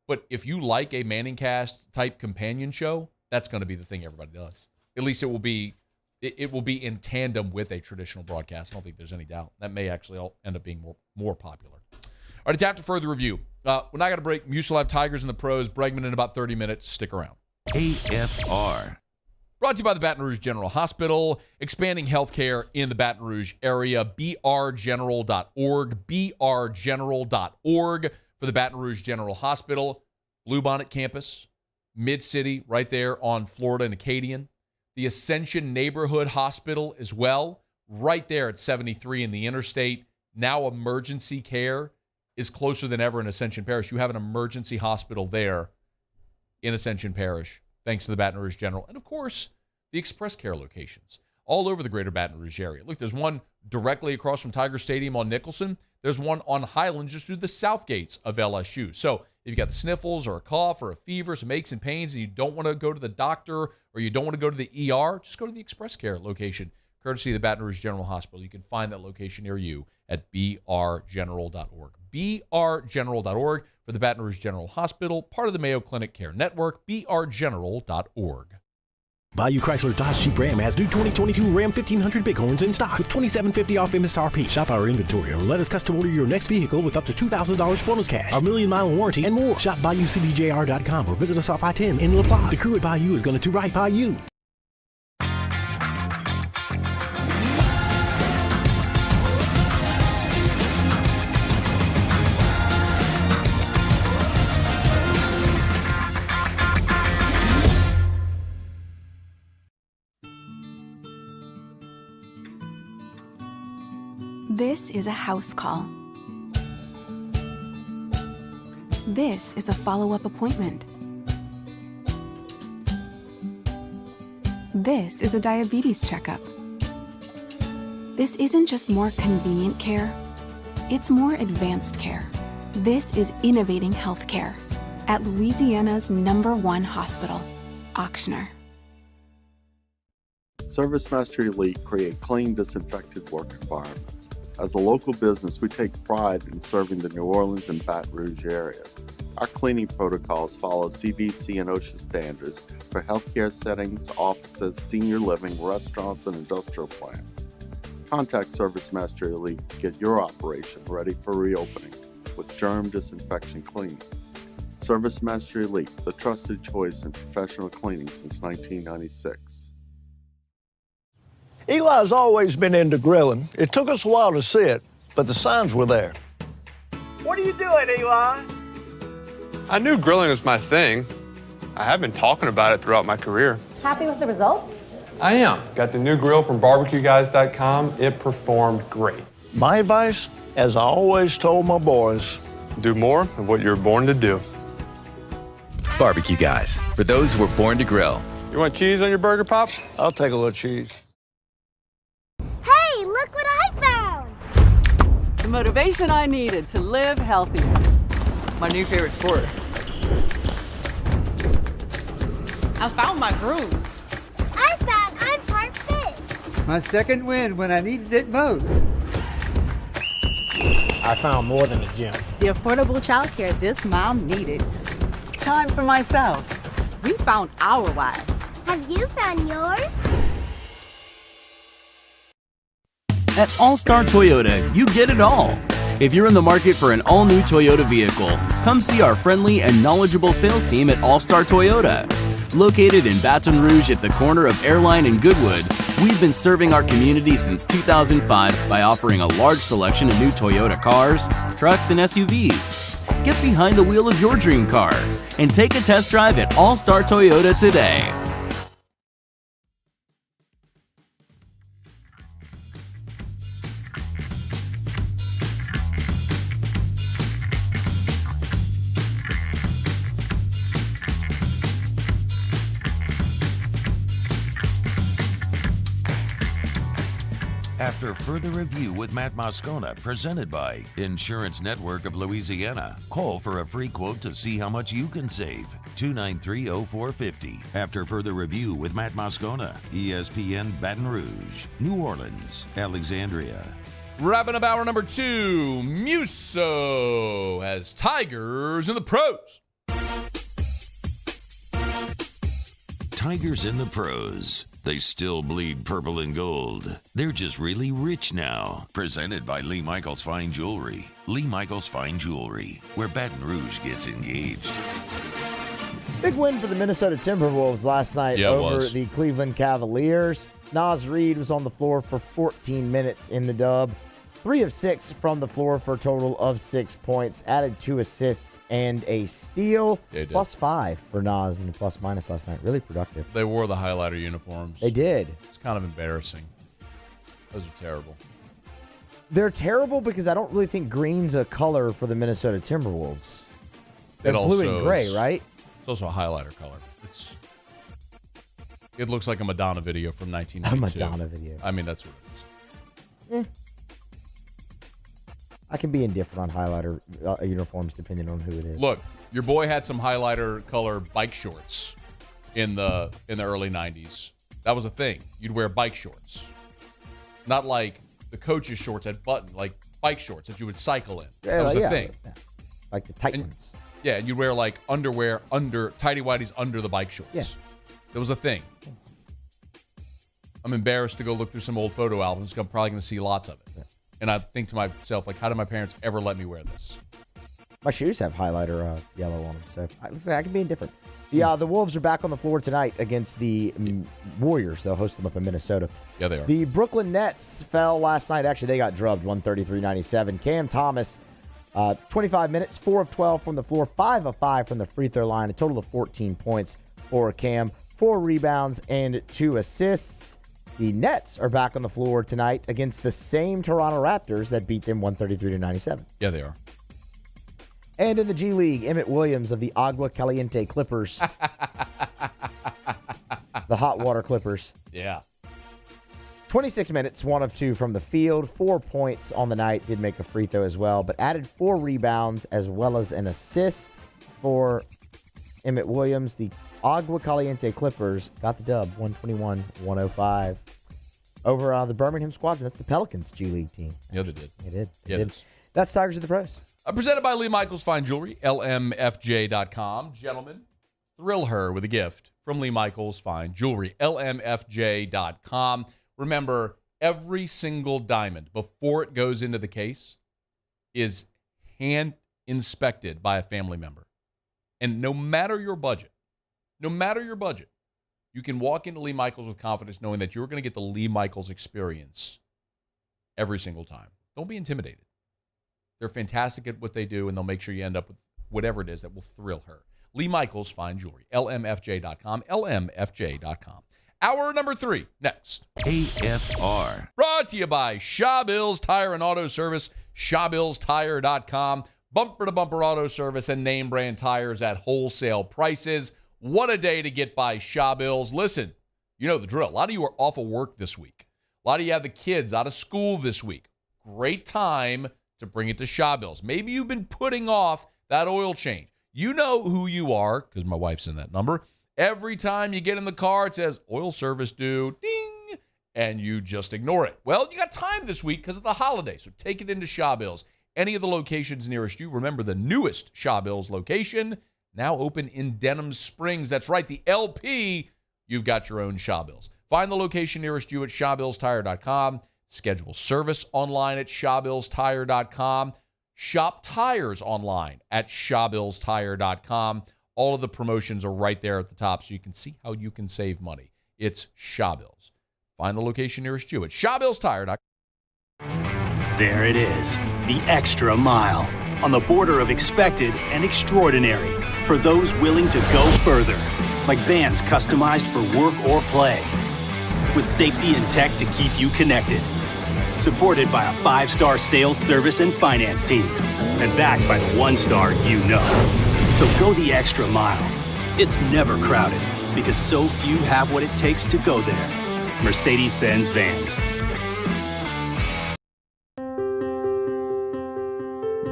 but if you like a Manningcast type companion show, that's going to be the thing everybody does. At least it will be in tandem with a traditional broadcast. I don't think there's any doubt. That may actually all end up being more popular. All right, it's after further review. We're not going to break. Mutual have Tigers in the pros. Bregman in about 30 minutes. Stick around. AFR. Brought to you by the Baton Rouge General Hospital, expanding healthcare in the Baton Rouge area. brgeneral.org, brgeneral.org for the Baton Rouge General Hospital. Bluebonnet campus, Mid-City, right there on Florida and Acadian. The Ascension Neighborhood Hospital as well, right there at 73 in the interstate. Now emergency care is closer than ever in Ascension Parish. You have an emergency hospital there in Ascension Parish, thanks to the Baton Rouge General. And, of course, the Express Care locations all over the greater Baton Rouge area. Look, there's one directly across from Tiger Stadium on Nicholson. There's one on Highland just through the south gates of LSU. So if you've got the sniffles or a cough or a fever, some aches and pains, and you don't want to go to the doctor or you don't want to go to the ER, just go to the Express Care location, courtesy of the Baton Rouge General Hospital. You can find that location near you at brgeneral.org. brgeneral.org for the Baton Rouge General Hospital, part of the Mayo Clinic Care Network, brgeneral.org. Bayou Chrysler Dodge Jeep Ram has new 2022 Ram 1500 Bighorns in stock with $2,750 off MSRP. Shop our inventory or let us custom order your next vehicle with up to $2,000 bonus cash, our 1,000,000-mile warranty, and more. Shop BayouCDJR.com or visit us off I-10 in La Plaza. The crew at Bayou is going to do right by you. This is a house call. This is a follow-up appointment. This is a diabetes checkup. This isn't just more convenient care, it's more advanced care. This is innovating healthcare at Louisiana's #1 hospital, Ochsner. ServiceMaster Elite create clean, disinfected work environments. As a local business, we take pride in serving the New Orleans and Baton Rouge areas. Our cleaning protocols follow CDC and OSHA standards for healthcare settings, offices, senior living, restaurants, and industrial plants. Contact ServiceMaster Elite to get your operation ready for reopening with germ disinfection cleaning. ServiceMaster Elite, the trusted choice in professional cleaning since 1996. Eli's always been into grilling. It took us a while to see it, but the signs were there. What are you doing, Eli? I knew grilling was my thing. I have been talking about it throughout my career. Happy with the results? I am. Got the new grill from barbecueguys.com. It performed great. My advice, as I always told my boys, do more of what you were born to do. Barbecue Guys, for those who were born to grill. You want cheese on your burger, Pops? I'll take a little cheese. Hey, look what I found! The motivation I needed to live healthy. My new favorite sport. I found my groove. I found I'm part fish. My second win when I needed it most. I found more than a gym. The affordable childcare this mom needed. Time for myself. We found our why. Have you found yours? At All-Star Toyota, you get it all. If you're in the market for an all-new Toyota vehicle, come see our friendly and knowledgeable sales team at All-Star Toyota. Located in Baton Rouge at the corner of Airline and Goodwood, we've been serving our community since 2005 by offering a large selection of new Toyota cars, trucks, and SUVs. Get behind the wheel of your dream car and take a test drive at All-Star Toyota today. After further review with Matt Moscona, presented by Insurance Network of Louisiana. Call for a free quote to see how much you can save. 293-0450. After further review with Matt Moscona, ESPN Baton Rouge, New Orleans, Alexandria. Wrapping up hour number 2, Musso has Tigers in the pros. Tigers in the pros. They still bleed purple and gold. They're just really rich now. Presented by Lee Michaels Fine Jewelry. Lee Michaels Fine Jewelry, where Baton Rouge gets engaged. Big win for the Minnesota Timberwolves last night over the Cleveland Cavaliers. Naz Reid was on the floor for 14 minutes in the dub. 3 of 6 from the floor for a total of 6 points. Added 2 assists and a steal. Plus 5 for Naz in the plus-minus last night. Really productive. They wore the highlighter uniforms. They did. It's kind of embarrassing. Those are terrible. They're terrible because I don't really think green's a color for the Minnesota Timberwolves. They're blue and gray, right? It's also a highlighter color. It looks like a Madonna video from 1992. A Madonna video. I mean, that's what it is. I can be indifferent on highlighter uniforms depending on who it is. Look, your boy had some highlighter color bike shorts in the early 90s. That was a thing. You'd wear bike shorts. Not like the coach's shorts had button, like bike shorts that you would cycle in. That was a thing. Yeah. Like the tight ones. Yeah, and you'd wear like underwear under, tighty-whities under the bike shorts. Yeah. That was a thing. I'm embarrassed to go look through some old photo albums. I'm probably going to see lots of it. Yeah. And I think to myself, like, how did my parents ever let me wear this? My shoes have highlighter yellow on them, so I can be indifferent. The Wolves are back on the floor tonight against the Warriors. They'll host them up in Minnesota. Yeah, they are. The Brooklyn Nets fell last night. Actually, they got drubbed 133-97. Cam Thomas, 25 minutes, 4 of 12 from the floor, 5 of 5 from the free throw line, a total of 14 points for Cam, 4 rebounds and 2 assists. The Nets are back on the floor tonight against the same Toronto Raptors that beat them 133-97. Yeah, they are. And in the G League, Emmett Williams of the Agua Caliente Clippers. The hot water Clippers. Yeah. 26 minutes, 1 of 2 from the field, 4 points on the night, did make a free throw as well, but added 4 rebounds as well as an assist for Emmett Williams. The Agua Caliente Clippers got the dub, 121-105. Over the Birmingham Squadron, that's the Pelicans G League team. Yeah, they did. They did. Yeah, Did. That's Tigers of the Pros. Presented by Lee Michaels Fine Jewelry, lmfj.com. Gentlemen, thrill her with a gift from Lee Michaels Fine Jewelry, lmfj.com. Remember, every single diamond before it goes into the case is hand inspected by a family member. And no matter your budget, you can walk into Lee Michaels with confidence knowing that you're going to get the Lee Michaels experience every single time. Don't be intimidated. They're fantastic at what they do, and they'll make sure you end up with whatever it is that will thrill her. Lee Michaels Fine Jewelry, lmfj.com, lmfj.com. Hour number 3, next. AFR. Brought to you by Shaw Bills Tire and Auto Service, ShawBillsTire.com. Bumper-to-bumper auto service and name brand tires at wholesale prices. What a day to get by Shaw Bills. Listen, you know the drill. A lot of you are off of work this week. A lot of you have the kids out of school this week. Great time to bring it to Shaw Bills. Maybe you've been putting off that oil change. You know who you are, because my wife's in that number. Every time you get in the car, it says, oil service due, ding, and you just ignore it. Well, you got time this week because of the holiday, so take it into Shaw Bills. Any of the locations nearest you. Remember, the newest Shaw Bills location, now open in Denham Springs. That's right, the LP, you've got your own Shaw Bills. Find the location nearest you at ShawBillsTire.com. Schedule service online at ShawBillsTire.com. Shop tires online at ShawBillsTire.com. All of the promotions are right there at the top so you can see how you can save money. It's Shaw Bills. Find the location nearest you at ShawBillsTire.com. There it is, the extra mile, on the border of expected and extraordinary for those willing to go further, like vans customized for work or play, with safety and tech to keep you connected. Supported by a 5-star sales, service, and finance team, and backed by the 1-star you know. So go the extra mile. It's never crowded because so few have what it takes to go there. Mercedes-Benz Vans.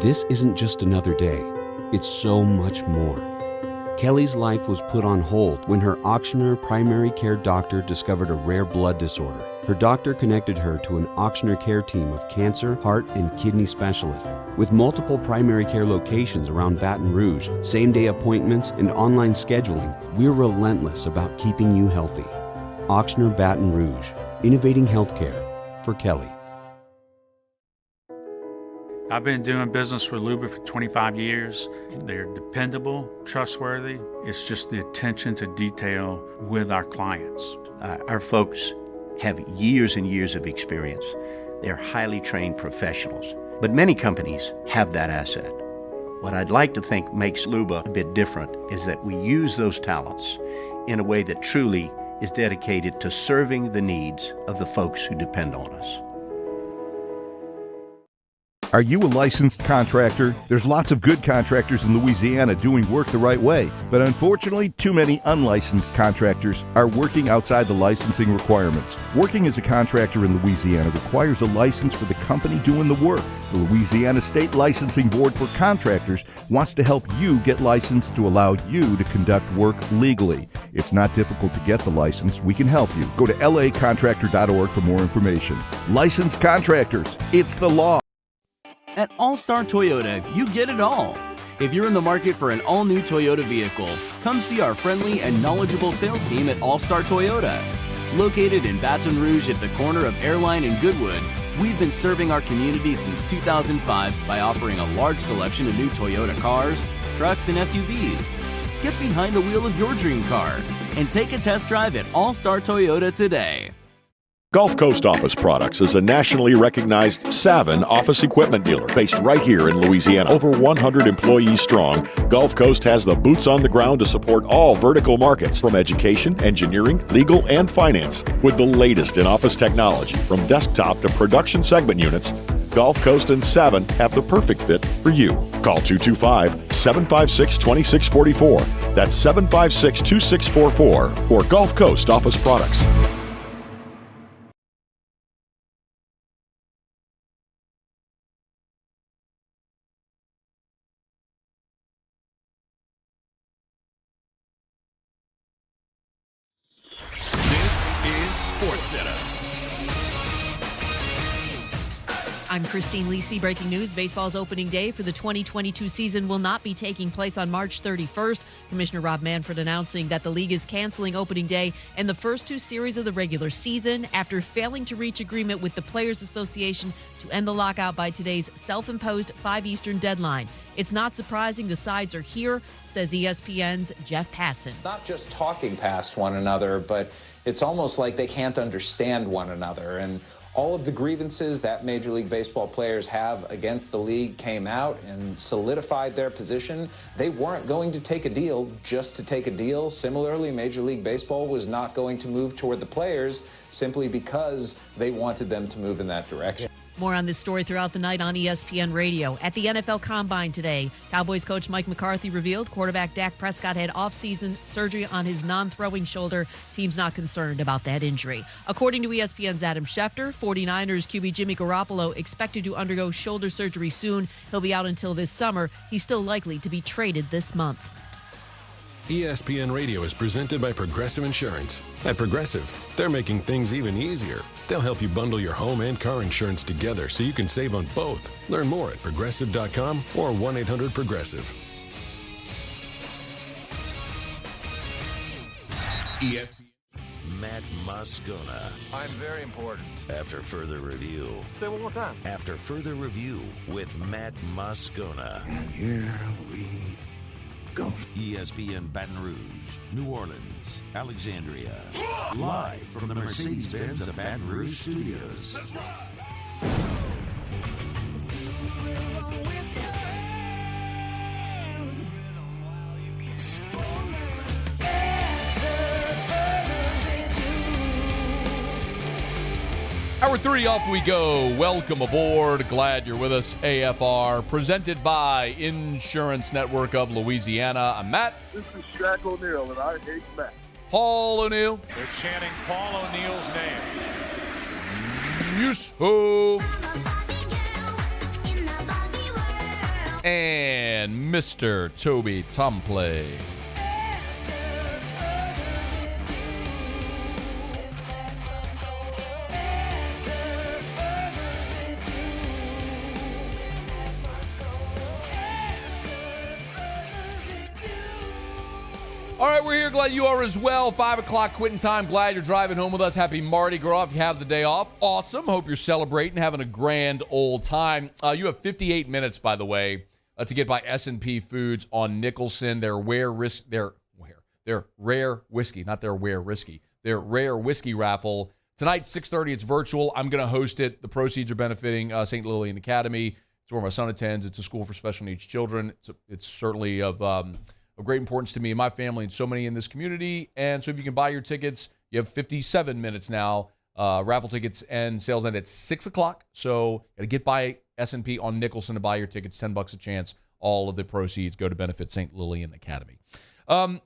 This isn't just another day. It's so much more. Kelly's life was put on hold when her auctioneer primary care doctor discovered a rare blood disorder. Her doctor connected her to an auctioneer care team of cancer, heart, and kidney specialists. With multiple primary care locations around Baton Rouge, same-day appointments, and online scheduling, we're relentless about keeping you healthy. Auctioneer Baton Rouge, innovating healthcare for Kelly. I've been doing business with Luba for 25 years. They're dependable, trustworthy. It's just the attention to detail with our clients. Our folks have years and years of experience. They're highly trained professionals. But many companies have that asset. What I'd like to think makes Luba a bit different is that we use those talents in a way that truly is dedicated to serving the needs of the folks who depend on us. Are you a licensed contractor? There's lots of good contractors in Louisiana doing work the right way, but unfortunately, too many unlicensed contractors are working outside the licensing requirements. Working as a contractor in Louisiana requires a license for the company doing the work. The Louisiana State Licensing Board for Contractors wants to help you get licensed to allow you to conduct work legally. It's not difficult to get the license. We can help you. Go to lacontractor.org for more information. Licensed contractors, it's the law. At All-Star Toyota, you get it all. If you're in the market for an all-new Toyota vehicle, come see our friendly and knowledgeable sales team at All-Star Toyota. Located in Baton Rouge at the corner of Airline and Goodwood, we've been serving our community since 2005 by offering a large selection of new Toyota cars, trucks, and SUVs. Get behind the wheel of your dream car and take a test drive at All-Star Toyota today. Gulf Coast Office Products is a nationally recognized Savin office equipment dealer based right here in Louisiana. Over 100 employees strong, Gulf Coast has the boots on the ground to support all vertical markets from education, engineering, legal, and finance. With the latest in office technology from desktop to production segment units, Gulf Coast and Savin have the perfect fit for you. Call 225-756-2644. That's 756-2644 for Gulf Coast Office Products. is SportsCenter. I'm Christine Lisi. Breaking news. Baseball's opening day for the 2022 season will not be taking place on March 31st. Commissioner Rob Manfred announcing that the league is canceling opening day and the first two series of the regular season after failing to reach agreement with the Players Association to end the lockout by today's self-imposed 5 Eastern deadline. It's not surprising the sides are here, says ESPN's Jeff Passan. Not just talking past one another, but it's almost like they can't understand one another. And all of the grievances that Major League Baseball players have against the league came out and solidified their position. They weren't going to take a deal just to take a deal. Similarly, Major League Baseball was not going to move toward the players simply because they wanted them to move in that direction. More on this story throughout the night on ESPN Radio. At the NFL Combine today, Cowboys coach Mike McCarthy revealed quarterback Dak Prescott had off-season surgery on his non-throwing shoulder. Team's not concerned about that injury. According to ESPN's Adam Schefter, 49ers QB Jimmy Garoppolo expected to undergo shoulder surgery soon. He'll be out until this summer. He's still likely to be traded this month. ESPN Radio is presented by Progressive Insurance. At Progressive, they're making things even easier. They'll help you bundle your home and car insurance together so you can save on both. Learn more at Progressive.com or 1-800-PROGRESSIVE. ESPN. Matt Moscona. I'm very important. After further review. Say it one more time. After further review with Matt Moscona. And here we go. ESPN Baton Rouge, New Orleans, Alexandria. Live from the Mercedes-Benz of Baton Rouge studios. Hour 3, off we go. Welcome aboard. Glad you're with us. AFR, presented by Insurance Network of Louisiana. I'm Matt. This is Shaq O'Neal, and I hate Matt. Paul O'Neal. They're chanting Paul O'Neal's name. Yusuf. And Mr. Toby Tomplay. All right, we're here. Glad you are as well. 5 o'clock quitting time. Glad you're driving home with us. Happy Mardi Gras if you have the day off. Awesome. Hope you're celebrating, having a grand old time. You have 58 minutes, by the way, to get by S&P Foods on Nicholson. Their rare whiskey, not their rare risky. Their rare whiskey raffle. Tonight, 6:30, it's virtual. I'm going to host it. The proceeds are benefiting St. Lillian Academy. It's where my son attends. It's a school for special needs children. It's certainly of great importance to me and my family and so many in this community. And so if you can buy your tickets, you have 57 minutes now. Raffle tickets and sales end at 6 o'clock. So got to get by S&P on Nicholson to buy your tickets. $10 a chance. All of the proceeds go to benefit St. Lillian Academy. Bregman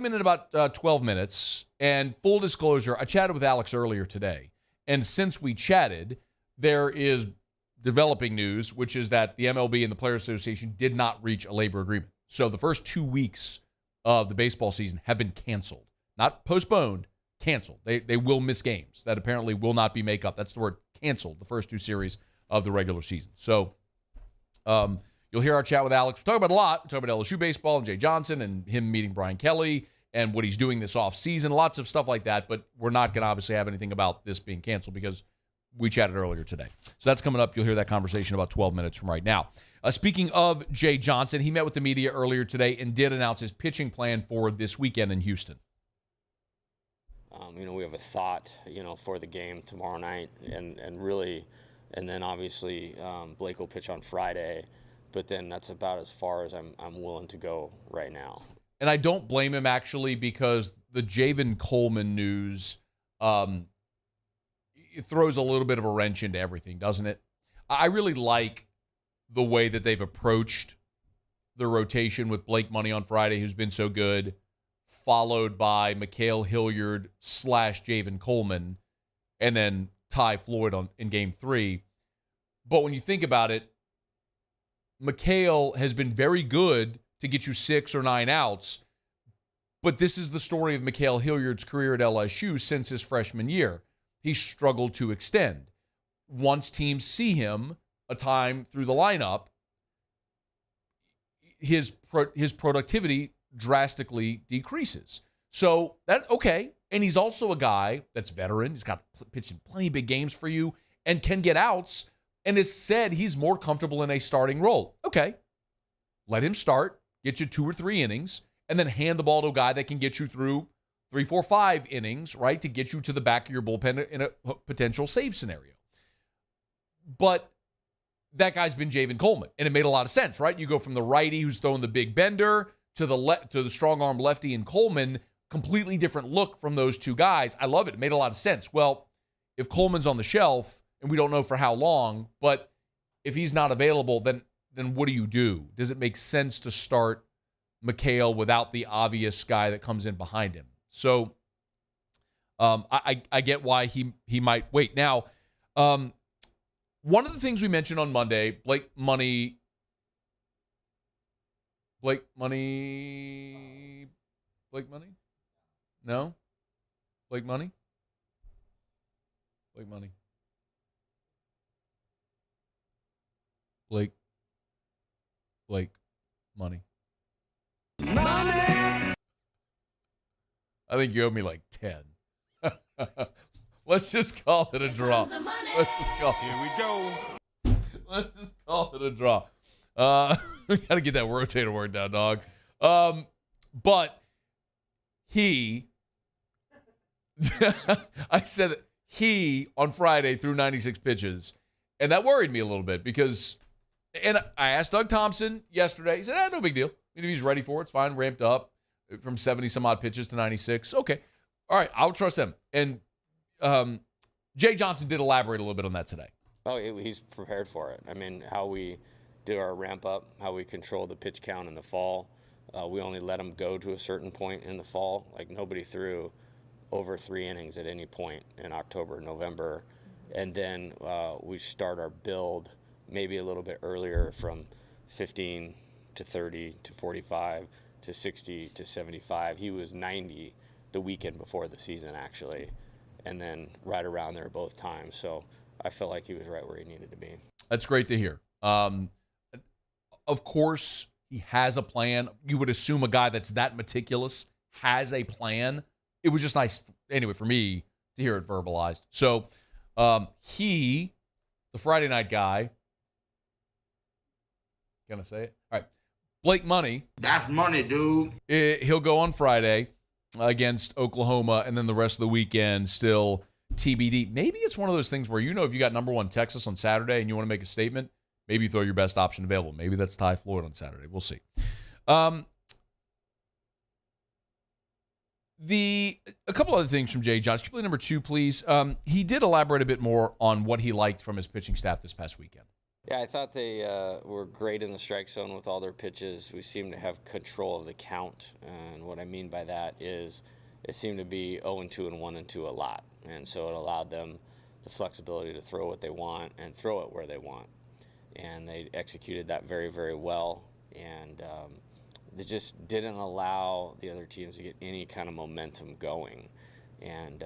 in about 12 minutes. And full disclosure, I chatted with Alex earlier today. And since we chatted, there is developing news, which is that the MLB and the Players Association did not reach a labor agreement. So the first 2 weeks of the baseball season have been canceled. Not postponed, canceled. They will miss games. That apparently will not be makeup. That's the word, canceled, the first 2 series of the regular season. So you'll hear our chat with Alex. We're talking about a lot. We're talking about LSU baseball and Jay Johnson and him meeting Brian Kelly and what he's doing this offseason. Lots of stuff like that, but we're not going to obviously have anything about this being canceled because we chatted earlier today. So that's coming up. You'll hear that conversation about 12 minutes from right now. Speaking of Jay Johnson, he met with the media earlier today and did announce his pitching plan for this weekend in Houston. We have a thought, for the game tomorrow night, and then obviously Blake will pitch on Friday, but then that's about as far as I'm willing to go right now. And I don't blame him, actually, because the Javen Coleman news it throws a little bit of a wrench into everything, doesn't it? I really like the way that they've approached the rotation with Blake Money on Friday, who's been so good, followed by Mikhail Hilliard / Javen Coleman, and then Ty Floyd in Game 3. But when you think about it, Mikhail has been very good to get you 6 or 9 outs, But this is the story of Mikhail Hilliard's career at LSU since his freshman year. He struggled to extend. Once teams see him a time through the lineup, his productivity drastically decreases. So okay. And he's also a guy that's veteran. He's got pitched in plenty of big games for you and can get outs and has said he's more comfortable in a starting role. Okay. Let him start, get you 2 or 3 innings, and then hand the ball to a guy that can get you through 3, 4, 5 innings, right, to get you to the back of your bullpen in a potential save scenario. But that guy's been Javen Coleman, and it made a lot of sense, right? You go from the righty who's throwing the big bender to the strong-arm lefty in Coleman, completely different look from those two guys. I love it. It made a lot of sense. Well, if Coleman's on the shelf, and we don't know for how long, but if he's not available, then what do you do? Does it make sense to start Mikhail without the obvious guy that comes in behind him? So I get why he might wait. Now, one of the things we mentioned on Monday, Blake Money? No? Blake Money? Blake Money. Blake Money. I think you owe me like 10. Let's just call it a draw. Here we go. Let's just call it a draw. We got to get that rotator work down, dog. But he, I said that he on Friday threw 96 pitches, and that worried me a little bit because, and I asked Doug Thompson yesterday. He said, no big deal. If he's ready for it, it's fine. Ramped up from 70 some odd pitches to 96. Okay. All right. I'll trust him. And Jay Johnson did elaborate a little bit on that today. Oh, he's prepared for it. I mean, how we do our ramp up, how we control the pitch count in the fall. We only let them go to a certain point in the fall. Like nobody threw over 3 innings at any point in October, November. And then we start our build maybe a little bit earlier from 15 to 30 to 45 to 60 to 75. He was 90 the weekend before the season, actually, and then right around there both times. So I felt like he was right where he needed to be. That's great to hear. Of course, he has a plan. You would assume a guy that's that meticulous has a plan. It was just nice, anyway, for me to hear it verbalized. So the Friday night guy, can I say it? All right. Blake Money. That's money, dude. He'll go on Friday against Oklahoma, and then the rest of the weekend still TBD. Maybe it's one of those things where, if you got number 1 Texas on Saturday and you want to make a statement, maybe you throw your best option available. Maybe that's Ty Floyd on Saturday. We'll see. A couple other things from Jay Johnson. Can you play number 2, please? He did elaborate a bit more on what he liked from his pitching staff this past weekend. Yeah, I thought they were great in the strike zone with all their pitches. We seemed to have control of the count, and what I mean by that is it seemed to be 0-2 and 1-2 a lot, and so it allowed them the flexibility to throw what they want and throw it where they want, and they executed that very, very well, and they just didn't allow the other teams to get any kind of momentum going, and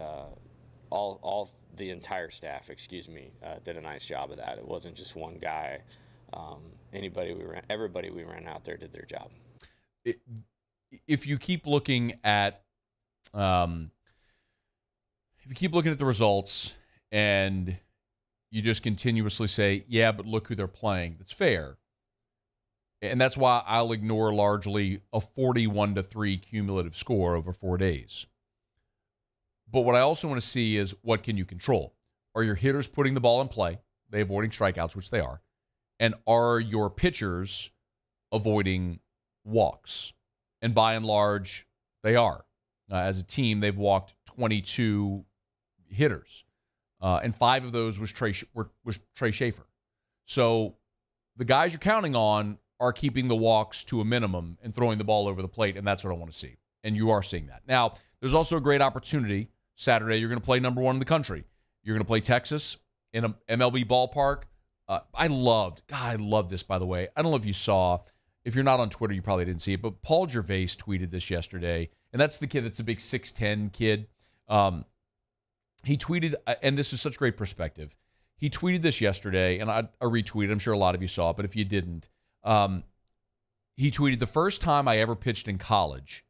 the entire staff, did a nice job of that. It wasn't just one guy. Everybody we ran out there did their job. If you keep looking at, the results and you just continuously say, yeah, but look who they're playing, that's fair. And that's why I'll ignore largely a 41-3 cumulative score over 4 days. But what I also want to see is, what can you control? Are your hitters putting the ball in play? They avoiding strikeouts, which they are. And are your pitchers avoiding walks? And by and large, they are. As a team, they've walked 22 hitters. And 5 of those was Trey Schaefer. So the guys you're counting on are keeping the walks to a minimum and throwing the ball over the plate, and that's what I want to see. And you are seeing that. Now, there's also a great opportunity. Saturday, you're going to play number 1 in the country. You're going to play Texas in an MLB ballpark. I loved this, by the way. I don't know if you saw. If you're not on Twitter, you probably didn't see it. But Paul Gervais tweeted this yesterday, and that's the kid that's a big 6'10 kid. He tweeted, and this is such great perspective. He tweeted this yesterday, and I retweeted. I'm sure a lot of you saw it, but if you didn't, he tweeted, the first time I ever pitched in college,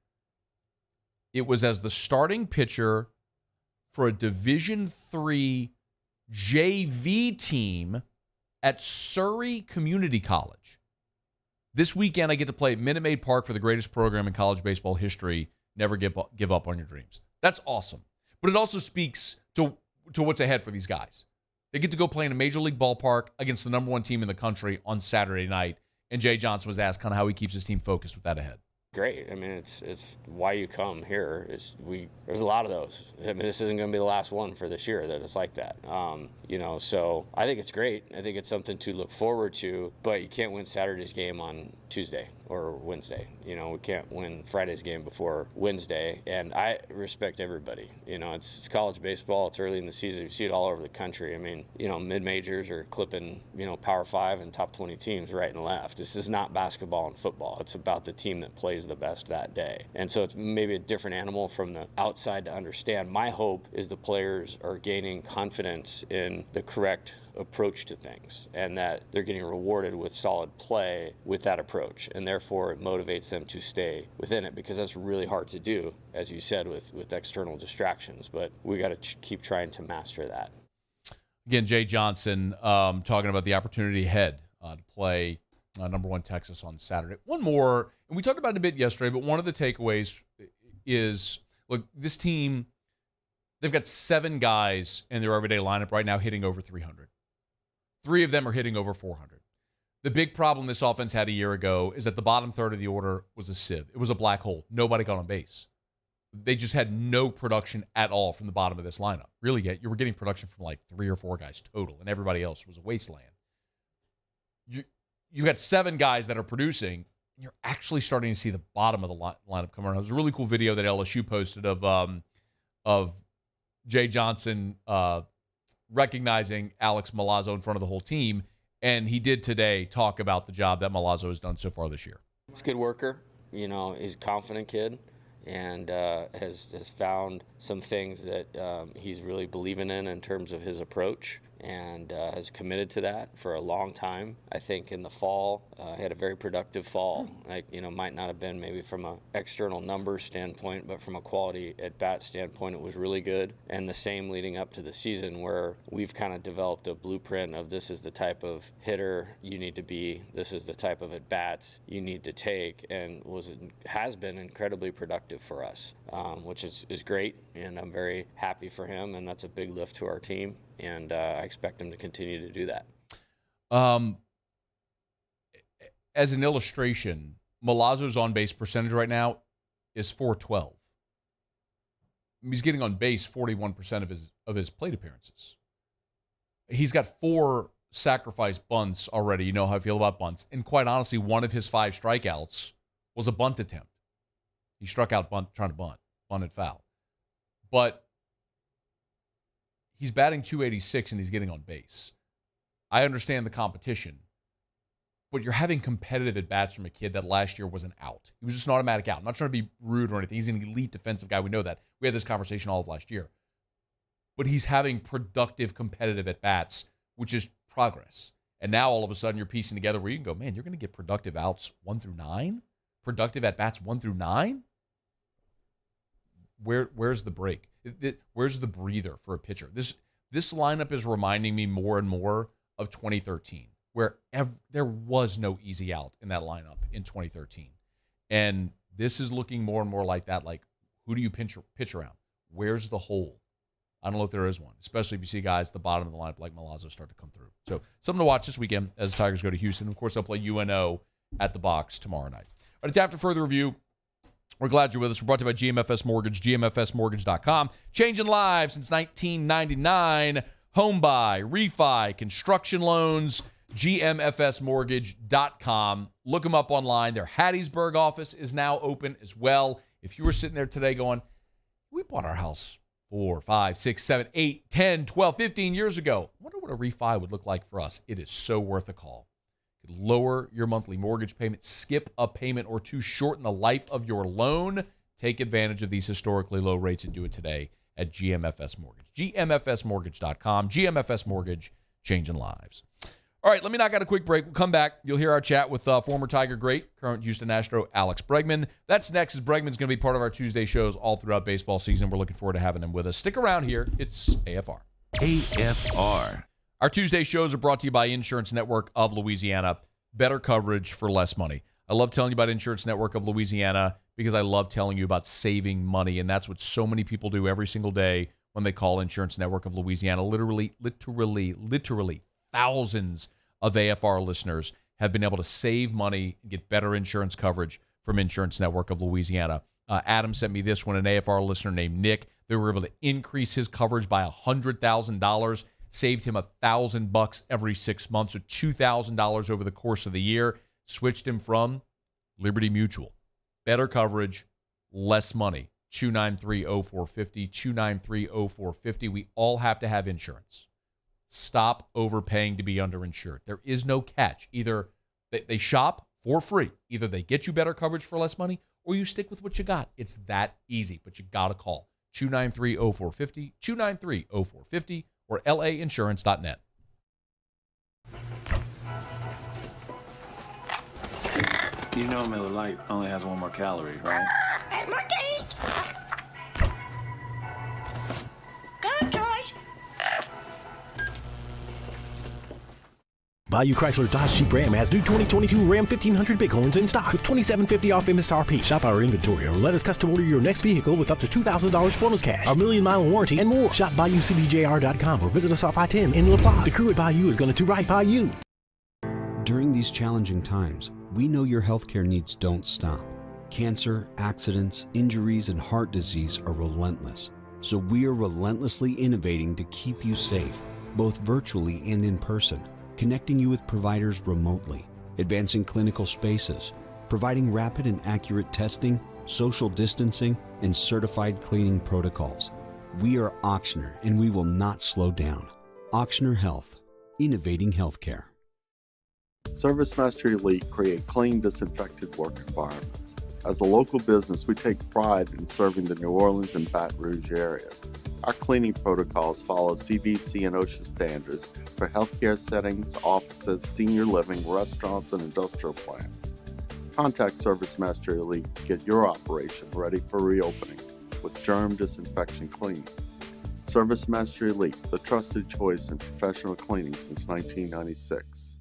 it was as the starting pitcher for a Division III JV team at Surrey Community College. This weekend, I get to play at Minute Maid Park for the greatest program in college baseball history. Never give up on your dreams. That's awesome. But it also speaks to what's ahead for these guys. They get to go play in a major league ballpark against the number one team in the country on Saturday night. And Jay Johnson was asked kind of how he keeps his team focused with that ahead. Great. I mean, it's why you come here. There's a lot of those. I mean, this isn't going to be the last one for this year that it's like that. So I think it's great. I think it's something to look forward to, but you can't win Saturday's game on Tuesday or Wednesday. We can't win Friday's game before Wednesday, and I respect everybody. It's college baseball. It's early in the season. You see it all over the country. I mean, mid-majors are clipping, Power 5 and top 20 teams right and left. This is not basketball and football. It's about the team that plays the best that day. And so it's maybe a different animal from the outside to understand. My hope is the players are gaining confidence in the correct approach to things and that they're getting rewarded with solid play with that approach, and therefore it motivates them to stay within it, because that's really hard to do, as you said, with external distractions, but we got to keep trying to master that. Again, Jay Johnson talking about the opportunity ahead to play number one Texas on Saturday. One more, and we talked about it a bit yesterday, but one of the takeaways is, look, this team, they've got 7 guys in their everyday lineup right now hitting over 300. 3 of them are hitting over 400. The big problem this offense had a year ago is that the bottom third of the order was a sieve. It was a black hole. Nobody got on base. They just had no production at all from the bottom of this lineup. Really, you were getting production from like 3 or 4 guys total, and everybody else was a wasteland. You've got 7 guys that are producing, and you're actually starting to see the bottom of the lineup come around. It was a really cool video that LSU posted of Jay Johnson recognizing Alex Milazzo in front of the whole team, and he did today talk about the job that Milazzo has done so far this year. He's a good worker. He's a confident kid, and has found some things that he's really believing in terms of his approach, and has committed to that for a long time. I think in the fall, he had a very productive fall. Might not have been maybe from an external numbers standpoint, but from a quality at-bat standpoint, it was really good. And the same leading up to the season, where we've kind of developed a blueprint of this is the type of hitter you need to be, this is the type of at-bats you need to take, and has been incredibly productive for us, which is great, and I'm very happy for him, and that's a big lift to our team. And I expect him to continue to do that. As an illustration, Milazzo's on-base percentage right now is .412. He's getting on base 41% of his plate appearances. He's got 4 sacrifice bunts already. You know how I feel about bunts. And quite honestly, one of his 5 strikeouts was a bunt attempt. He struck out trying to bunted foul. But he's batting .286 and he's getting on base. I understand the competition, but you're having competitive at-bats from a kid that last year was an out. He was just an automatic out. I'm not trying to be rude or anything. He's an elite defensive guy. We know that. We had this conversation all of last year. But he's having productive, competitive at-bats, which is progress. And now all of a sudden you're piecing together where you can go, man, you're going to get productive outs 1 through 9? Productive at-bats 1 through 9? Where's the break? Where's the breather for a pitcher? This lineup is reminding me more and more of 2013, where there was no easy out in that lineup in 2013. And this is looking more and more like that. Like, who do you pitch around? Where's the hole? I don't know if there is one, especially if you see guys at the bottom of the lineup like Milazzo start to come through. So something to watch this weekend as the Tigers go to Houston. Of course, they'll play UNO at the Box tomorrow night. All right, it's after further review. We're glad you're with us. We're brought to you by GMFS Mortgage, GMFSmortgage.com. Changing lives since 1999. Home buy, refi, construction loans, GMFSmortgage.com. Look them up online. Their Hattiesburg office is now open as well. If you were sitting there today going, we bought our house 4, 5, 6, 7, 8, 10, 12, 15 years ago. I wonder what a refi would look like for us. It is so worth a call. Lower your monthly mortgage payment, skip a payment or two, shorten the life of your loan. Take advantage of these historically low rates and do it today at GMFS Mortgage. GMFSmortgage.com. GMFS Mortgage, changing lives. All right, let me knock out a quick break. We'll come back. You'll hear our chat with former Tiger great, current Houston Astro, Alex Bregman. That's next, as Bregman's going to be part of our Tuesday shows all throughout baseball season. We're looking forward to having him with us. Stick around here. It's AFR. AFR. Our Tuesday shows are brought to you by Insurance Network of Louisiana. Better coverage for less money. I love telling you about Insurance Network of Louisiana because I love telling you about saving money, and that's what so many people do every single day when they call Insurance Network of Louisiana. Literally, thousands of AFR listeners have been able to save money and get better insurance coverage from Insurance Network of Louisiana. Adam sent me this one, an AFR listener named Nick. They were able to increase his coverage by $100,000, saved him $1,000 every 6 months, or $2,000 over the course of the year. Switched him from Liberty Mutual. Better coverage, less money. 293-0450, 293-0450. We all have to have insurance. Stop overpaying to be underinsured. There is no catch. Either they shop for free. Either they get you better coverage for less money, or you stick with what you got. It's that easy, but you got to call 293-0450, 293-0450, or lainsurance.net. You know Miller Lite only has one more calorie, right? More taste. Good choice. Bayou Chrysler Dodge Jeep Ram has new 2022 Ram 1500 Bighorns in stock with $2,750 off MSRP. Shop our inventory or let us custom order your next vehicle with up to $2,000 bonus cash, our 1,000,000-mile warranty, and more. Shop BayouCDJR.com or visit us off I-10 in La Plaza. The crew at Bayou is going to do right by you. During these challenging times, we know your healthcare needs don't stop. Cancer, accidents, injuries, and heart disease are relentless. So we are relentlessly innovating to keep you safe, both virtually and in person, connecting you with providers remotely, advancing clinical spaces, providing rapid and accurate testing, social distancing, and certified cleaning protocols. We are Auctioner, and we will not slow down. Auctioner Health, innovating healthcare. Service Master Elite create clean, disinfected work environments. As a local business, we take pride in serving the New Orleans and Baton Rouge areas. Our cleaning protocols follow CDC and OSHA standards for healthcare settings, offices, senior living, restaurants, and industrial plants. Contact Service Master Elite to get your operation ready for reopening with germ disinfection cleaning. Service Master Elite, the trusted choice in professional cleaning since 1996.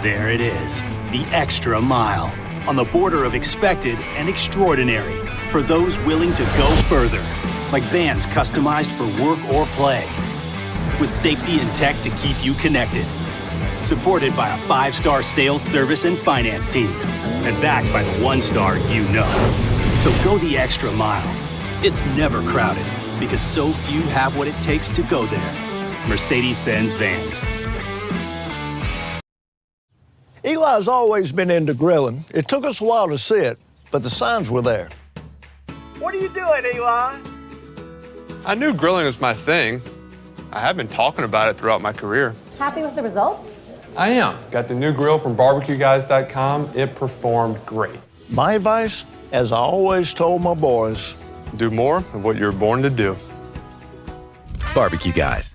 There it is, the extra mile, on the border of expected and extraordinary, for those willing to go further, like vans customized for work or play, with safety and tech to keep you connected. Supported by a 5-star sales, service, and finance team, and backed by the 1-star you know. So go the extra mile. It's never crowded, because so few have what it takes to go there. Mercedes-Benz Vans. Eli's always been into grilling. It took us a while to see it, but the signs were there. What are you doing, Eli? I knew grilling was my thing. I have been talking about it throughout my career. Happy with the results? I am. Got the new grill from barbecueguys.com. It performed great. My advice, as I always told my boys, do more of what you're born to do. Barbecue Guys.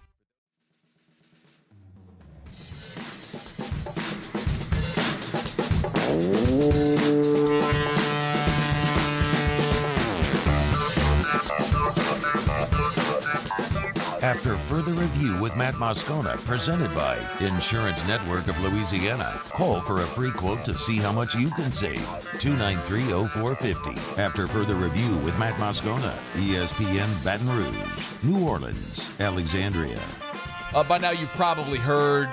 After further review with Matt Moscona, presented by Insurance Network of Louisiana. Call for a free quote to see how much you can save. 293-0450. After further review with Matt Moscona, ESPN Baton Rouge, New Orleans, Alexandria. By now you've probably heard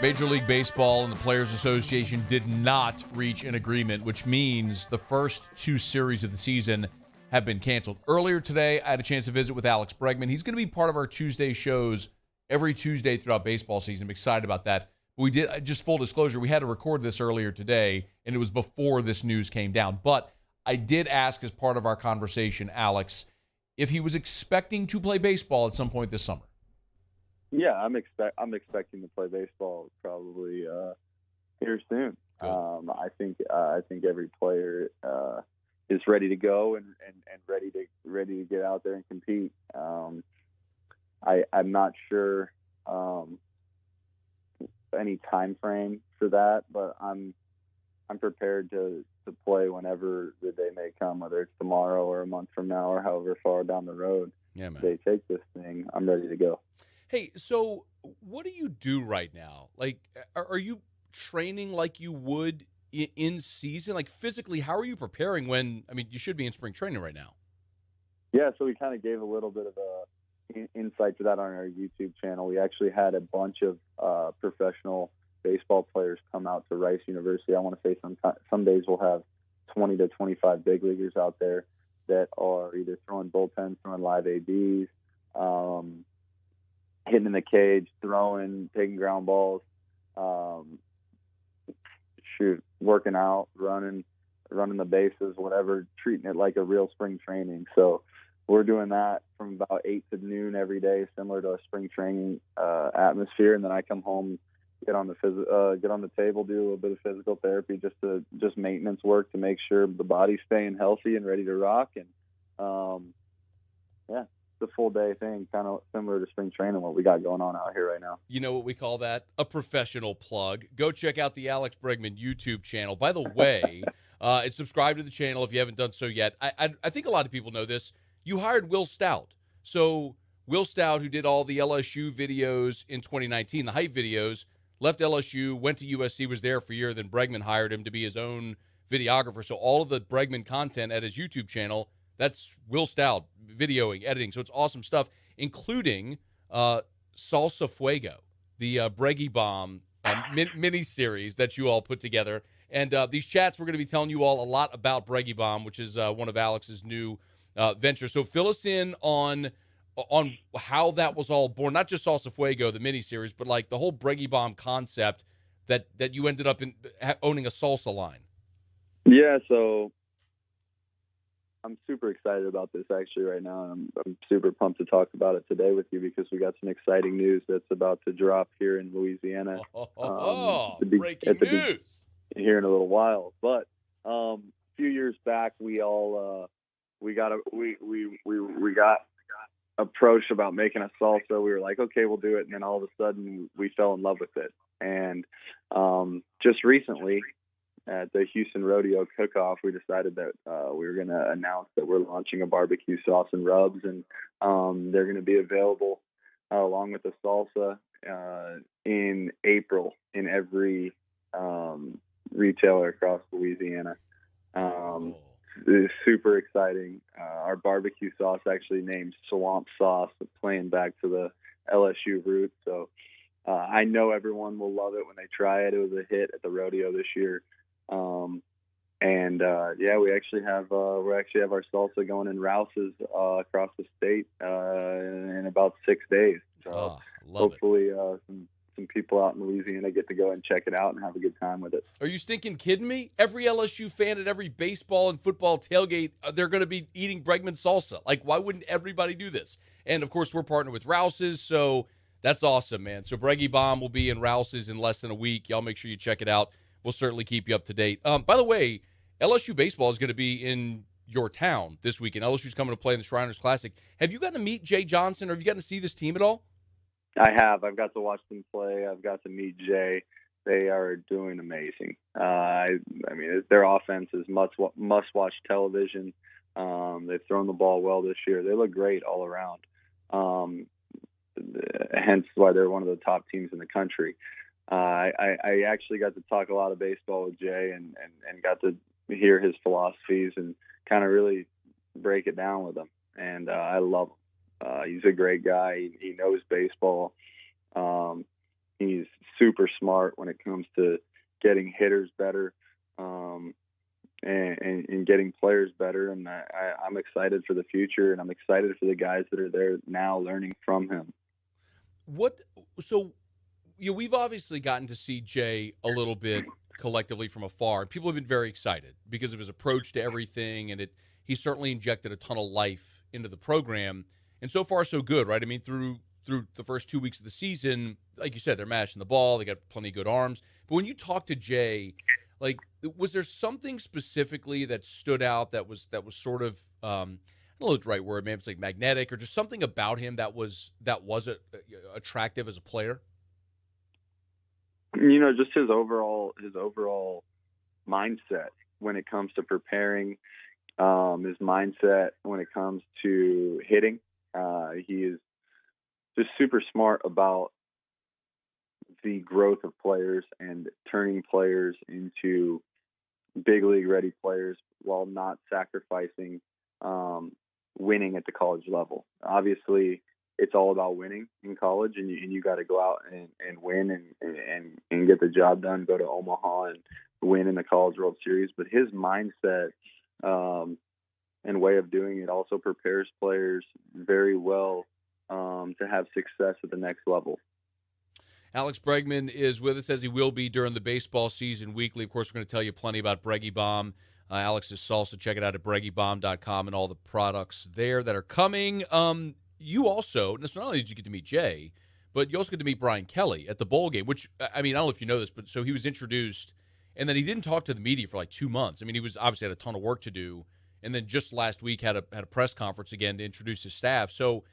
Major League Baseball and the Players Association did not reach an agreement, which means the first 2 series of the season have been canceled. Earlier today, I had a chance to visit with Alex Bregman. He's going to be part of our Tuesday shows every Tuesday throughout baseball season. I'm excited about that. We did, just full disclosure, we had to record this earlier today, and it was before this news came down. But I did ask as part of our conversation, Alex, if he was expecting to play baseball at some point this summer. Yeah, I'm expecting to play baseball probably here soon. I think every player is ready to go and ready to get out there and compete. I'm not sure any time frame for that, but I'm prepared to play whenever the day may come, whether it's tomorrow or a month from now or however far down the road they take this thing. I'm ready to go. Hey, so what do you do right now? Like, are you training like you would in season? Like, physically, how are you preparing when, I mean, you should be in spring training right now. Yeah, so we kind of gave a little bit of a insight to that on our YouTube channel. We actually had a bunch of professional baseball players come out to Rice University. I want to say some days we'll have 20 to 25 big leaguers out there that are either throwing bullpens, throwing live ABs, hitting in the cage, throwing, taking ground balls, working out, running the bases, whatever, treating it like a real spring training. So we're doing that from about 8 to noon every day, similar to a spring training atmosphere. And then I come home, get on the table, do a little bit of physical therapy, just maintenance work to make sure the body's staying healthy and ready to rock. And yeah, it's a full day thing, kind of similar to spring training, what we got going on out here right now. You know what we call that? A professional plug. Go check out the Alex Bregman YouTube channel. By the way, and subscribe to the channel if you haven't done so yet. I think a lot of people know this. You hired Will Stout. So Will Stout, who did all the LSU videos in 2019, the hype videos, left LSU, went to USC, was there for a year, then Bregman hired him to be his own videographer. So all of the Bregman content at his YouTube channel, that's Will Stout, videoing, editing. So it's awesome stuff, including Salsa Fuego, the Breggy Bomb mini-series that you all put together. And these chats, we're going to be telling you all a lot about Breggy Bomb, which is one of Alex's new ventures. So fill us in on how that was all born, not just Salsa Fuego, the mini-series, but like the whole Breggy Bomb concept that you ended up owning a salsa line. Yeah, so I'm super excited about this actually right now, and I'm super pumped to talk about it today with you because we got some exciting news that's about to drop here in Louisiana. Breaking news! Here in a little while. But a few years back, we got approached about making a salsa. We were like, okay, we'll do it. And then all of a sudden we fell in love with it. And just recently at the Houston Rodeo Cook-Off, we decided that we were going to announce that we're launching a barbecue sauce and rubs. And they're going to be available along with the salsa in April in every retailer across Louisiana. It's super exciting. Our barbecue sauce actually named Swamp Sauce, playing back to the LSU roots. So I know everyone will love it when they try it. It was a hit at the rodeo this year. We actually have our salsa going in Rouse's across the state in about 6 days. So hopefully some people out in Louisiana get to go and check it out and have a good time with it. Are you stinking kidding me? Every LSU fan at every baseball and football tailgate, they're going to be eating Bregman salsa. Like, why wouldn't everybody do this? And, of course, we're partnered with Rouse's, so that's awesome, man. So Breggy Bomb will be in Rouse's in less than a week. Y'all make sure you check it out. We'll certainly keep you up to date. By the way, LSU baseball is going to be in your town this weekend. LSU's coming to play in the Shriners Classic. Have you gotten to meet Jay Johnson, or have you gotten to see this team at all? I have. I've got to watch them play. I've got to meet Jay. They are doing amazing. I mean, their offense is must-watch television. They've thrown the ball well this year. They look great all around. Hence why they're one of the top teams in the country. I actually got to talk a lot of baseball with Jay and got to hear his philosophies and kind of really break it down with him. And I love him. He's a great guy. He knows baseball. He's super smart when it comes to getting hitters better, and getting players better. And I'm excited for the future, and I'm excited for the guys that are there now learning from him. We've obviously gotten to see Jay a little bit collectively from afar. People have been very excited because of his approach to everything, and he certainly injected a ton of life into the program. And so far, so good, right? I mean, through the first 2 weeks of the season, like you said, they're mashing the ball. They got plenty of good arms. But when you talk to Jay, like, was there something specifically that stood out that was sort of I don't know the right word, maybe it's like magnetic, or just something about him that was attractive as a player? Just his overall mindset when it comes to preparing, his mindset when it comes to hitting. He is just super smart about the growth of players and turning players into big league ready players while not sacrificing winning at the college level. Obviously, it's all about winning in college, and you got to go out and win and get the job done, go to Omaha and win in the College World Series. But his mindset and way of doing it also prepares players very well to have success at the next level. Alex Bregman is with us, as he will be during the baseball season weekly. Of course, we're going to tell you plenty about Breggy Bomb. Alex's salsa. Check it out at breggybomb.com and all the products there that are coming. You also, so not only did you get to meet Jay, but you also get to meet Brian Kelly at the bowl game, which, I mean, I don't know if you know this, but so he was introduced, and then he didn't talk to the media for like 2 months. I mean, he was obviously had a ton of work to do, and then just last week had a press conference again to introduce his staff. So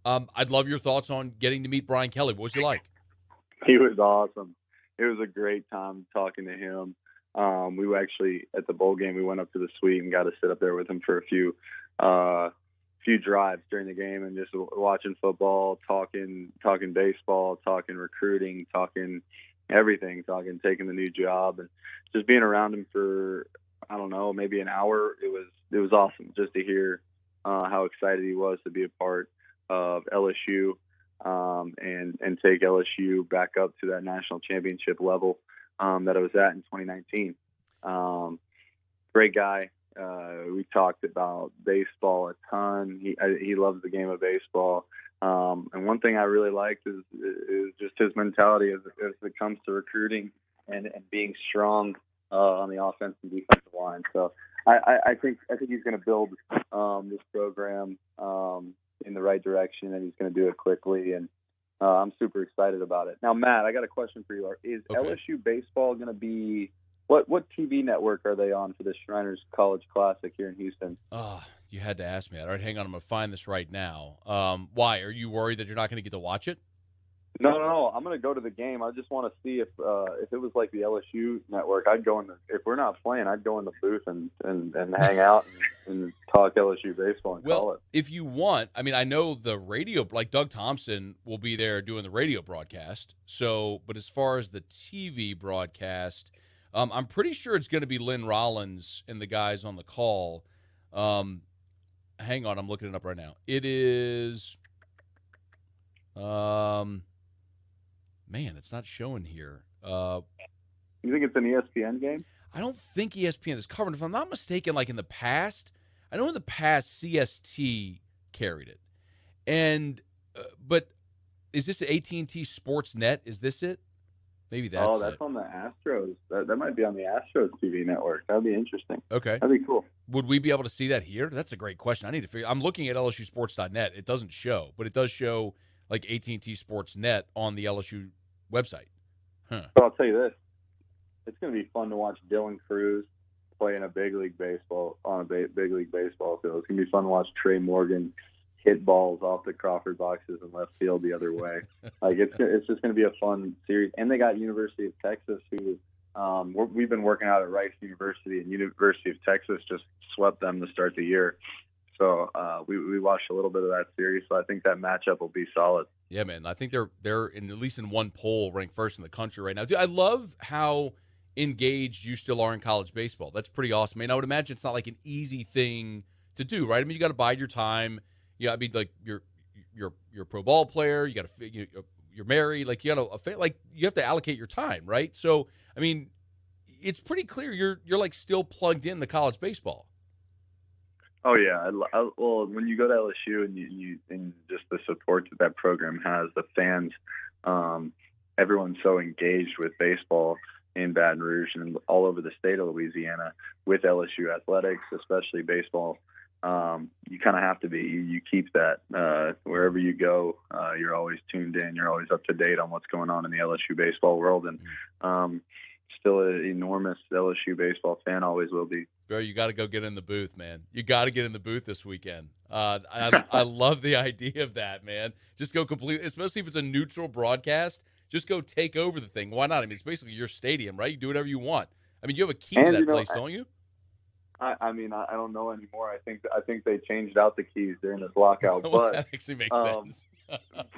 I'd love your thoughts on getting to meet Brian Kelly. What was he like? He was awesome. It was a great time talking to him. We were actually at the bowl game. We went up to the suite and got to sit up there with him for a few drives during the game and just watching football, talking baseball, talking recruiting, talking everything, taking the new job, and just being around him for, I don't know, maybe an hour. It was awesome just to hear how excited he was to be a part of LSU and take LSU back up to that national championship level that I was at in 2019. Great guy. We talked about baseball a ton. He loves the game of baseball. And one thing I really liked is just his mentality as it comes to recruiting and being strong on the offense and defensive line. So I think he's going to build this program in the right direction, and he's going to do it quickly. And I'm super excited about it. Now, Matt, I got a question for you. Is LSU baseball going to be what TV network are they on for the Shriners College Classic here in Houston? You had to ask me that. All right, hang on. I'm going to find this right now. Why? Are you worried that you're not going to get to watch it? No. I'm going to go to the game. I just want to see if it was like the LSU network. I'd go if we're not playing, I'd go in the booth and hang out and talk LSU baseball and call it. If you want, I mean, I know the radio, like Doug Thompson will be there doing the radio broadcast. So, but as far as the TV broadcast, I'm pretty sure it's going to be Lynn Rollins and the guys on the call. Hang on, I'm looking it up right now. It is, man, it's not showing here. You think it's an ESPN game? I don't think ESPN is covering. If I'm not mistaken, like in the past, I know in the past CST carried it, and but is this AT&T Sports Net? Is this it? Maybe that's that's on the Astros. That might be on the Astros TV network. That'd be interesting. Okay. That'd be cool. Would we be able to see that here? That's a great question. I need to figure. I'm looking at LSUsports.net. It doesn't show, but it does show like AT&T Sports Net on the LSU website. Huh. So I'll tell you this. It's going to be fun to watch Dylan Cruz play in a big league baseball big league baseball field. It's going to be fun to watch Trey Morgan hit balls off the Crawford boxes in left field the other way. Like it's just going to be a fun series. And they got University of Texas, who we've been working out at Rice University, and University of Texas just swept them to start the year. So we watched a little bit of that series. So I think that matchup will be solid. Yeah, man. I think they're in, at least in one poll, ranked first in the country right now. Dude, I love how engaged you still are in college baseball. That's pretty awesome. I mean, I would imagine it's not like an easy thing to do, right? I mean, you got to bide your time. Yeah, I mean, like you're a pro ball player. You got to you're married, like you got like you have to allocate your time, right? So, I mean, it's pretty clear you're like still plugged in the college baseball. Oh yeah, well, when you go to LSU and just the support that program has, the fans, everyone's so engaged with baseball in Baton Rouge and all over the state of Louisiana with LSU athletics, especially baseball. You kind of have to be. You keep that wherever you go. You're always tuned in. You're always up to date on what's going on in the LSU baseball world, and still an enormous LSU baseball fan. Always will be. Bro, you got to go get in the booth, man. You got to get in the booth this weekend. I love the idea of that, man. Just go completely, especially if it's a neutral broadcast. Just go take over the thing. Why not? I mean, it's basically your stadium, right? You do whatever you want. I mean, you have a key to that place, don't you? I mean, I don't know anymore. I think they changed out the keys during this lockout. Well, but that actually makes sense.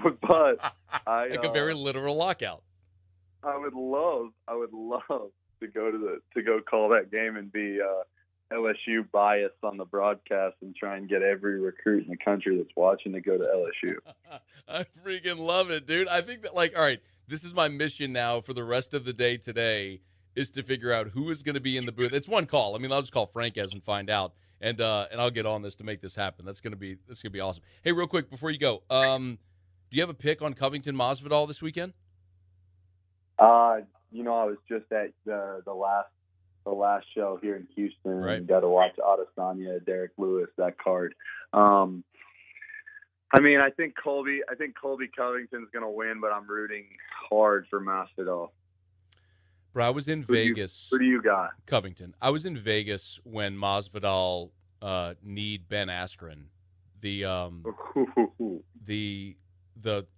but like a very literal lockout. I would love to go call that game and be LSU biased on the broadcast and try and get every recruit in the country that's watching to go to LSU. I freaking love it, dude. I think that, like, all right, this is my mission now for the rest of the day today is to figure out who is going to be in the booth. It's one call. I mean, I'll just call Franquez and find out, and I'll get on this to make this happen. That's gonna be awesome. Hey, real quick before you go, do you have a pick on Covington Masvidal this weekend? I was just at the last show here in Houston. Right. And got to watch Adesanya, Derek Lewis, that card. I mean, I think Colby Covington's going to win, but I'm rooting hard for Masvidal. Bro, I was in Vegas. Who do you got? Covington. I was in Vegas when Masvidal kneed Ben Askren. The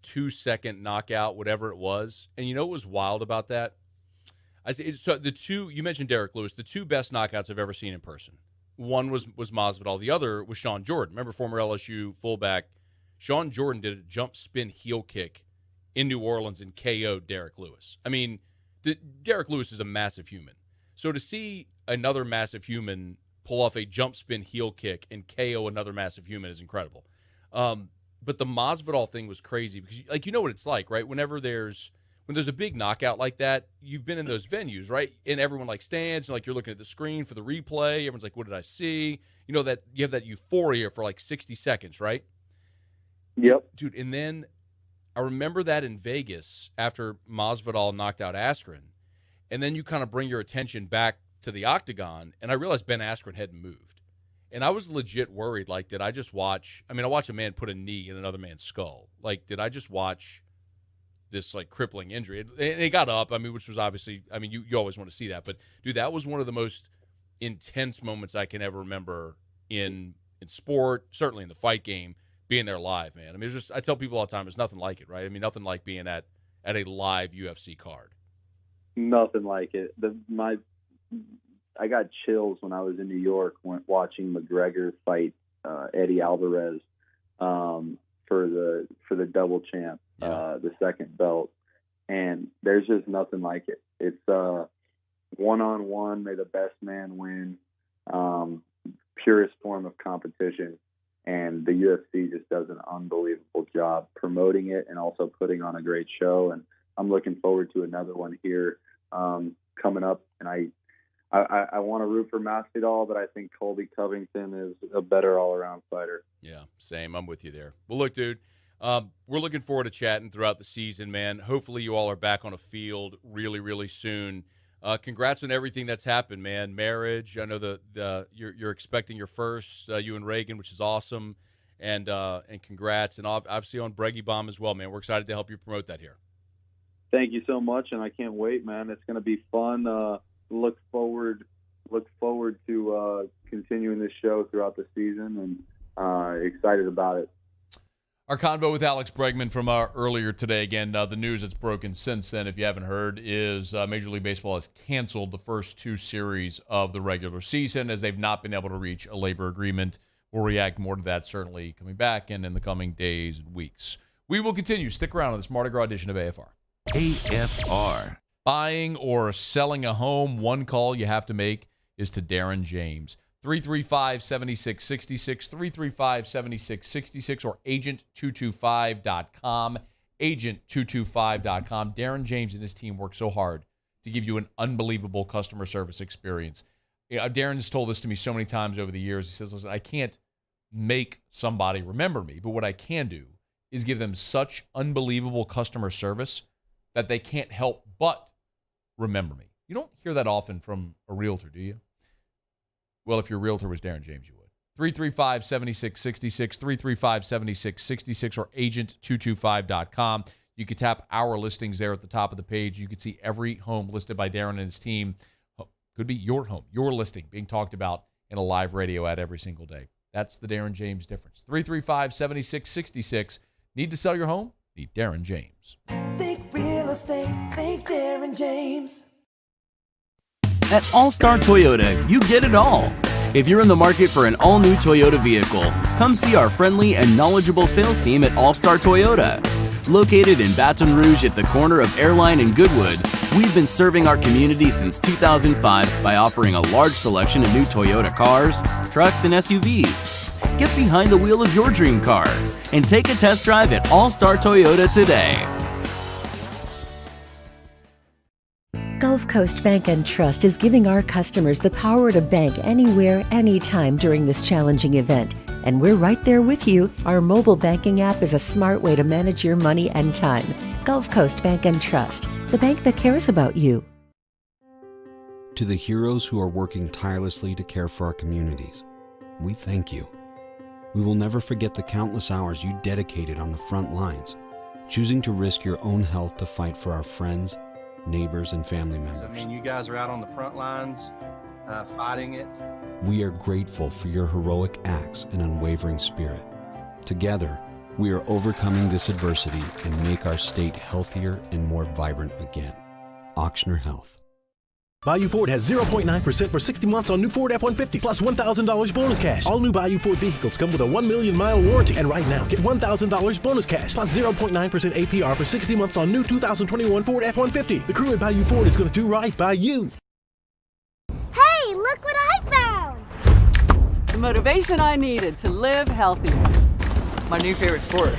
2-second knockout, whatever it was. And you know what was wild about that? So you mentioned Derek Lewis, the two best knockouts I've ever seen in person. One was Masvidal. The other was Sean Jordan. Remember, former LSU fullback Sean Jordan did a jump spin heel kick in New Orleans and KO'd Derek Lewis. I mean, Derek Lewis is a massive human. So to see another massive human pull off a jump spin heel kick and KO another massive human is incredible. But the Masvidal thing was crazy because, like, you know what it's like, right? When there's a big knockout like that, you've been in those venues, right? And everyone like stands, and like you're looking at the screen for the replay. Everyone's like, "What did I see?" You know that you have that euphoria for like 60 seconds, right? Yep, dude. And then I remember that in Vegas after Masvidal knocked out Askren, and then you kind of bring your attention back to the octagon, and I realized Ben Askren hadn't moved, and I was legit worried. Like, did I just watch? I mean, I watched a man put a knee in another man's skull. Like, did I just watch this like crippling injury? And it got up. I mean, which was obviously, I mean, you always want to see that, but dude, that was one of the most intense moments I can ever remember in sport, certainly in the fight game, being there live, man. I mean, it's just, I tell people all the time, there's nothing like it, right? I mean, nothing like being at a live UFC card. Nothing like it. I got chills when I was in New York watching McGregor fight Eddie Alvarez for the double champ, the second belt, and there's just nothing like it. It's one-on-one, may the best man win, purest form of competition, and the UFC just does an unbelievable job promoting it and also putting on a great show. And I'm looking forward to another one here coming up. And I want to root for Masvidal, but I think Colby Covington is a better all-around fighter. Yeah, same. I'm with you there. Well, look, dude, we're looking forward to chatting throughout the season, man. Hopefully you all are back on a field really, really soon. Congrats on everything that's happened, man. Marriage, I know you're expecting your first, you and Reagan, which is awesome, and congrats, and obviously on Breggy Bomb as well, man. We're excited to help you promote that here. Thank you so much, and I can't wait, man. It's going to be fun. Look forward to continuing this show throughout the season, and excited about it. Our convo with Alex Bregman from earlier today. Again, the news that's broken since then, if you haven't heard, is Major League Baseball has canceled the first two series of the regular season as they've not been able to reach a labor agreement. We'll react more to that certainly coming back and in the coming days and weeks. We will continue. Stick around on this Mardi Gras edition of AFR. AFR. Buying or selling a home, one call you have to make is to Darren James. 335-7666, 335-7666, or agent225.com. agent225.com. Darren James and his team work so hard to give you an unbelievable customer service experience. Darren has told this to me so many times over the years. He says, listen, I can't make somebody remember me, but what I can do is give them such unbelievable customer service that they can't help but remember me. You don't hear that often from a realtor, do you? Well, if your realtor was Darren James, you would. 335-7666, 335-7666, or agent225.com. You can tap our listings there at the top of the page. You can see every home listed by Darren and his team. Could be your home, your listing being talked about in a live radio ad every single day. That's the Darren James difference. 335-7666. Need to sell your home? Need Darren James. Think real estate, think Darren James. At All-Star Toyota, you get it all. If you're in the market for an all-new Toyota vehicle, come see our friendly and knowledgeable sales team at All-Star Toyota. Located in Baton Rouge at the corner of Airline and Goodwood, we've been serving our community since 2005 by offering a large selection of new Toyota cars, trucks, and SUVs. Get behind the wheel of your dream car and take a test drive at All-Star Toyota today. Gulf Coast Bank and Trust is giving our customers the power to bank anywhere, anytime during this challenging event. And we're right there with you. Our mobile banking app is a smart way to manage your money and time. Gulf Coast Bank and Trust, the bank that cares about you. To the heroes who are working tirelessly to care for our communities, we thank you. We will never forget the countless hours you dedicated on the front lines, choosing to risk your own health to fight for our friends, neighbors, and family members. I mean, you guys are out on the front lines fighting it. We are grateful for your heroic acts and unwavering spirit. Together, we are overcoming this adversity and make our state healthier and more vibrant again. Ochsner Health. Bayou Ford has 0.9% for 60 months on new Ford F-150 plus $1,000 bonus cash. All new Bayou Ford vehicles come with a 1 million mile warranty. And right now, get $1,000 bonus cash plus 0.9% APR for 60 months on new 2021 Ford F-150. The crew at Bayou Ford is going to do right by you. Hey, look what I found! The motivation I needed to live healthier. My new favorite sport.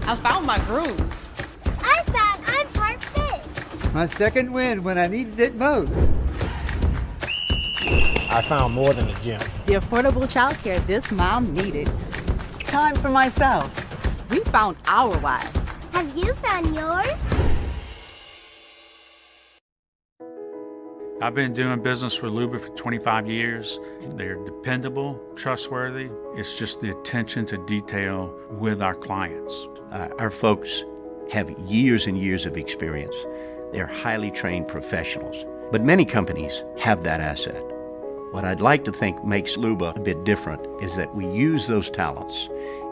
I found my groove. I found I'm part fish. My second win when I needed it most. I found more than a gym. The affordable childcare this mom needed. Time for myself. We found our why. Have you found yours? I've been doing business with Luba for 25 years. They're dependable, trustworthy. It's just the attention to detail with our clients. Our folks have years and years of experience. They're highly trained professionals. But many companies have that asset. What I'd like to think makes Luba a bit different is that we use those talents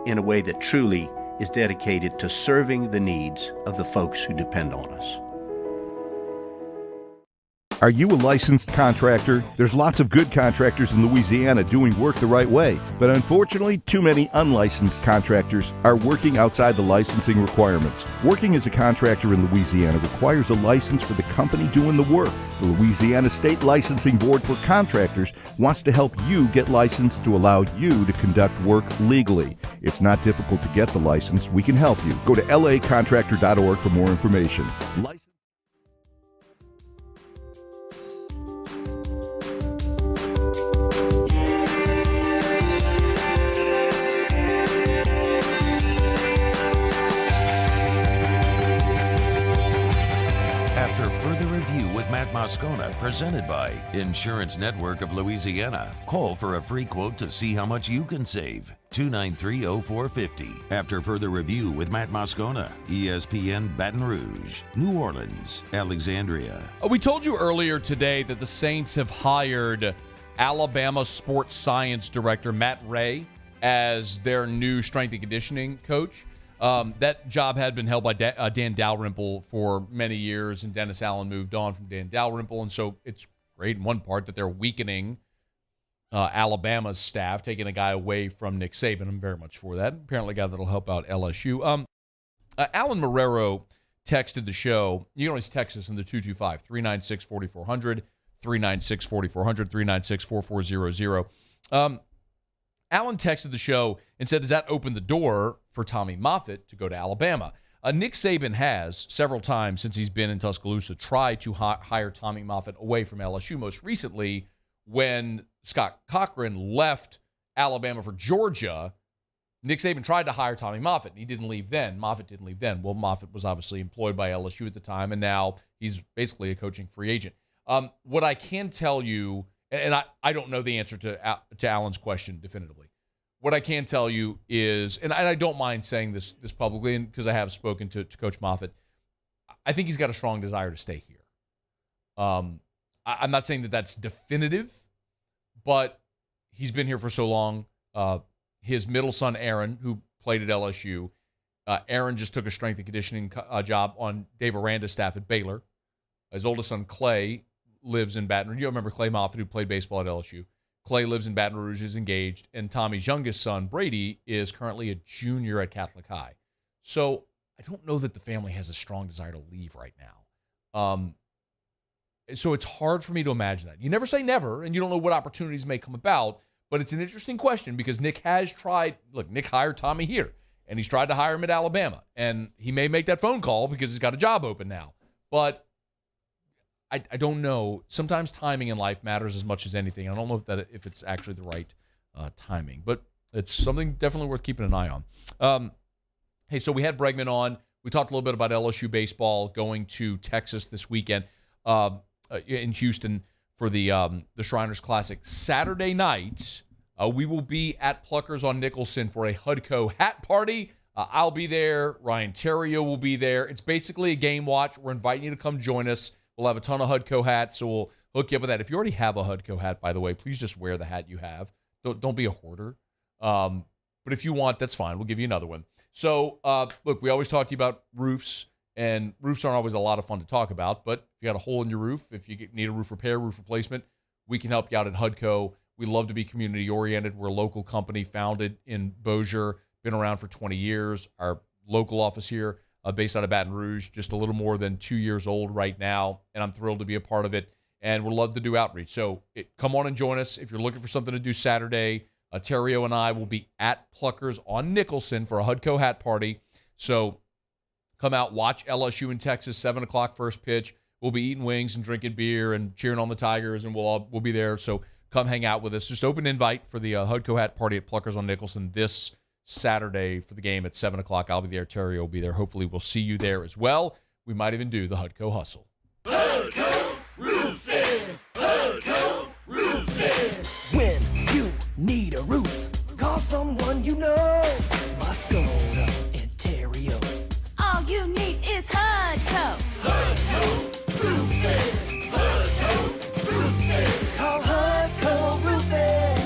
in a way that truly is dedicated to serving the needs of the folks who depend on us. Are you a licensed contractor? There's lots of good contractors in Louisiana doing work the right way, but unfortunately, too many unlicensed contractors are working outside the licensing requirements. Working as a contractor in Louisiana requires a license for the company doing the work. The Louisiana State Licensing Board for Contractors wants to help you get licensed to allow you to conduct work legally. It's not difficult to get the license. We can help you. Go to lacontractor.org for more information. After further review with Matt Moscona, presented by Insurance Network of Louisiana. Call for a free quote to see how much you can save. 293-0450. After further review with Matt Moscona, ESPN Baton Rouge, New Orleans, Alexandria. We told you earlier today that the Saints have hired Alabama sports science director Matt Ray as their new strength and conditioning coach. That job had been held by Dan Dalrymple for many years, and Dennis Allen moved on from Dan Dalrymple, and so it's great in one part that they're weakening Alabama's staff, taking a guy away from Nick Saban. I'm very much for that. Apparently a guy that'll help out LSU. Alan Marrero texted the show. You can always text us in the 225-396-4400, 396-4400, 396-4400. Alan texted the show and said, does that open the door for Tommy Moffitt to go to Alabama. Nick Saban has, several times since he's been in Tuscaloosa, tried to hire Tommy Moffitt away from LSU. Most recently, when Scott Cochran left Alabama for Georgia, Nick Saban tried to hire Tommy Moffitt, and he didn't leave then. Moffitt didn't leave then. Well, Moffitt was obviously employed by LSU at the time, and now he's basically a coaching free agent. What I can tell you, and I don't know the answer to Alan's question definitively. What I can tell you is, and I don't mind saying this publicly, because I have spoken to Coach Moffitt, I think he's got a strong desire to stay here. I'm not saying that that's definitive, but he's been here for so long. His middle son, Aaron, who played at LSU, Aaron just took a strength and conditioning job on Dave Aranda's staff at Baylor. His oldest son, Clay, lives in Baton Rouge. You remember Clay Moffitt, who played baseball at LSU. Clay lives in Baton Rouge, is engaged, and Tommy's youngest son, Brady, is currently a junior at Catholic High. So I don't know that the family has a strong desire to leave right now. So it's hard for me to imagine that. You never say never, and you don't know what opportunities may come about, but it's an interesting question because Nick has tried. Look, Nick hired Tommy here, and he's tried to hire him at Alabama, and he may make that phone call because he's got a job open now. But I don't know. Sometimes timing in life matters as much as anything. I don't know if it's actually the right timing, but it's something definitely worth keeping an eye on. Hey, so we had Bregman on. We talked a little bit about LSU baseball going to Texas this weekend in Houston for the Shriners Classic. Saturday night, we will be at Pluckers on Nicholson for a HUDCO hat party. I'll be there. Ryan Terrio will be there. It's basically a game watch. We're inviting you to come join us. We'll have a ton of HUDCO hats, so we'll hook you up with that. If you already have a HUDCO hat, by the way, please just wear the hat you have. Don't be a hoarder. But if you want, that's fine. We'll give you another one. So, look, we always talk to you about roofs, and roofs aren't always a lot of fun to talk about, but if you got a hole in your roof, if you need a roof repair, roof replacement, we can help you out at HUDCO. We love to be community-oriented. We're a local company founded in Bossier, been around for 20 years. Our local office here, based out of Baton Rouge, just a little more than 2 years old right now, and I'm thrilled to be a part of it, and we'd love to do outreach. So come on and join us. If you're looking for something to do Saturday, Terrio and I will be at Pluckers on Nicholson for a HUDCO hat party. So come out, watch LSU in Texas, 7 o'clock first pitch. We'll be eating wings and drinking beer and cheering on the Tigers, and we'll be there. So come hang out with us. Just open invite for the HUDCO hat party at Pluckers on Nicholson this Saturday for the game at 7 o'clock. I'll be there. Terrio will be there. Hopefully we'll see you there as well. We might even do the HUDCO Hustle. HUDCO Roofing! HUDCO Roofing! When you need a roof, call someone you know. Moscona and Terrio. All you need is HUDCO. HUDCO Roofing! HUDCO Roofing! Call HUDCO Roofing!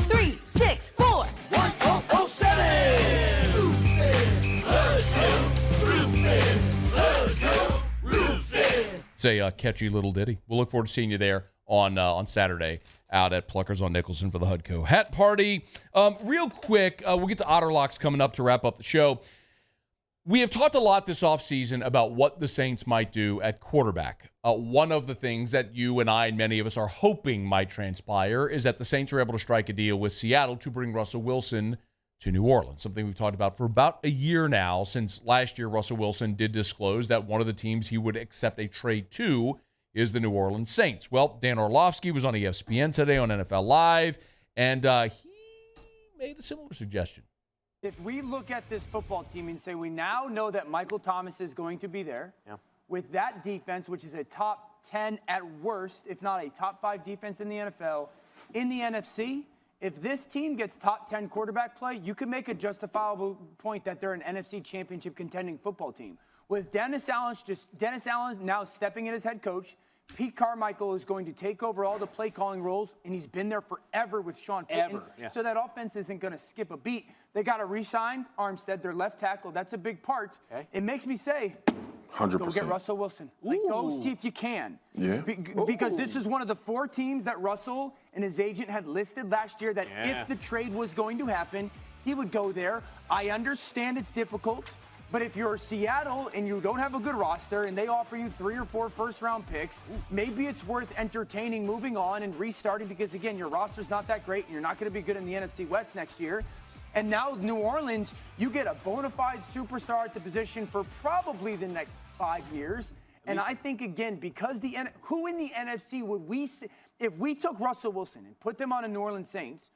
364-1007! Roofing! HUDCO Roofing! HUDCO Roofing! It's a catchy little ditty. We'll look forward to seeing you there on Saturday out at Pluckers on Nicholson for the HUDCO hat party. Real quick, we'll get to Otter Locks coming up to wrap up the show. We have talked a lot this offseason about what the Saints might do at quarterback. One of the things that you and I and many of us are hoping might transpire is that the Saints are able to strike a deal with Seattle to bring Russell Wilson to New Orleans, something we've talked about for about a year now, since last year Russell Wilson did disclose that one of the teams he would accept a trade to is the New Orleans Saints. Well, Dan Orlovsky was on ESPN today on NFL Live, and he made a similar suggestion. If we look at this football team and say we now know that Michael Thomas is going to be there, with that defense, which is a top 10 at worst, if not a top 5 defense in the NFL, in the NFC, if this team gets top 10 quarterback play, you can make a justifiable point that they're an NFC championship contending football team. With Dennis Allen now stepping in as head coach, Pete Carmichael is going to take over all the play calling roles, and he's been there forever with Sean Payton. So that offense isn't going to skip a beat. They got to re-sign Armstead, their left tackle. That's a big part. It makes me say, 100%. Go get Russell Wilson. Like, go see if you can. Yeah. Because this is one of the 4 teams that Russell and his agent had listed last year that if the trade was going to happen, he would go there. I understand it's difficult. But if you're Seattle and you don't have a good roster and they offer you 3 or 4 first-round picks, maybe it's worth entertaining moving on and restarting because, again, your roster's not that great and you're not going to be good in the NFC West next year. And now New Orleans, you get a bona fide superstar at the position for probably the next 5 years. And I think, again, because who in the NFC would we say, if we took Russell Wilson and put them on a New Orleans Saints,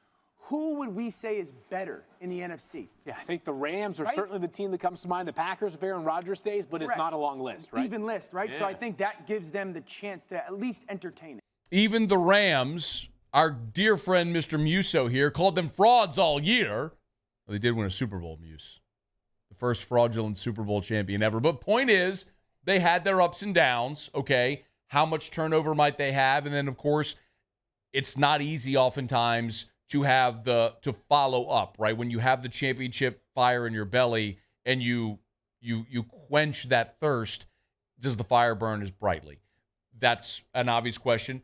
who would we say is better in the NFC? Yeah, I think the Rams are certainly the team that comes to mind. The Packers, if Aaron Rodgers stays, but it's not a long list, right? Even list, right? Yeah. So I think that gives them the chance to at least entertain it. Even the Rams, our dear friend Mr. Musso here, called them frauds all year. Well, they did win a Super Bowl, Muse. The first fraudulent Super Bowl champion ever. But point is, they had their ups and downs, okay? How much turnover might they have? And then, of course, it's not easy oftentimes to have to follow up, right? When you have the championship fire in your belly and you quench that thirst, does the fire burn as brightly? That's an obvious question.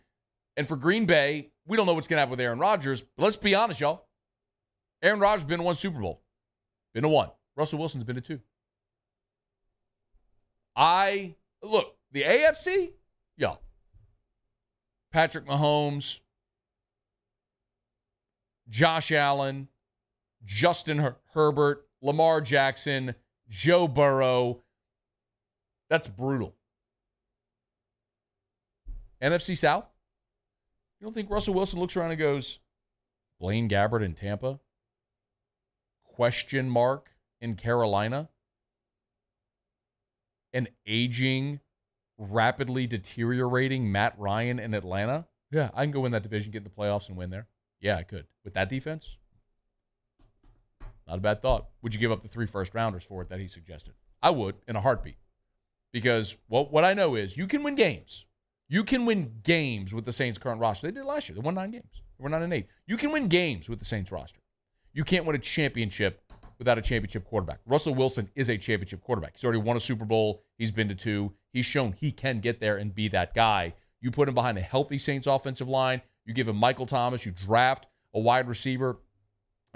And for Green Bay, we don't know what's going to happen with Aaron Rodgers, but let's be honest, y'all. Aaron Rodgers has been to 1 Super Bowl. Been to 1. Russell Wilson's been to 2. Look, the AFC, y'all. Patrick Mahomes, Josh Allen, Justin Herbert, Lamar Jackson, Joe Burrow. That's brutal. NFC South? You don't think Russell Wilson looks around and goes, Blaine Gabbert in Tampa? Question mark in Carolina? An aging, rapidly deteriorating Matt Ryan in Atlanta? Yeah, I can go win that division, get in the playoffs, and win there. Yeah, I could. With that defense, not a bad thought. Would you give up the 3 first-rounders for it that he suggested? I would, in a heartbeat. Because what I know is you can win games. You can win games with the Saints' current roster. They did last year. They won 9 games. They were 9-8. You can win games with the Saints roster. You can't win a championship without a championship quarterback. Russell Wilson is a championship quarterback. He's already won a Super Bowl. He's been to 2. He's shown he can get there and be that guy. You put him behind a healthy Saints offensive line. You give him Michael Thomas. You draft a wide receiver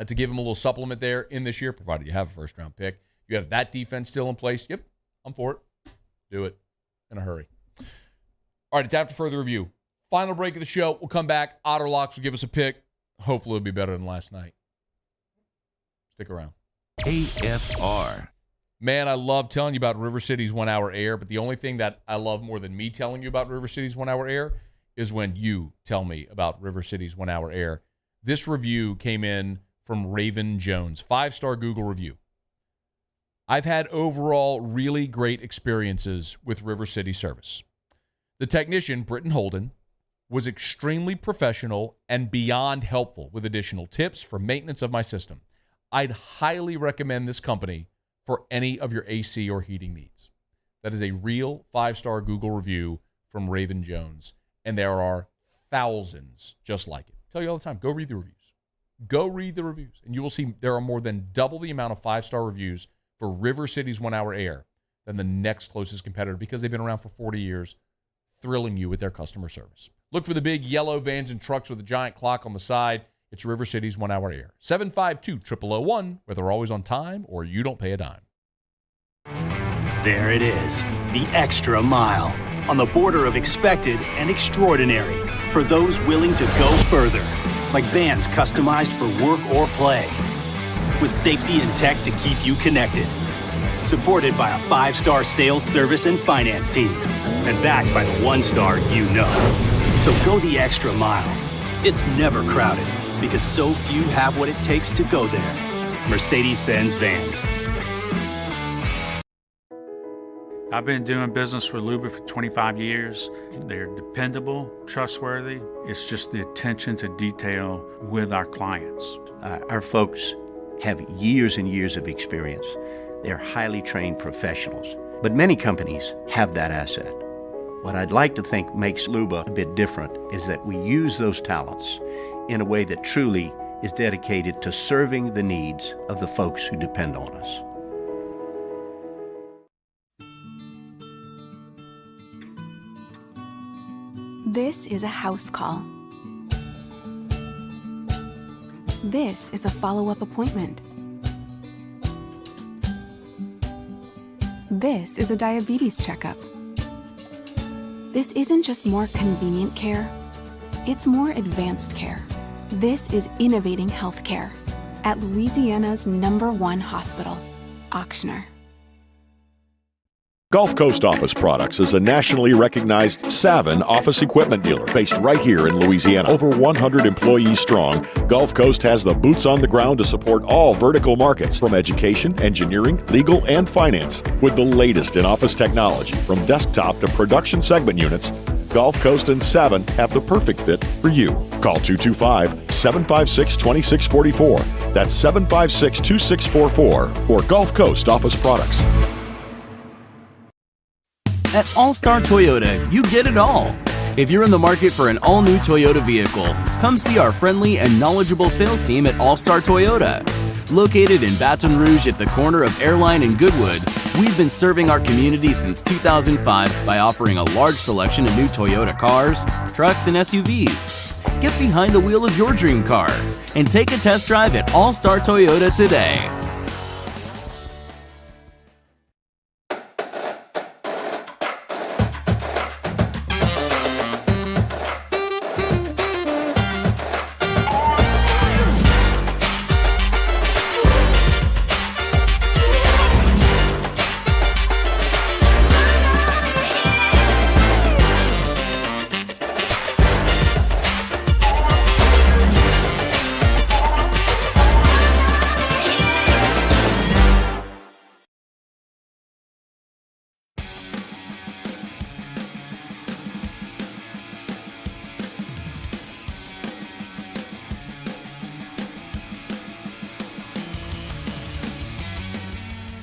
to give him a little supplement there in this year, provided you have a first-round pick. You have that defense still in place. Yep, I'm for it. Do it in a hurry. All right, it's after further review. Final break of the show. We'll come back. Otter Locks will give us a pick. Hopefully it'll be better than last night. Stick around. AFR. Man, I love telling you about River City's 1 hour air, but the only thing that I love more than me telling you about River City's 1 hour air is when you tell me about River City's 1 hour air. This review came in from Raven Jones, 5-star Google review. I've had overall really great experiences with River City service. The technician, Britton Holden, was extremely professional and beyond helpful with additional tips for maintenance of my system. I'd highly recommend this company for any of your AC or heating needs. That is a real 5-star Google review from Raven Jones. And there are thousands just like it. I tell you all the time, go read the reviews. Go read the reviews. And you will see there are more than double the amount of 5-star reviews for River City's 1 hour air than the next closest competitor because they've been around for 40 years, thrilling you with their customer service. Look for the big yellow vans and trucks with a giant clock on the side. It's River City's 1 hour air. 752-0001, whether they're always on time or you don't pay a dime. There it is, the extra mile. On the border of expected and extraordinary for those willing to go further. Like vans customized for work or play. With safety and tech to keep you connected. Supported by a 5-star sales, service, and finance team. And backed by the 1-star you know. So go the extra mile. It's never crowded because so few have what it takes to go there. Mercedes-Benz Vans. I've been doing business with Luba for 25 years. They're dependable, trustworthy. It's just the attention to detail with our clients. Our folks have years and years of experience. They're highly trained professionals. But many companies have that asset. What I'd like to think makes Luba a bit different is that we use those talents in a way that truly is dedicated to serving the needs of the folks who depend on us. This is a house call. This is a follow-up appointment. This is a diabetes checkup. This isn't just more convenient care, it's more advanced care. This is innovating healthcare. at Louisiana's #1 hospital, Auctioner. Gulf Coast Office Products is a nationally recognized Savin office equipment dealer based right here in Louisiana. Over 100 employees strong, Gulf Coast has the boots on the ground to support all vertical markets, from education, engineering, legal, and finance. With the latest in office technology, from desktop to production segment units, Gulf Coast and Savin have the perfect fit for you. Call 225-756-2644. That's 756-2644 for Gulf Coast Office Products. At All-Star Toyota, you get it all. If you're in the market for an all-new Toyota vehicle, come see our friendly and knowledgeable sales team at All-Star Toyota. Located in Baton Rouge at the corner of Airline and Goodwood, we've been serving our community since 2005 by offering a large selection of new Toyota cars, trucks, and SUVs. Get behind the wheel of your dream car and take a test drive at All-Star Toyota today.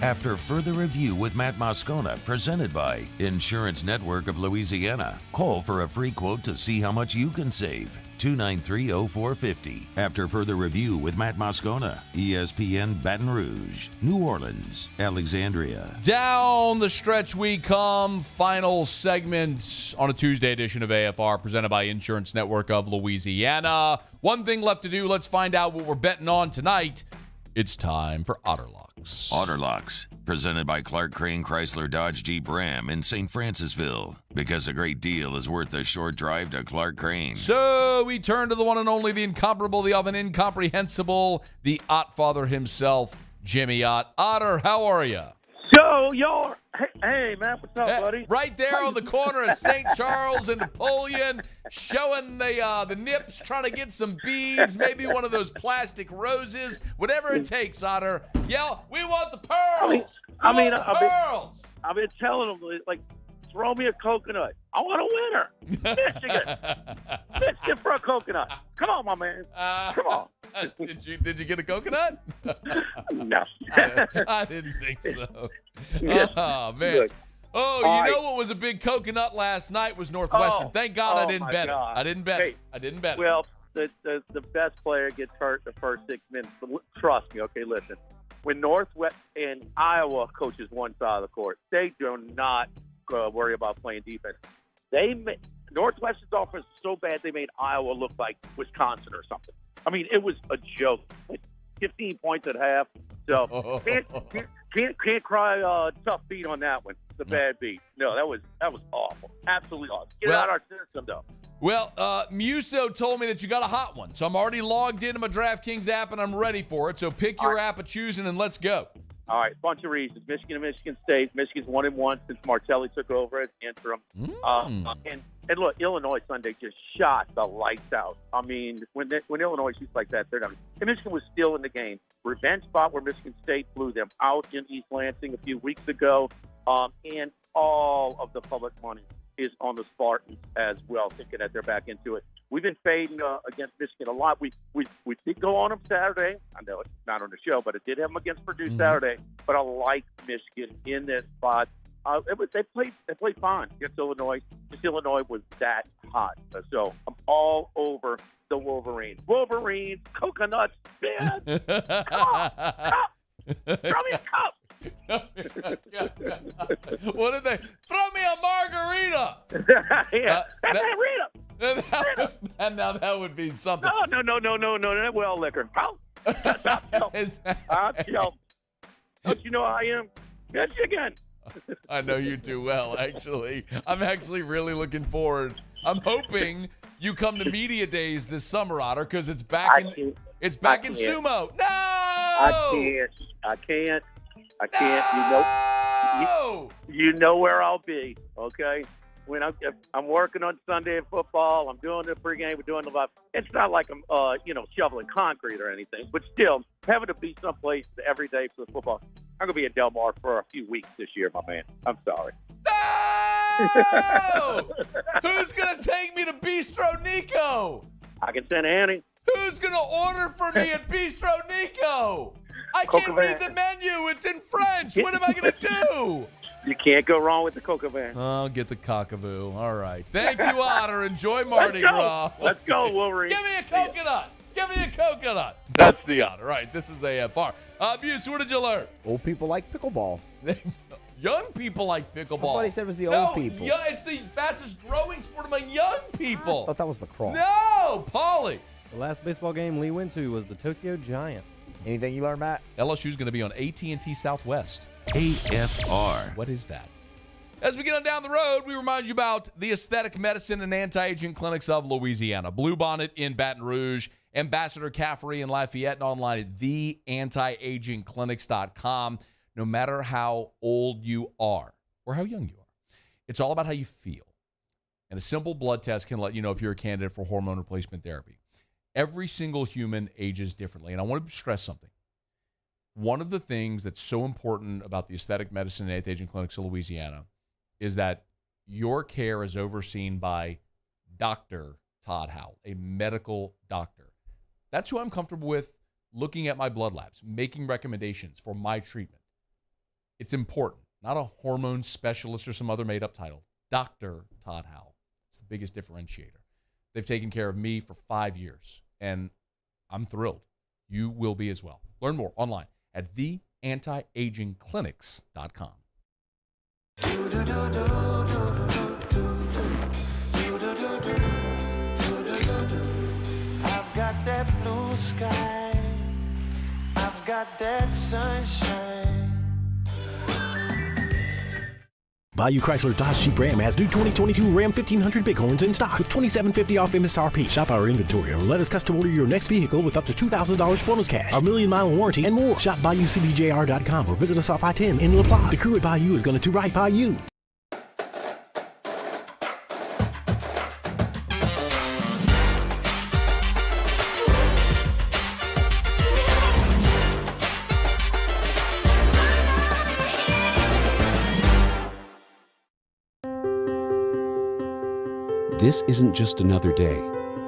After further review with Matt Moscona, presented by Insurance Network of Louisiana. Call for a free quote to see how much you can save. 293-0450. After further review with Matt Moscona, ESPN Baton Rouge, New Orleans, Alexandria. Down the stretch we come. Final segment on a Tuesday edition of AFR, presented by Insurance Network of Louisiana. One thing left to do. Let's find out what we're betting on tonight. It's time for Otter Locks. Otter Locks, presented by Clark Crane Chrysler Dodge Jeep Ram in St. Francisville. Because a great deal is worth a short drive to Clark Crane. So we turn to the one and only, the incomparable, the often incomprehensible, the Ott father himself, Jimmy Ott. Otter, how are you? So, y'all, hey, man, what's up, buddy? Right there on the corner of St. Charles and Napoleon, showing the nips, trying to get some beads, maybe one of those plastic roses, whatever it takes, Otter. Yell, we want the pearls! I've been telling them, like, throw me a coconut. I want a winner. Michigan for a coconut. Come on, my man. Come on. Did you get a coconut? No. I didn't think so. Yes. Oh, man. Good. Oh, you know what was a big coconut last night was Northwestern. Thank God I didn't bet it. I didn't bet it. I didn't bet it. Well, the best player gets hurt the first 6 minutes. But trust me, okay, listen. When Northwest and Iowa coaches one side of the court, they do not worry about playing defense. Northwestern's offense was so bad they made Iowa look like Wisconsin or something. I mean, it was a joke. 15 points at half. So can't cry tough beat on that one. The bad beat. No, that was awful. Absolutely awful. Get out our system though. Well, Muso told me that you got a hot one, so I'm already logged into my DraftKings app and I'm ready for it. So pick your app of choosing and let's go. All right, bunch of reasons. Michigan and Michigan State. Michigan's 1-1 since Martelli took over as interim. And look, Illinois Sunday just shot the lights out. I mean, when Illinois shoots like that, they're not. And Michigan was still in the game. Revenge spot where Michigan State blew them out in East Lansing a few weeks ago. And all of the public money is on the Spartans as well, thinking that they're back into it. We've been fading against Michigan a lot. We did go on them Saturday. I know it's not on the show, but it did have them against Purdue Saturday. But I like Michigan in this spot. They played fine against Illinois. Just Illinois was that hot. So I'm all over the Wolverines. Wolverines, coconuts, man. Come on, cup. Throw me a cup. What did they throw me a margarita? Yeah, margarita. And now that would be something. No. Well, liquor. Don't you know I am? Michigan. I know you do well, actually. I'm actually really looking forward. I'm hoping you come to media days this summer, Otter, because it's back It's back in sumo. No! I can't. You know where I'll be, okay? When I'm working on Sunday in football, I'm doing the pregame, we're doing the live. It's not like I'm, shoveling concrete or anything, but still, having to be someplace every day for the football. I'm going to be in Del Mar for a few weeks this year, my man. I'm sorry. No! Who's going to take me to Bistro Nico? I can send Annie. Who's going to order for me at Bistro Nico? I can't read the menu. It's in French. What am I going to do? You can't go wrong with the Coca Van. I'll get the cockaboo. All right. Thank you, Otter. Enjoy Mardi Gras. Let's go, Wolverine. Give me a coconut. Give me a coconut. That's the Otter. Right. This is AFR. Buse, what did you learn? Old people like pickleball. Young people like pickleball. I thought he said it was the old people. No, it's the fastest growing sport among young people. I thought that was lacrosse. No, Paulie. The last baseball game Lee went to was the Tokyo Giant. Anything you learned, Matt? LSU is going to be on AT&T Southwest. AFR. What is that? As we get on down the road, we remind you about the aesthetic medicine and anti-aging clinics of Louisiana. Bluebonnet in Baton Rouge, Ambassador Caffrey in Lafayette, and online at theantiagingclinics.com. No matter how old you are or how young you are, it's all about how you feel. And a simple blood test can let you know if you're a candidate for hormone replacement therapy. Every single human ages differently. And I want to stress something. One of the things that's so important about the aesthetic medicine and anti-aging clinics of Louisiana is that your care is overseen by Dr. Todd Howell, a medical doctor. That's who I'm comfortable with looking at my blood labs, making recommendations for my treatment. It's important, not a hormone specialist or some other made-up title. Dr. Todd Howell. It's the biggest differentiator. They've taken care of me for 5 years, and I'm thrilled. You will be as well. Learn more online at theantiagingclinics.com. I've got that blue sky. I've got that sunshine. Bayou Chrysler Dodge Jeep Ram has new 2022 Ram 1500 Bighorns in stock with $2,750 off MSRP. Shop our inventory or let us custom order your next vehicle with up to $2,000 bonus cash, our 1,000,000-mile warranty, and more. Shop BayouCDJR.com or visit us off I-10 in La Plaza. The crew at Bayou is going to do right by you. This isn't just another day.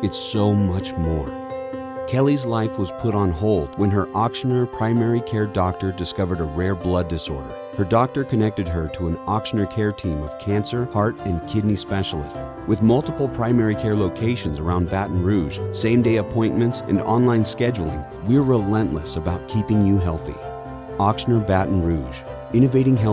It's so much more. Kelly's life was put on hold when her auctioneer primary care doctor discovered a rare blood disorder. Her doctor connected her to an auctioneer care team of cancer, heart, and kidney specialists. With multiple primary care locations around Baton Rouge, same-day appointments, and online scheduling, we're relentless about keeping you healthy. Auctioneer Baton Rouge, innovating health.